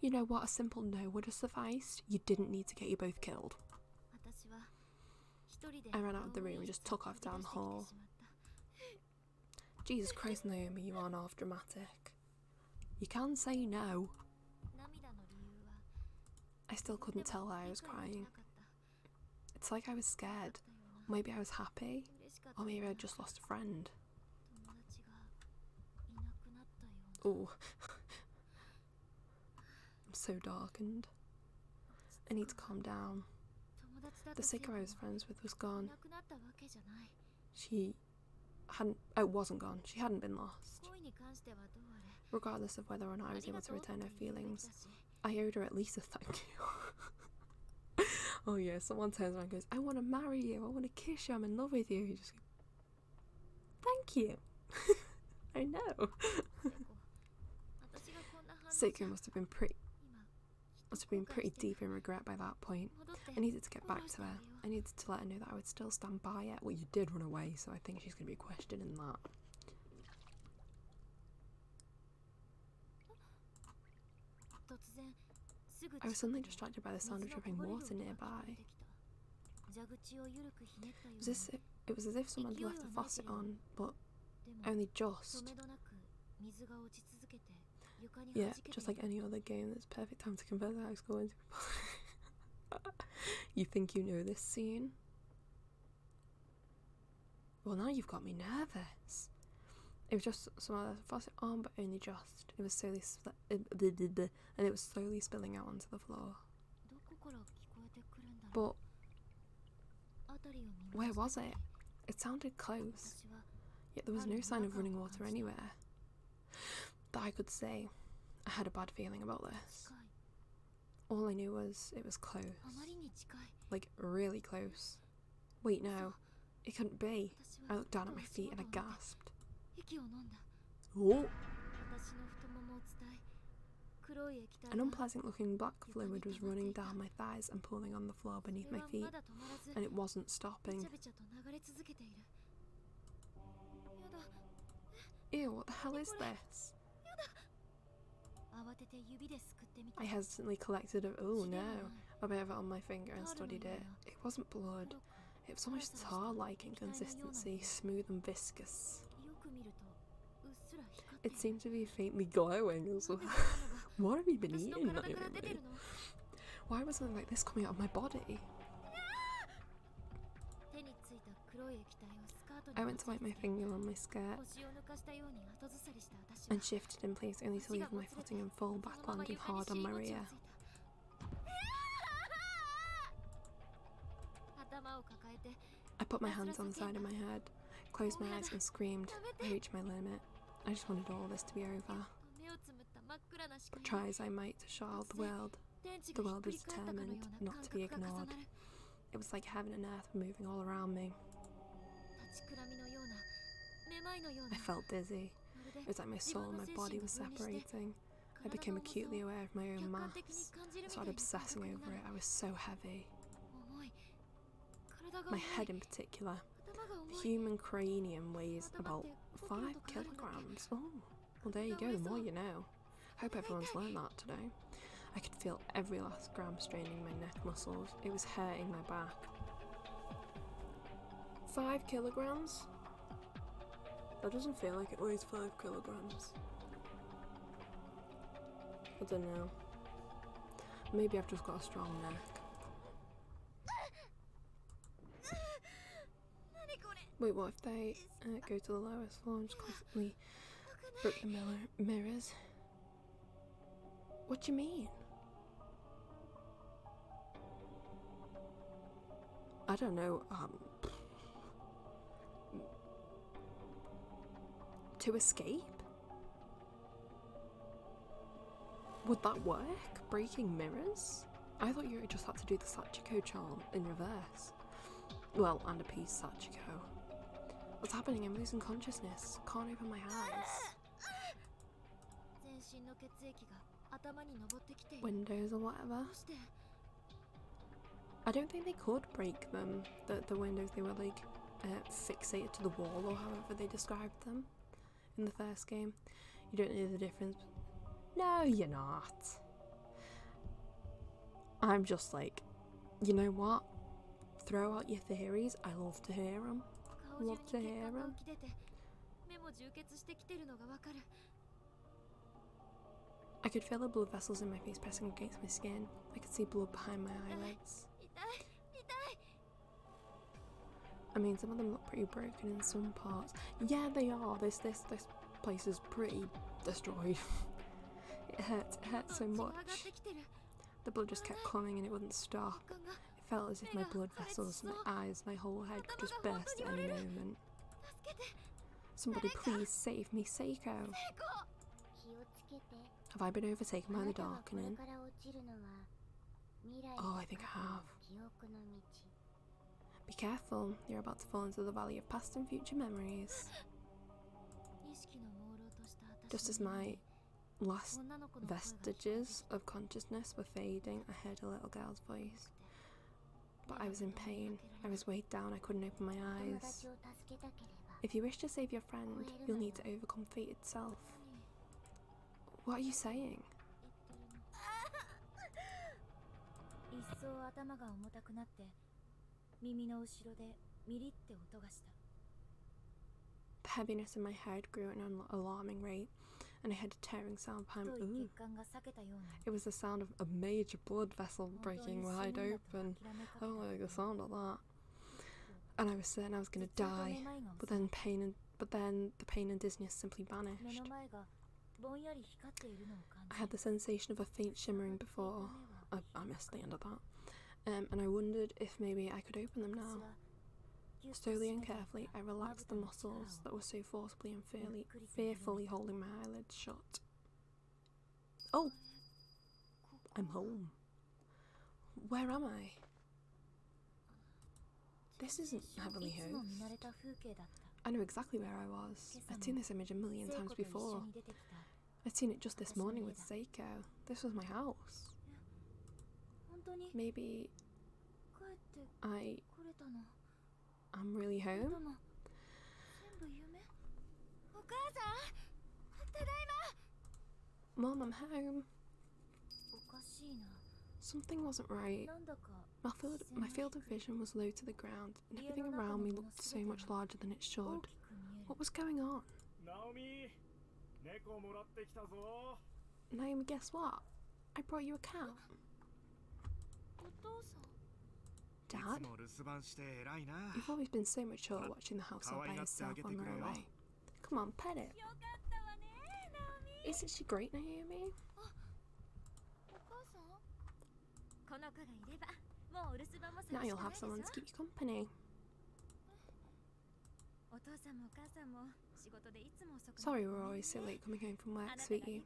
You know what? A simple no would have sufficed. You didn't need to get you both killed. I ran out of the room and just took off down the hall. Jesus Christ, Naomi, you aren't half dramatic. You can say no. I still couldn't tell why I was crying. It's like I was scared. Maybe I was happy. Or maybe I'd just lost a friend. Oh. I'm so darkened. I need to calm down. The Seiko I was friends with was gone. Wasn't gone. She hadn't been lost. Regardless of whether or not I was able to return her feelings, I owed her at least a thank you. Oh yeah, someone turns around and goes, I want to marry you, I want to kiss you, I'm in love with you. You just go, thank you. I know. Seiko must have been pretty deep in regret by that point. I needed to get back to her. I needed to let her know that I would still stand by her. Well, you did run away, so I think she's going to be questioning that. I was suddenly distracted by the sound of dripping water nearby. It was as if someone had left the faucet on, but only just. Yeah, just like any other game, there's perfect time to convert the high score into people. You think you know this scene? Well, now you've got me nervous. It was just someone left the faucet on, but only just. It was slowly and it was slowly spilling out onto the floor. But where was it? It sounded close, yet there was no sign of running water anywhere that I could say. I had a bad feeling about this. All I knew was it was close. Like, really close. Wait, no. It couldn't be. I looked down at my feet and I gasped. Oh! An unpleasant looking black fluid was running down my thighs and pooling on the floor beneath my feet, and it wasn't stopping. Ew, what the hell is this? I hesitantly collected a bit of it on my finger and studied it. It wasn't blood. It was almost tar-like in consistency, smooth and viscous. It seemed to be faintly glowing as well. What have you been eating, Naomi? Why was something like this coming out of my body? I went to wipe my finger on my skirt and shifted in place only to leave my footing and fall back, landing hard on my rear. I put my hands on the side of my head, closed my eyes and screamed. I reached my limit. I just wanted all this to be over. Try as I might to shut out the world was determined not to be ignored. It was like heaven and earth were moving all around me. I felt dizzy. It was like my soul and my body were separating. I became acutely aware of my own mass. I started obsessing over it. I was so heavy. My head in particular. The human cranium weighs about 5 kilograms. Oh, well there you go, the more you know. Hope everyone's learned that today. I could feel every last gram straining my neck muscles. It was hurting my back. 5 kilograms? That doesn't feel like it weighs 5 kilograms. I don't know. Maybe I've just got a strong neck. Wait, what if they go to the lowest floor and just constantly break the mirrors? What do you mean? I don't know. To escape? Would that work? Breaking mirrors? I thought you just had to do the Sachiko charm in reverse. Well, and a piece Sachiko. What's happening? I'm losing consciousness. Can't open my eyes. Windows or whatever. I don't think they could break them. The windows, they were like fixated to the wall or however they described them in the first game. You don't know the difference. No, you're not. I'm just like, you know what? Throw out your theories. I love to hear them. Love to hear them. I could feel the blood vessels in my face pressing against my skin. I could see blood behind my eyelids. I mean, some of them look pretty broken in some parts. Yeah, they are. This place is pretty destroyed. It hurts so much. The blood just kept coming and it wouldn't stop. It felt as if my blood vessels, my eyes, my whole head could just burst at any moment. Somebody please save me, Seiko. Have I been overtaken by the darkening? Oh, I think I have. Be careful, you're about to fall into the valley of past and future memories. Just as my last vestiges of consciousness were fading, I heard a little girl's voice. But I was in pain. I was weighed down, I couldn't open my eyes. If you wish to save your friend, you'll need to overcome fate itself. What are you saying? The heaviness in my head grew at an alarming rate, and I heard a tearing sound behind me. Ooh. It was the sound of a major blood vessel breaking wide open. I don't like the sound of that. And I was certain I was going to die, but then the pain and dizziness simply vanished. I had the sensation of a faint shimmering before. I missed the end of that. And I wondered if maybe I could open them now. Slowly and carefully, I relaxed the muscles that were so forcibly and fearfully holding my eyelids shut. Oh! I'm home. Where am I? This isn't Heavenly Host. I know exactly where I was. I'd seen this image a million times before. I'd seen it just this morning with Seiko. This was my house. Maybe I'm really home? Mom, I'm home. Something wasn't right. My field of vision was low to the ground, and everything around me looked so much larger than it should. What was going on? Naomi, guess what? I brought you a cat. Dad? You've always been so mature watching the house all by yourself on our way. Come on, pet it. Isn't she great, Naomi? Now you'll have someone to keep you company. Sorry we're always so late coming home from work, sweetie.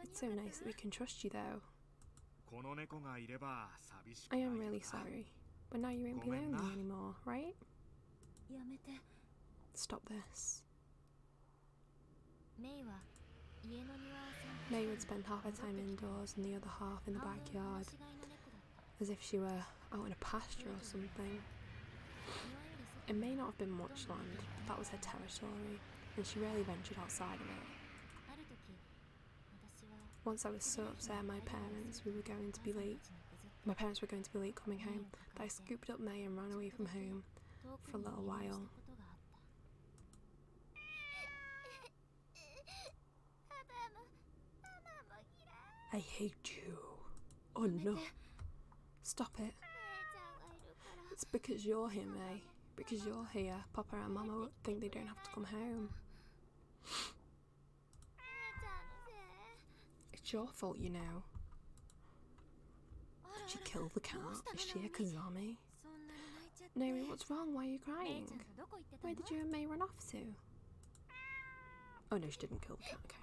It's so nice that we can trust you, though. I am really sorry, but now you won't be lonely anymore, right? Stop this. May would spend half her time indoors and the other half in the backyard, as if she were out in a pasture or something. It may not have been much land, but that was her territory, and she rarely ventured outside of it. Once I was so upset at my parents were going to be late coming home, that I scooped up May and ran away from home. for a little while. I hate you. Oh no. Stop it. It's because you're here, May. Because you're here, Papa and Mama think they don't have to come home. It's your fault, you know. Did she kill the cat? Is she a Kazami? Naomi, what's wrong? Why are you crying? Where did you and May run off to? Oh no, she didn't kill the cat, okay.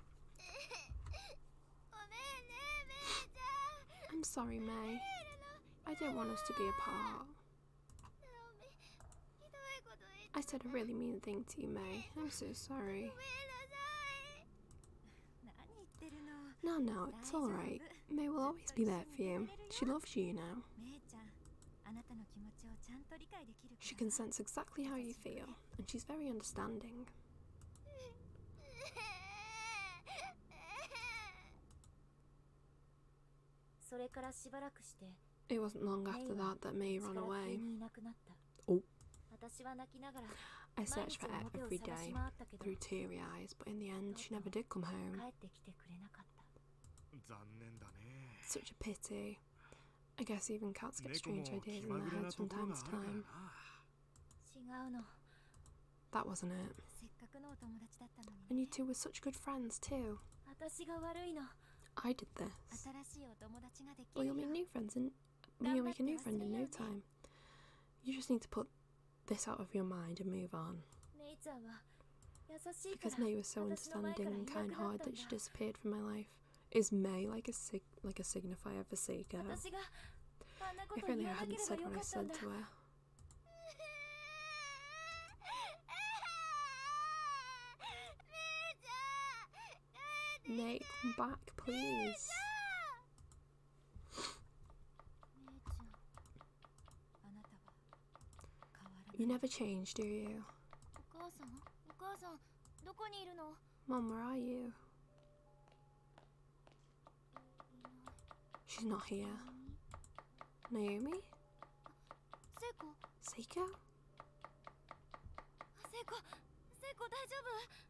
I'm sorry, May. I don't want us to be apart. I said a really mean thing to you, May. I'm so sorry. No, it's alright. May will always be there for you. She loves you, you know. She can sense exactly how you feel, and she's very understanding. It wasn't long after that May ran away. Oh. I searched for her every day, through teary eyes, but in the end she never did come home. Such a pity. I guess even cats get strange ideas in their heads from time to time. That wasn't it. And you two were such good friends too. I did this. Well, you'll make new friends and you'll make a new friend in no time. You just need to put this out of your mind and move on. Because May was so understanding and kind-hearted that she disappeared from my life. Is May like a signifier for Seiko? If only I hadn't said what I said to her. May, come back, please. You never change, do you? Mom, where are you? She's not here. Naomi? Seiko?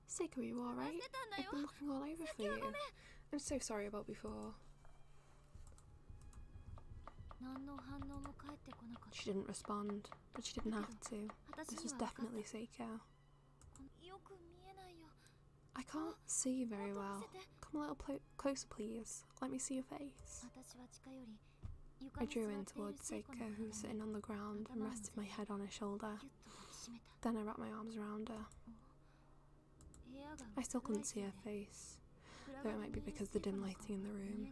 Seiko, are you alright? I've been looking all over for you. I'm so sorry about before. She didn't respond, but she didn't have to. This was definitely Seiko. I can't see you very well. Come a little closer, please. Let me see your face. I drew in towards Seiko, who was sitting on the ground, and rested my head on her shoulder. Then I wrapped my arms around her. I still couldn't see her face, though it might be because of the dim lighting in the room.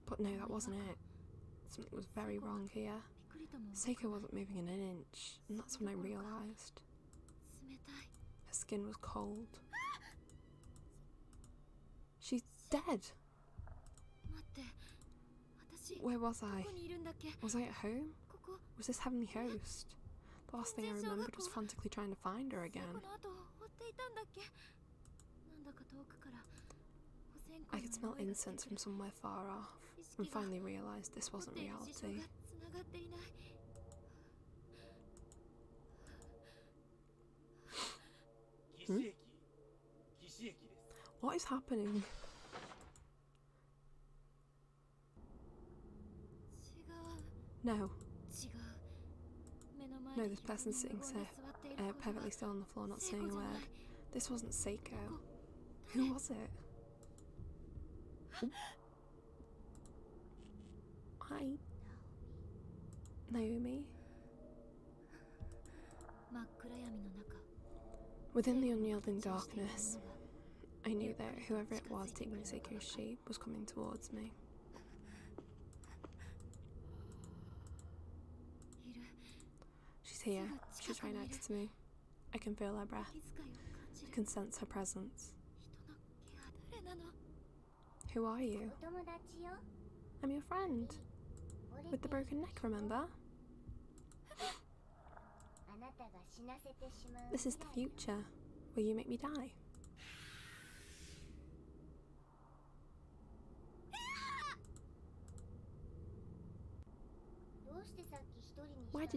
But no, that wasn't it. Something was very wrong here. Seiko wasn't moving in an inch, and that's when I realised. Her skin was cold. She's dead! Where was I? Was I at home? Was this Heavenly Host? The last thing I remembered was frantically trying to find her again. I could smell incense from somewhere far off, and finally realised this wasn't reality. Hmm? What is happening? No. No, this person's sitting perfectly still on the floor, not saying a word. This wasn't Seiko. Who was it? Hi. Naomi? Within the unyielding darkness, I knew that whoever it was taking Seiko's shape was coming towards me. She's here. She's right next to me. I can feel her breath. I can sense her presence. Who are you? I'm your friend. With the broken neck, remember? This is the future. Will you make me die?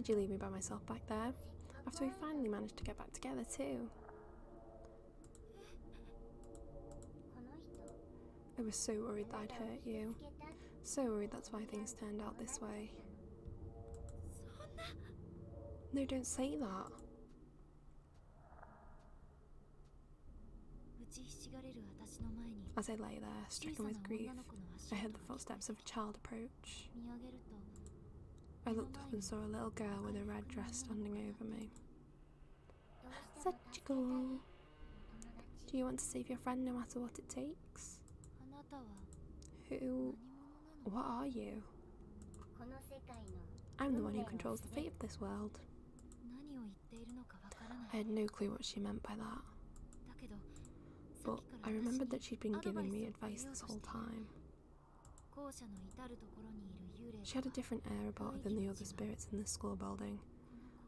did you leave me by myself back there? After we finally managed to get back together too. I was so worried that I'd hurt you. So worried that's why things turned out this way. No, don't say that. As I lay there, stricken with grief, I heard the footsteps of a child approach. I looked up and saw a little girl with a red dress standing over me. Sachiko! Do you want to save your friend no matter what it takes? What are you? I'm the one who controls the fate of this world. I had no clue what she meant by that. But I remembered that she'd been giving me advice this whole time. She had a different air about her than the other spirits in the school building.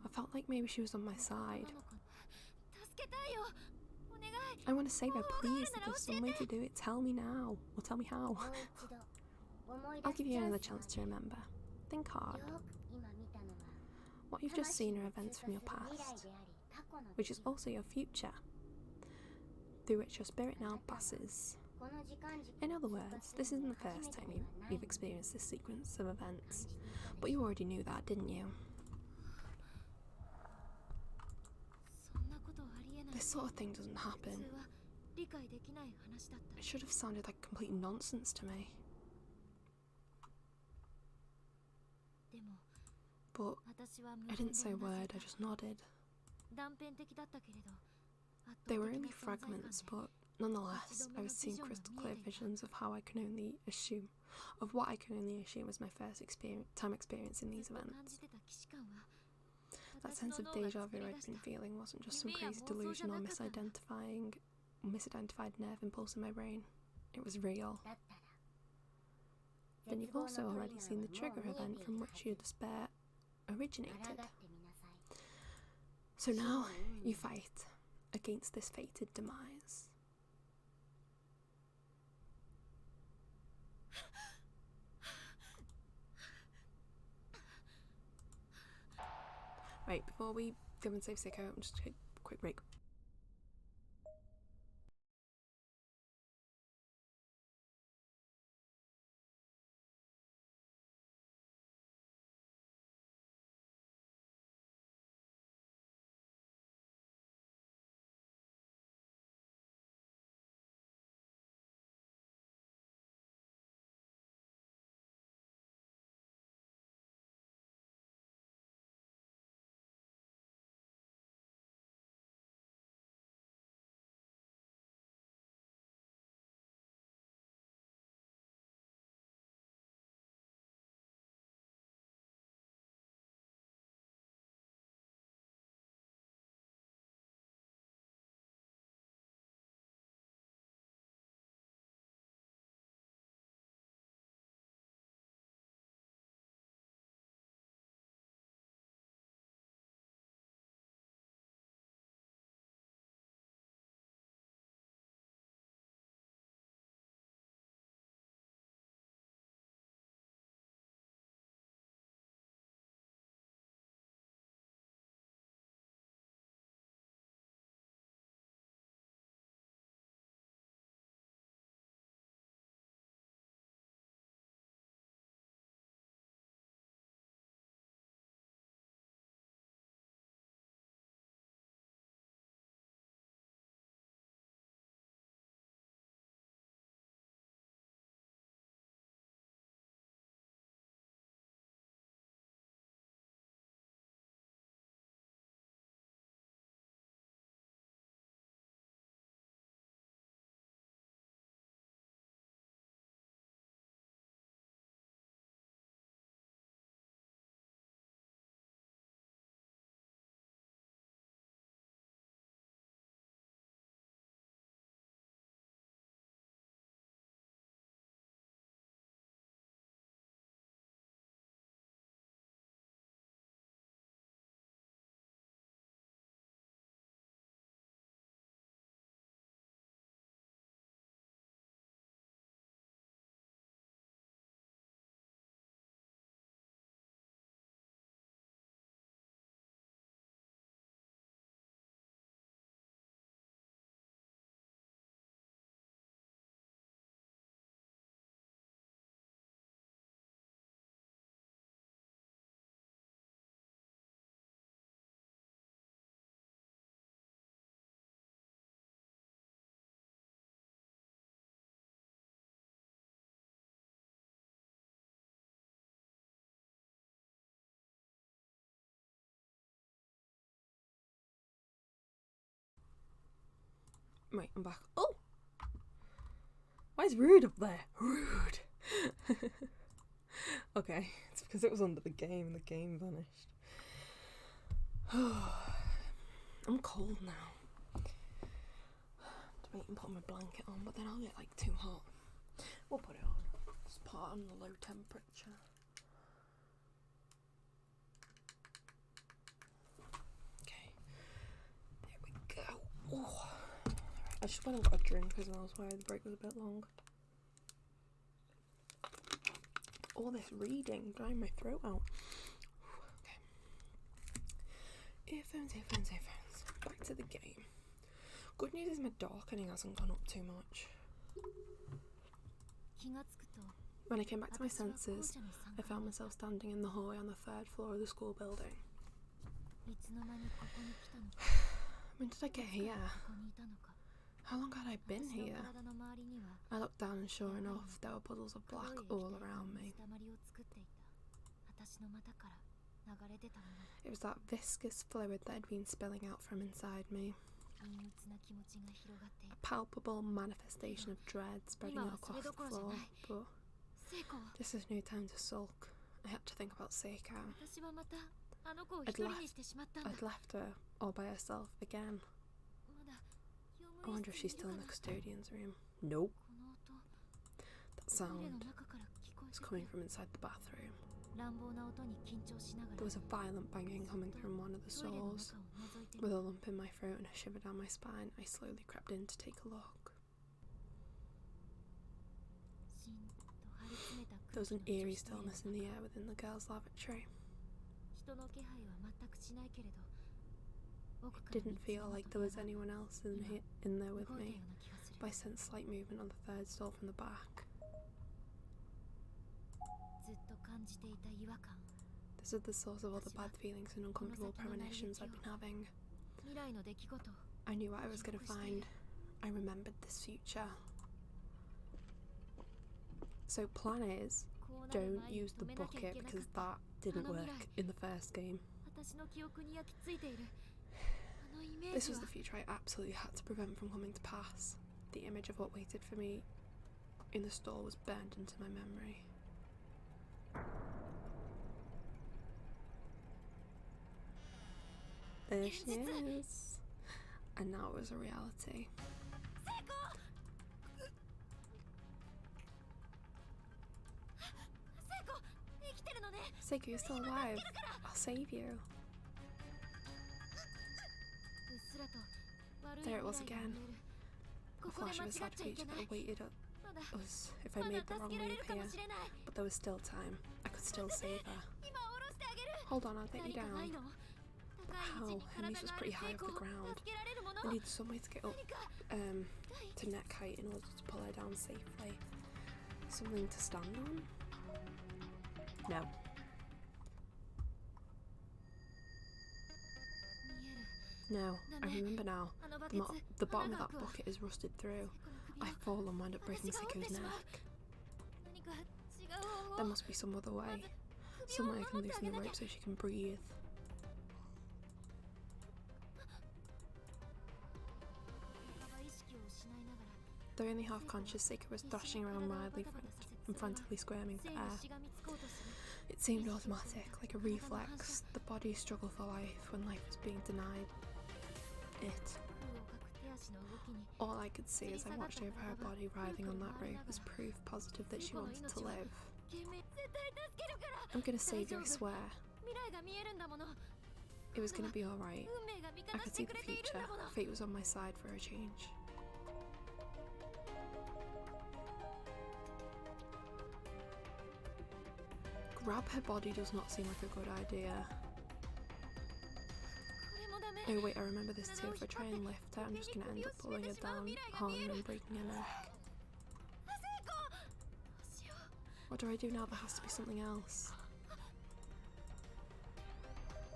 I felt like maybe she was on my side. I want to save her, please. If there's some way to do it, tell me now. Or tell me how. I'll give you another chance to remember. Think hard. What you've just seen are events from your past, which is also your future, through which your spirit now passes. In other words, this isn't the first time you've experienced this sequence of events, but you already knew that, didn't you? This sort of thing doesn't happen. It should have sounded like complete nonsense to me. But I didn't say a word, I just nodded. They were only fragments, but nonetheless, I was seeing crystal clear visions of what I can only assume was my first time experiencing these events. That sense of deja vu I'd been feeling wasn't just some crazy delusion or misidentified nerve impulse in my brain. It was real. Then you've also already seen the trigger event from which your despair originated. So now you fight against this fated demise. Right, before we go and save Sicko, I'm just take a quick break. Right, I'm back. Oh! Why is Rude up there? Rude! Okay, it's because it was under the game and the game vanished. I'm cold now. Debating putting my blanket on, but then I'll get like too hot. We'll put it on. Just put it on the low temperature. Okay, there we go. Oh. I just went and got a drink as well, that's why the break was a bit long. All this reading, drying my throat out. Okay. Earphones. Back to the game. Good news is my darkening hasn't gone up too much. When I came back to my senses, I found myself standing in the hallway on the 3rd floor of the school building. When did I get here? How long had I been here? I looked down and sure enough, there were puddles of black all around me. It was that viscous fluid that had been spilling out from inside me. A palpable manifestation of dread spreading out across the floor, but this is no time to sulk. I had to think about Seiko. I'd left her all by herself again. I wonder if she's still in the custodian's room. Nope. That sound was coming from inside the bathroom. There was a violent banging coming from one of the stalls. With a lump in my throat and a shiver down my spine, I slowly crept in to take a look. There was an eerie stillness in the air within the girls' lavatory. It didn't feel like there was anyone else in there with me, but I sensed slight movement on the 3rd stall from the back. This is the source of all the bad feelings and uncomfortable premonitions I'd been having. I knew what I was going to find. I remembered this future. So plan is, don't use the bucket because that didn't work in the first game. This was the future I absolutely had to prevent from coming to pass. The image of what waited for me in the store was burned into my memory. There she is. And now it was a reality. Seiko, you're still alive. I'll save you. There it was again. A flash of a sad future that awaited us if I made the wrong move here. But there was still time. I could still save her. Hold on, I'll get you down. How? Hermes was pretty high off the ground. I needed some way to get up to neck height in order to pull her down safely. Something to stand on? No. No, I remember now. The bottom of that bucket is rusted through. I fall and wound up breaking Seiko's neck. There must be some other way. Some way I can loosen the rope so she can breathe. Though only half conscious, Seiko was thrashing around wildly and frantically squirming for air. It seemed automatic, like a reflex. The body's struggle for life when life was being denied it. All I could see as I watched over her body writhing on that rope was proof positive that she wanted to live. I'm gonna save you, I swear. It was gonna be alright. I could see the future. Fate was on my side for a change. Grab her body does not seem like a good idea. Oh wait, I remember this too. If I try and lift her, I'm just gonna end up pulling her down hard and breaking her neck. What do I do now? There has to be something else.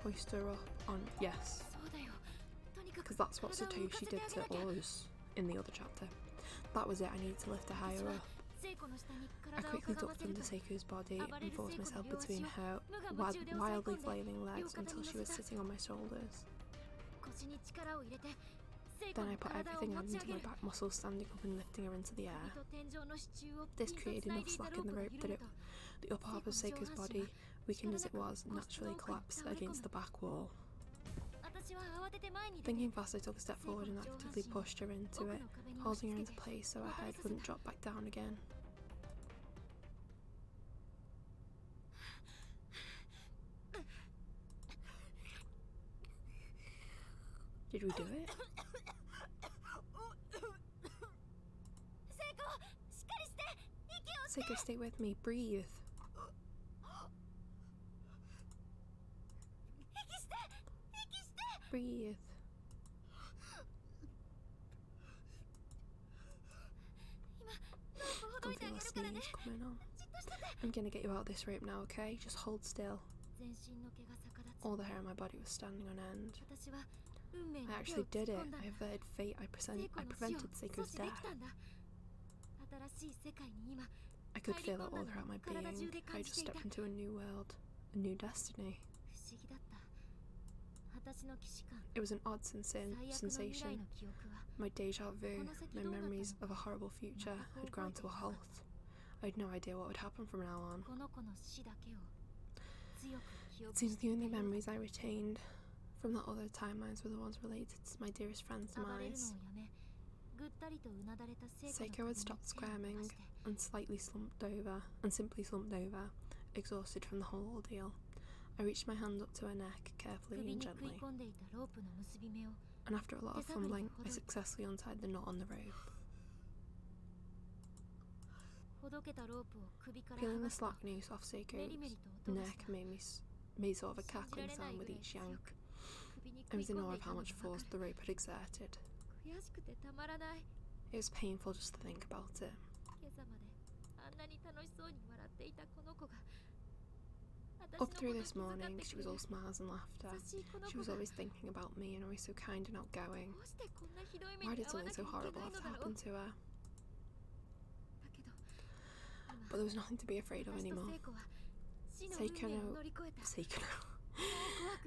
Hoist her up on... yes. Because that's what Satoshi did to us in the other chapter. That was it, I needed to lift her higher up. I quickly ducked under Seiko's body and forced myself between her wildly flailing legs until she was sitting on my shoulders. Then I put everything into my back muscles, standing up and lifting her into the air. This created enough slack in the rope that the upper half of Seiko's body, weakened as it was, naturally collapsed against the back wall. Thinking fast, I took a step forward and actively pushed her into it, holding her into place so her head wouldn't drop back down again. Did we do it? Seiko, stay with me. Breathe. Breathe. I can feel a sneeze coming on. I'm gonna get you out of this rope now, okay? Just hold still. All the hair on my body was standing on end. I actually did it. I averted fate. I prevented Seiko's death. I could feel it all throughout my being. I just stepped into a new world, a new destiny. It was an odd sensation. My deja vu, my memories of a horrible future had ground to a halt. I had no idea what would happen from now on. It seems the only memories I retained from the other timelines were the ones related to my dearest friend's demise. Seiko had stopped squirming and simply slumped over, exhausted from the whole ordeal. I reached my hand up to her neck, carefully and gently, and after a lot of fumbling, I successfully untied the knot on the rope. Peeling the slack noose off Seiko's neck made sort of a cackling sound with each yank. I was in awe of how much force the rope had exerted. It was painful just to think about it. Up through this morning, she was all smiles and laughter. She was always thinking about me and always so kind and outgoing. Why did something so horrible have to happen to her? But there was nothing to be afraid of anymore.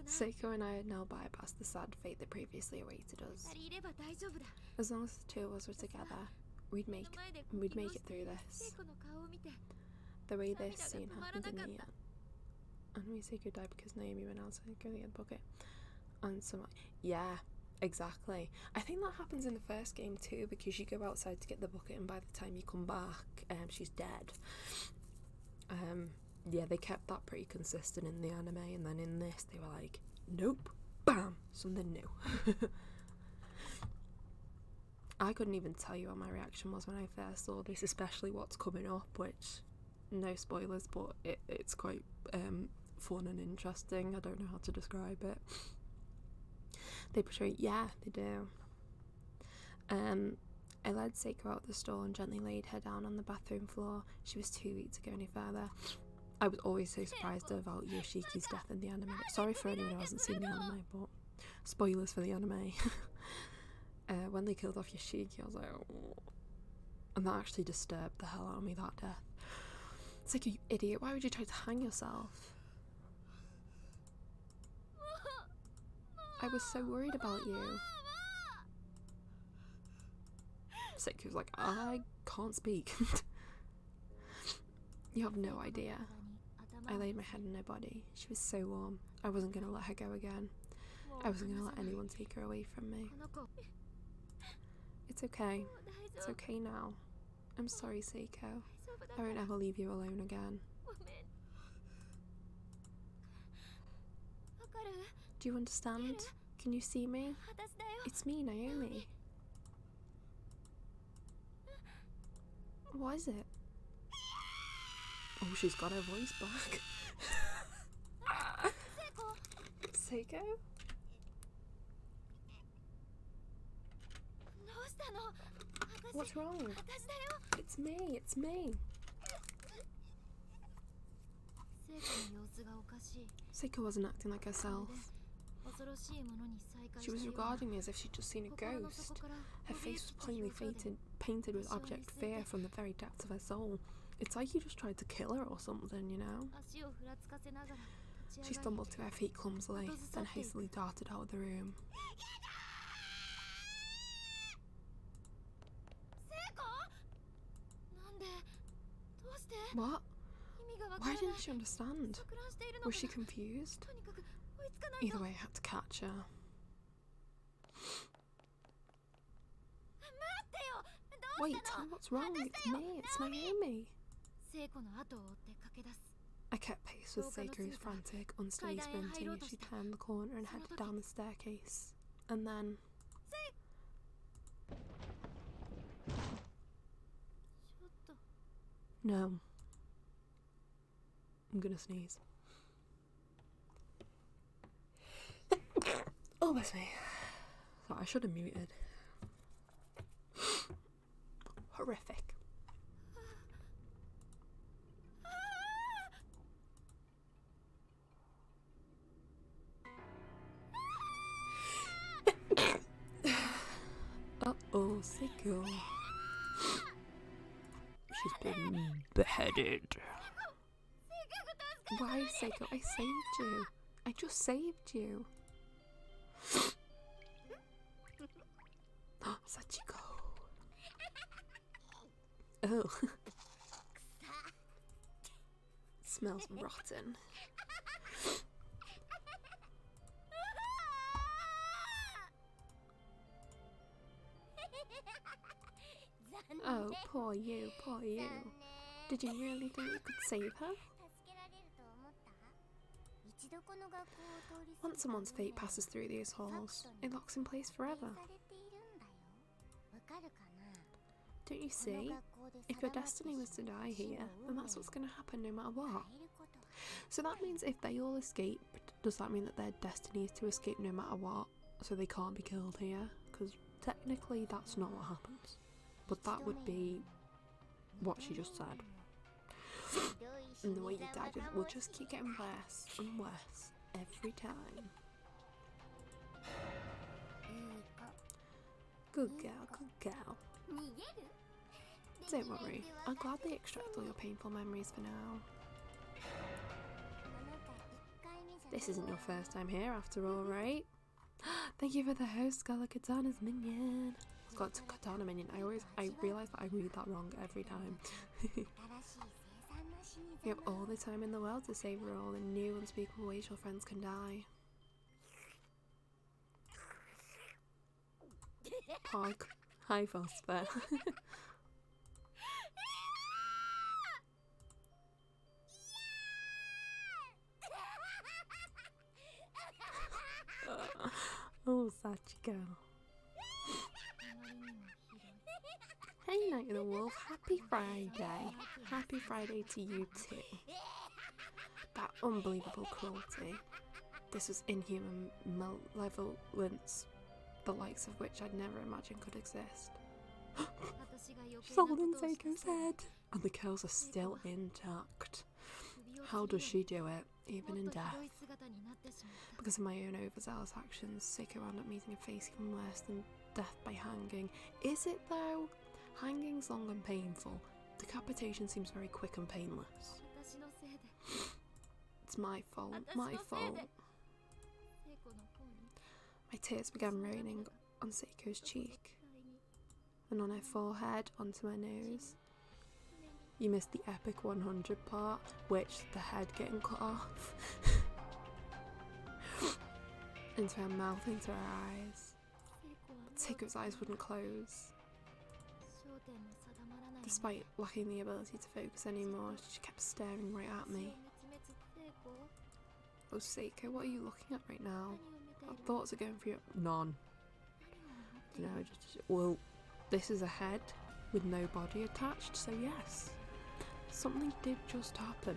Seiko and I had now bypassed the sad fate that previously awaited us. As long as the two of us were together, we'd make it through this. The way this scene happened in the end. And Seiko died because Naomi went out to go get the bucket. And yeah, exactly. I think that happens in the first game too, because you go outside to get the bucket and by the time you come back, she's dead. Yeah, they kept that pretty consistent in the anime, and then in this they were like, nope, bam, something new. I couldn't even tell you what my reaction was when I first saw this, especially what's coming up, which, no spoilers, but it's quite fun and interesting. I don't know how to describe it. They portray, yeah, they do. I led Seiko out the stall and gently laid her down on the bathroom floor. She was too weak to go any further. I was always so surprised about Yoshiki's death in the anime. Sorry for anyone who hasn't seen the anime, but spoilers for the anime. When they killed off Yoshiki, I was like, oh. And that actually disturbed the hell out of me, that death. It's like, you idiot, why would you try to hang yourself? I was so worried about you. Seiko was like, I can't speak. You have no idea. I laid my head on her body. She was so warm. I wasn't going to let her go again. I wasn't going to let anyone take her away from me. It's okay. It's okay now. I'm sorry, Seiko. I won't ever leave you alone again. Do you understand? Can you see me? It's me, Naomi. What is it? Oh, she's got her voice back. Seiko? What's wrong? It's me. Seiko wasn't acting like herself. She was regarding me as if she'd just seen a ghost. Her face was plainly painted with abject fear from the very depths of her soul. It's like you just tried to kill her or something, you know? She stumbled to her feet clumsily, then hastily darted out of the room. What? Why didn't she understand? Was she confused? Either way, I had to catch her. Wait, tell me what's wrong. It's me, it's Naomi. I kept pace with Seiko's frantic, unsteady sprinting as she turned the corner and headed down the staircase. And then... No. I'm gonna sneeze. Oh, bless me. Sorry, I should have muted. Horrific. Uh-oh, Seiko. She's been beheaded. Why, Seiko? I saved you. I just saved you. Sachiko. Oh. Smells rotten. Oh, poor you, poor you. Did you really think you could save her? Once someone's fate passes through these halls, it locks in place forever. Don't you see? If your destiny was to die here, then that's what's going to happen no matter what. So that means if they all escape, does that mean that their destiny is to escape no matter what? So they can't be killed here? Because technically that's not what happens. But that would be what she just said. And the way you died will just keep getting worse and worse every time. Good girl, good girl. Don't worry, I'll gladly extract all your painful memories for now. This isn't your first time here after all, right? Thank you for the host, Scholar Katana's minion. Got to Katana minion. I realise that I read that wrong every time. You have all the time in the world to savour all in new unspeakable ways your friends can die. Pog. Hi, Phosphor. Oh, Sachiko. Hey, Night of the Wolf. Happy Friday. Happy Friday to you too. That unbelievable cruelty. This was inhuman malevolence, the likes of which I'd never imagined could exist. She's holding Seiko's head, and the curls are still intact. How does she do it, even in death? Because of my own overzealous actions, Seiko wound up meeting a fate even worse than death by hanging. Is it though? Hanging's long and painful. Decapitation seems very quick and painless. It's my fault, my fault. My tears began raining on Seiko's cheek, and on her forehead, onto her nose. You missed the epic 100 part, which the head getting cut off. Into her mouth, into her eyes. Seiko's eyes wouldn't close. Despite lacking the ability to focus anymore, she kept staring right at me. Oh, Seiko, what are you looking at right now? What thoughts are going through your... None. No, well, this is a head with no body attached, so yes. Something did just happen.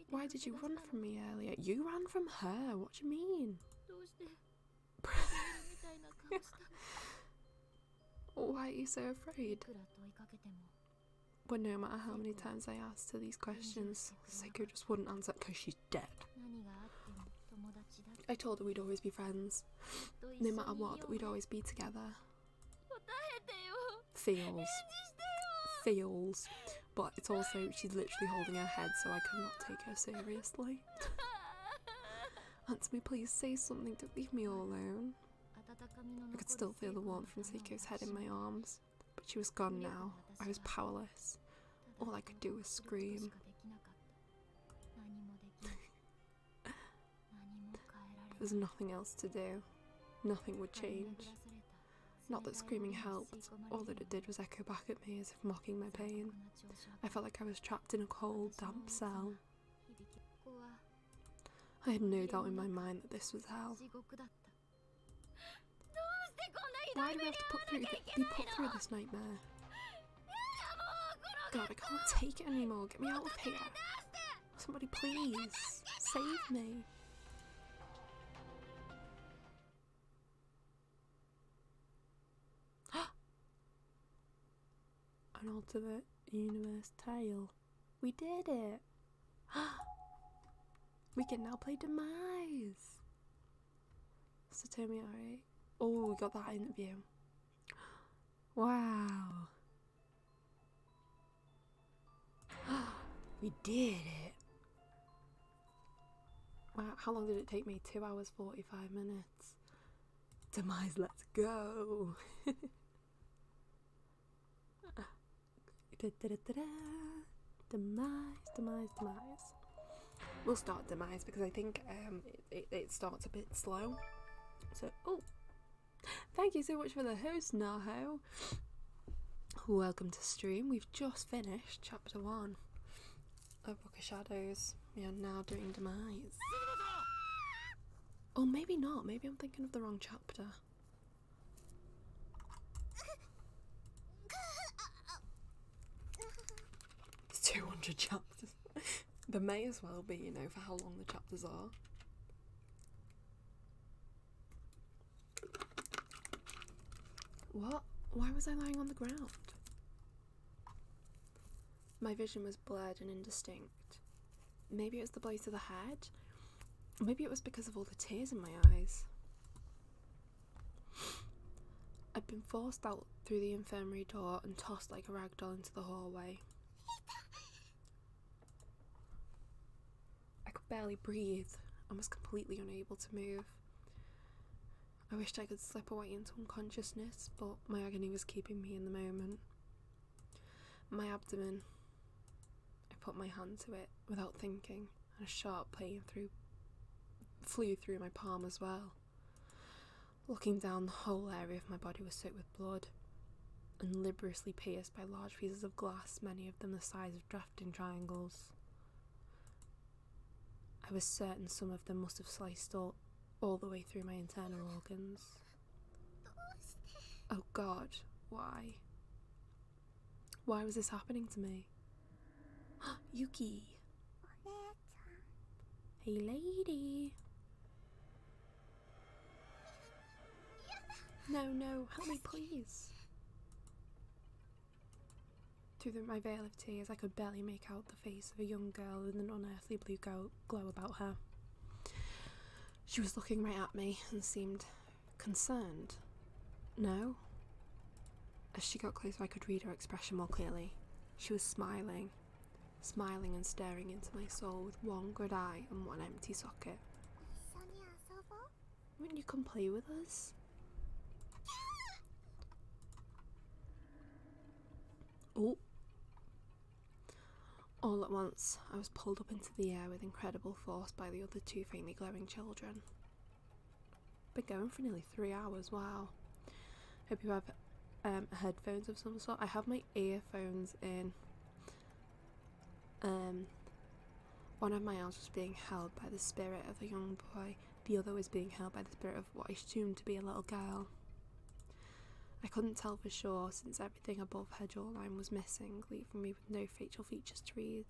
Why did you run from me earlier? You ran from her, what do you mean? Why are you so afraid? But no matter how many times I asked her these questions, Seiko just wouldn't answer because she's dead. I told her we'd always be friends. No matter what, that we'd always be together. Feels. But it's also, she's literally holding her head, so I cannot take her seriously. Answer me, please, say something, don't leave me all alone. I could still feel the warmth from Seiko's head in my arms. But she was gone now. I was powerless. All I could do was scream. There was nothing else to do. Nothing would change. Not that screaming helped. All that it did was echo back at me as if mocking my pain. I felt like I was trapped in a cold, damp cell. I had no doubt in my mind that this was hell. Why do we have to be put through this nightmare? God, I can't take it anymore. Get me out of here. Somebody please, save me. An alternate universe tale. We did it. We can now play Demise. Satomi, alright. Oh, we got that interview. Wow. We did it. Wow, how long did it take me? 2 hours 45 minutes. Demise, let's go. Demise. We'll start Demise because I think it starts a bit slow. So, oh, thank you so much for the host, Naho. Welcome to stream. We've just finished chapter 1 of Book of Shadows. We are now doing Demise. Oh, maybe not. Maybe I'm thinking of the wrong chapter. It's 200 chapters. There may as well be, you know, for how long the chapters are. What? Why was I lying on the ground? My vision was blurred and indistinct. Maybe it was the blow to the head. Maybe it was because of all the tears in my eyes. I'd been forced out through the infirmary door and tossed like a rag doll into the hallway. I could barely breathe and was completely unable to move. I wished I could slip away into unconsciousness, but my agony was keeping me in the moment. My abdomen. I put my hand to it without thinking, and a sharp pain flew through my palm as well. Looking down, the whole area of my body was soaked with blood and laboriously pierced by large pieces of glass, many of them the size of drafting triangles. I was certain some of them must have sliced all the way through my internal organs. Oh God, why? Why was this happening to me? Yuki! Hey lady! No, help me please! Through my veil of tears, I could barely make out the face of a young girl with an unearthly blue glow about her. She was looking right at me and seemed concerned. No? As she got closer, I could read her expression more clearly. She was smiling and staring into my soul with one good eye and one empty socket. Wouldn't you come play with us? Oh! All at once, I was pulled up into the air with incredible force by the other two faintly glowing children. Been going for nearly 3 hours, wow. Hope you have headphones of some sort. I have my earphones in. One of my arms was being held by the spirit of a young boy. The other was being held by the spirit of what I assumed to be a little girl. I couldn't tell for sure since everything above her jawline was missing, leaving me with no facial features to read.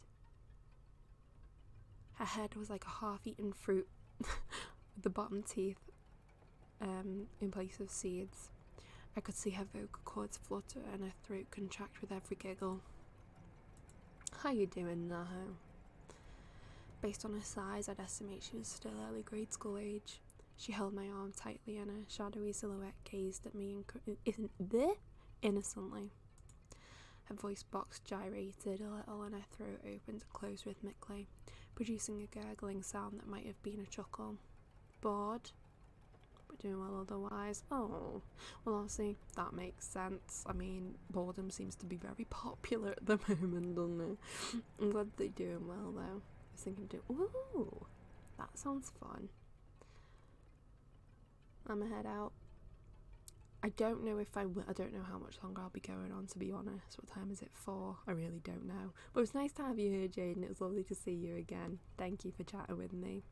Her head was like a half-eaten fruit with the bottom teeth in place of seeds. I could see her vocal cords flutter and her throat contract with every giggle. How you doing, Naho? Based on her size, I'd estimate she was still early grade school age. She held my arm tightly and her shadowy silhouette gazed at me innocently. Her voice box gyrated a little and her throat opened and closed rhythmically, producing a gurgling sound that might have been a chuckle. Bored? but doing well otherwise. Oh, well, obviously that makes sense. I mean, boredom seems to be very popular at the moment, doesn't it? I'm glad they're doing well though. I was thinking, ooh, that sounds fun. I'm gonna head out. I don't know if I will. I don't know how much longer I'll be going on, to be honest. What time is it for? I really don't know. But it was nice to have you here, Jaden. It was lovely to see you again. Thank you for chatting with me.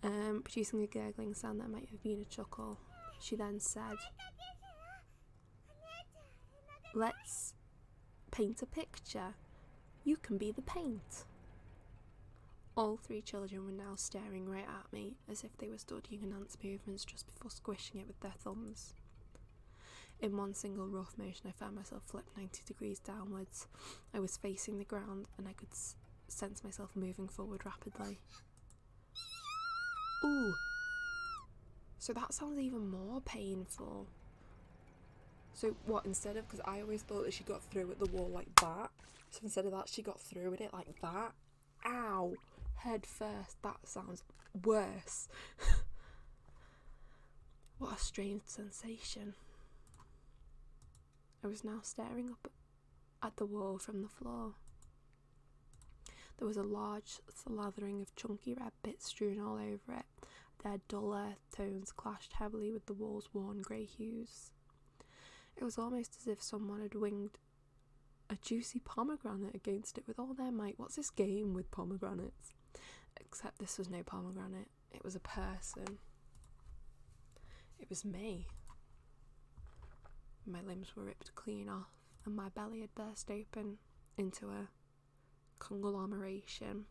Producing a gurgling sound that might have been a chuckle. She then said, "Let's paint a picture. You can be the paint." All three children were now staring right at me, as if they were studying Nan's movements just before squishing it with their thumbs. In one single rough motion, I found myself flipped 90 degrees downwards. I was facing the ground, and I could sense myself moving forward rapidly. Ooh! So that sounds even more painful. So what, instead of, because I always thought that she got through at the wall like that, so instead of that she got through at it like that. Ow! Head first. That sounds worse. What a strange sensation. I was now staring up at the wall from the floor. There was a large slathering of chunky red bits strewn all over it. Their dull earth tones clashed heavily with the wall's worn grey hues. It was almost as if someone had winged a juicy pomegranate against it with all their might. What's this game with pomegranates? Except this was no pomegranate. It was a person. It was me. My limbs were ripped clean off, and my belly had burst open into a conglomeration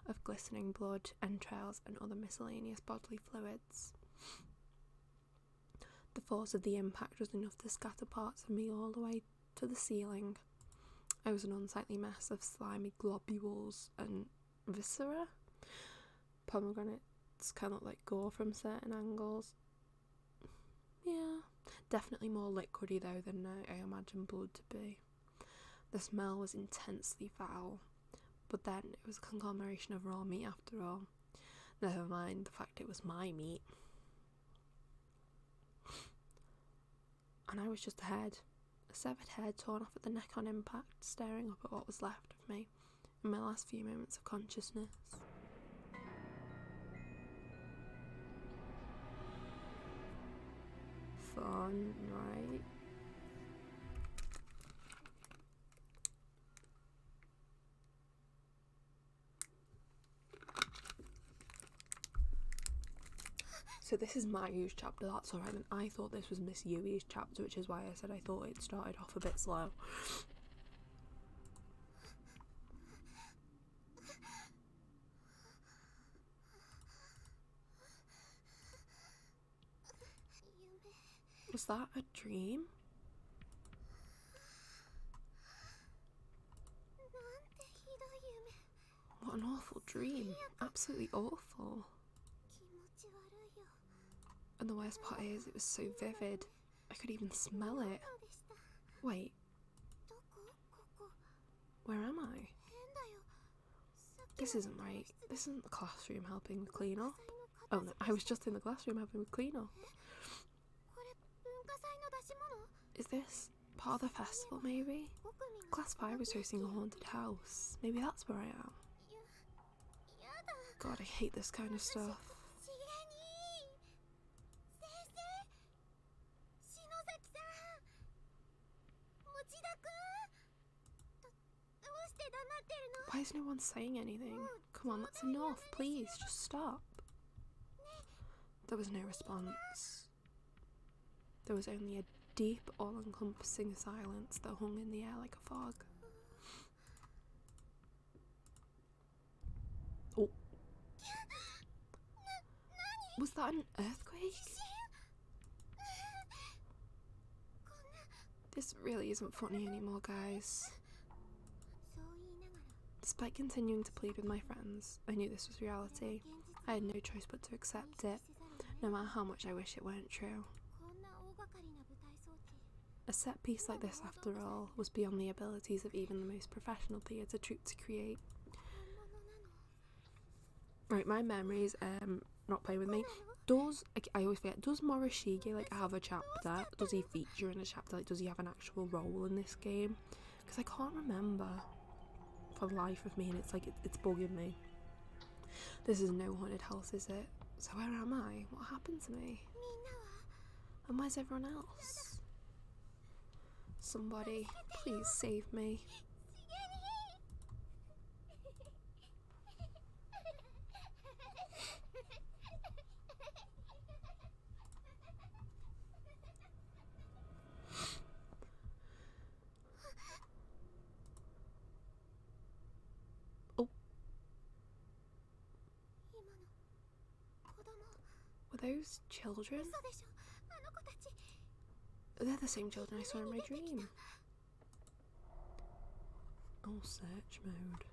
of glistening blood, entrails, and other miscellaneous bodily fluids. The force of the impact was enough to scatter parts of me all the way to the ceiling. I was an unsightly mess of slimy globules and viscera. Pomegranates can look like gore from certain angles. Yeah, definitely more liquidy though than I imagine blood to be. The smell was intensely foul, but then it was a conglomeration of raw meat after all. Never mind the fact it was my meat. And I was just a head. A severed head torn off at the neck on impact, staring up at what was left of me in my last few moments of consciousness. Fun, right? So this is my Yu's chapter, that's alright, and I thought this was Miss Yui's chapter, which is why I said I thought it started off a bit slow. Was that a dream? What an awful dream. Absolutely awful. And the worst part is, it was so vivid. I could even smell it. Wait. Where am I? This isn't right. This isn't the classroom helping with clean up. Oh no, I was just in the classroom helping with clean up. Is this part of the festival, maybe? Class 5 was hosting a haunted house. Maybe that's where I am. God, I hate this kind of stuff. Why is no one saying anything? Come on, that's enough. Please, just stop. There was no response. There was only a deep, all-encompassing silence that hung in the air like a fog. Oh. Was that an earthquake? This really isn't funny anymore, guys. Despite continuing to plead with my friends, I knew this was reality. I had no choice but to accept it, no matter how much I wish it weren't true. A set piece like this, after all, was beyond the abilities of even the most professional theatre troupe to create. Right, my memories, not playing with me. I always forget, does Morishige like have a chapter? Does he feature in a chapter? Like, does he have an actual role in this game? Because I can't remember for the life of me, and it's like it's bugging me. This is no haunted house, is it? So where am I? What happened to me? And where's everyone else? Somebody, please save me. Oh. Were those children? They're the same children I saw in my dream. Oh, search mode.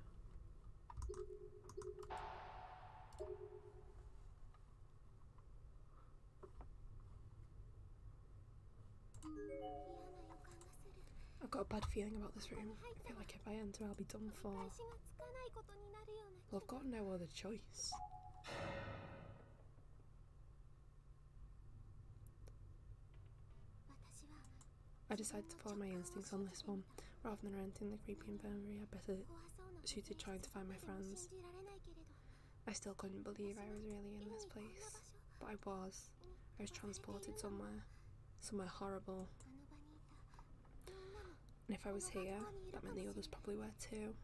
I've got a bad feeling about this room. I feel like if I enter, I'll be done for. Well, I've got no other choice. I decided to follow my instincts on this one. Rather than renting the creepy infirmary, I better suited trying to find my friends. I still couldn't believe I was really in this place. But I was. I was transported somewhere horrible. And if I was here, that meant the others probably were too.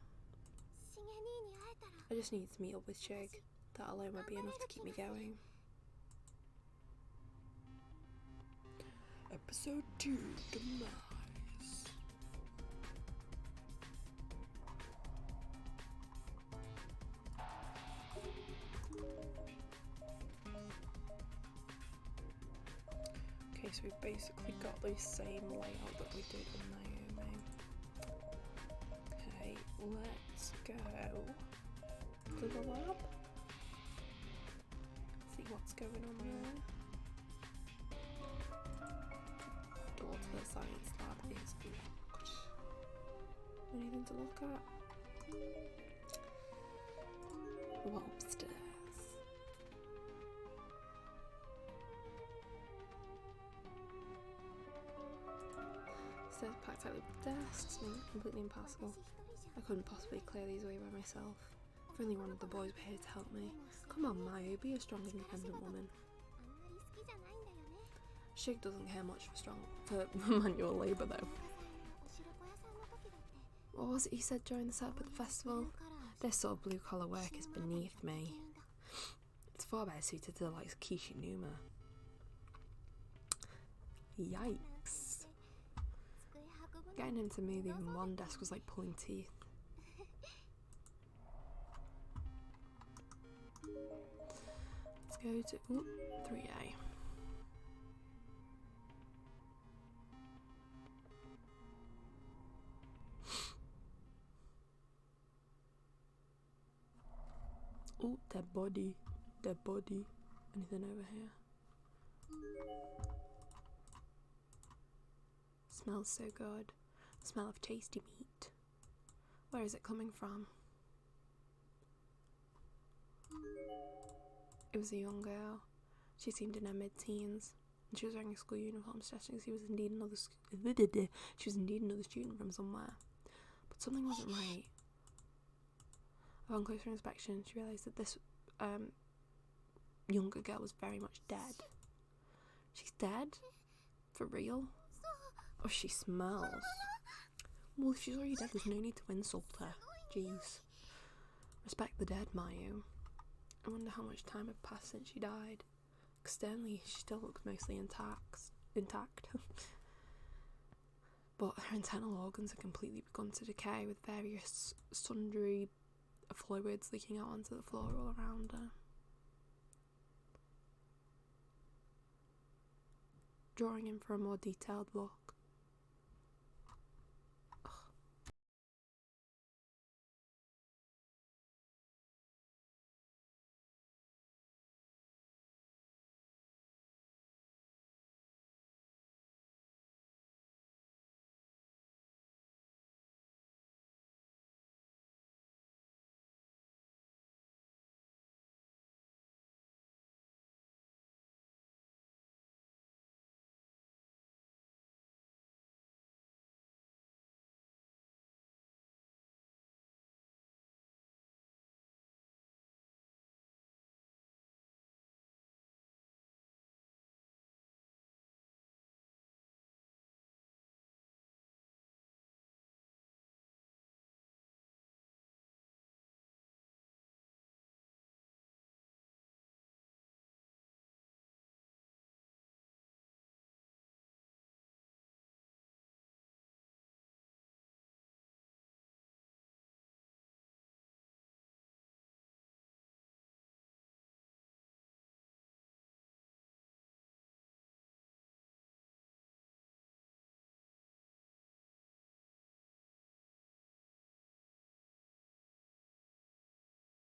I just needed to meet up with Shig. That alone would be enough to keep me going. Episode 2, Demise. Okay, so we've basically got the same layout that we did with Naomi. Okay, let's go to the lab. See what's going on there. Door to the science lab is locked. Anything to look at? Well, upstairs. Stairs packed out with desks, making it completely impassable. I couldn't possibly clear these away by myself. If only one of the boys were here to help me. Come on, Mayu, be a strong, independent woman. Shig doesn't care much for manual labour though. What was it he said during the setup at the festival? This sort of blue collar work is beneath me. It's far better suited to the likes of Kishinuma. Yikes. Getting him to move even one desk was like pulling teeth. Let's go to 3A. Oh, dead body. Dead body. Anything over here? Smells so good. The smell of tasty meat. Where is it coming from? It was a young girl. She seemed in her mid-teens, and she was wearing a school uniform, suggesting she was indeed another student from somewhere. But something wasn't right. Upon closer inspection, she realised that this younger girl was very much dead. She's dead? For real? Oh, she smells. Well, if she's already dead, there's no need to insult her. Jeez. Respect the dead, Mayu. I wonder how much time had passed since she died. Externally, she still looks mostly intact. But her internal organs have completely begun to decay, with various sundry fluids leaking out onto the floor all around her. Drawing in for a more detailed look,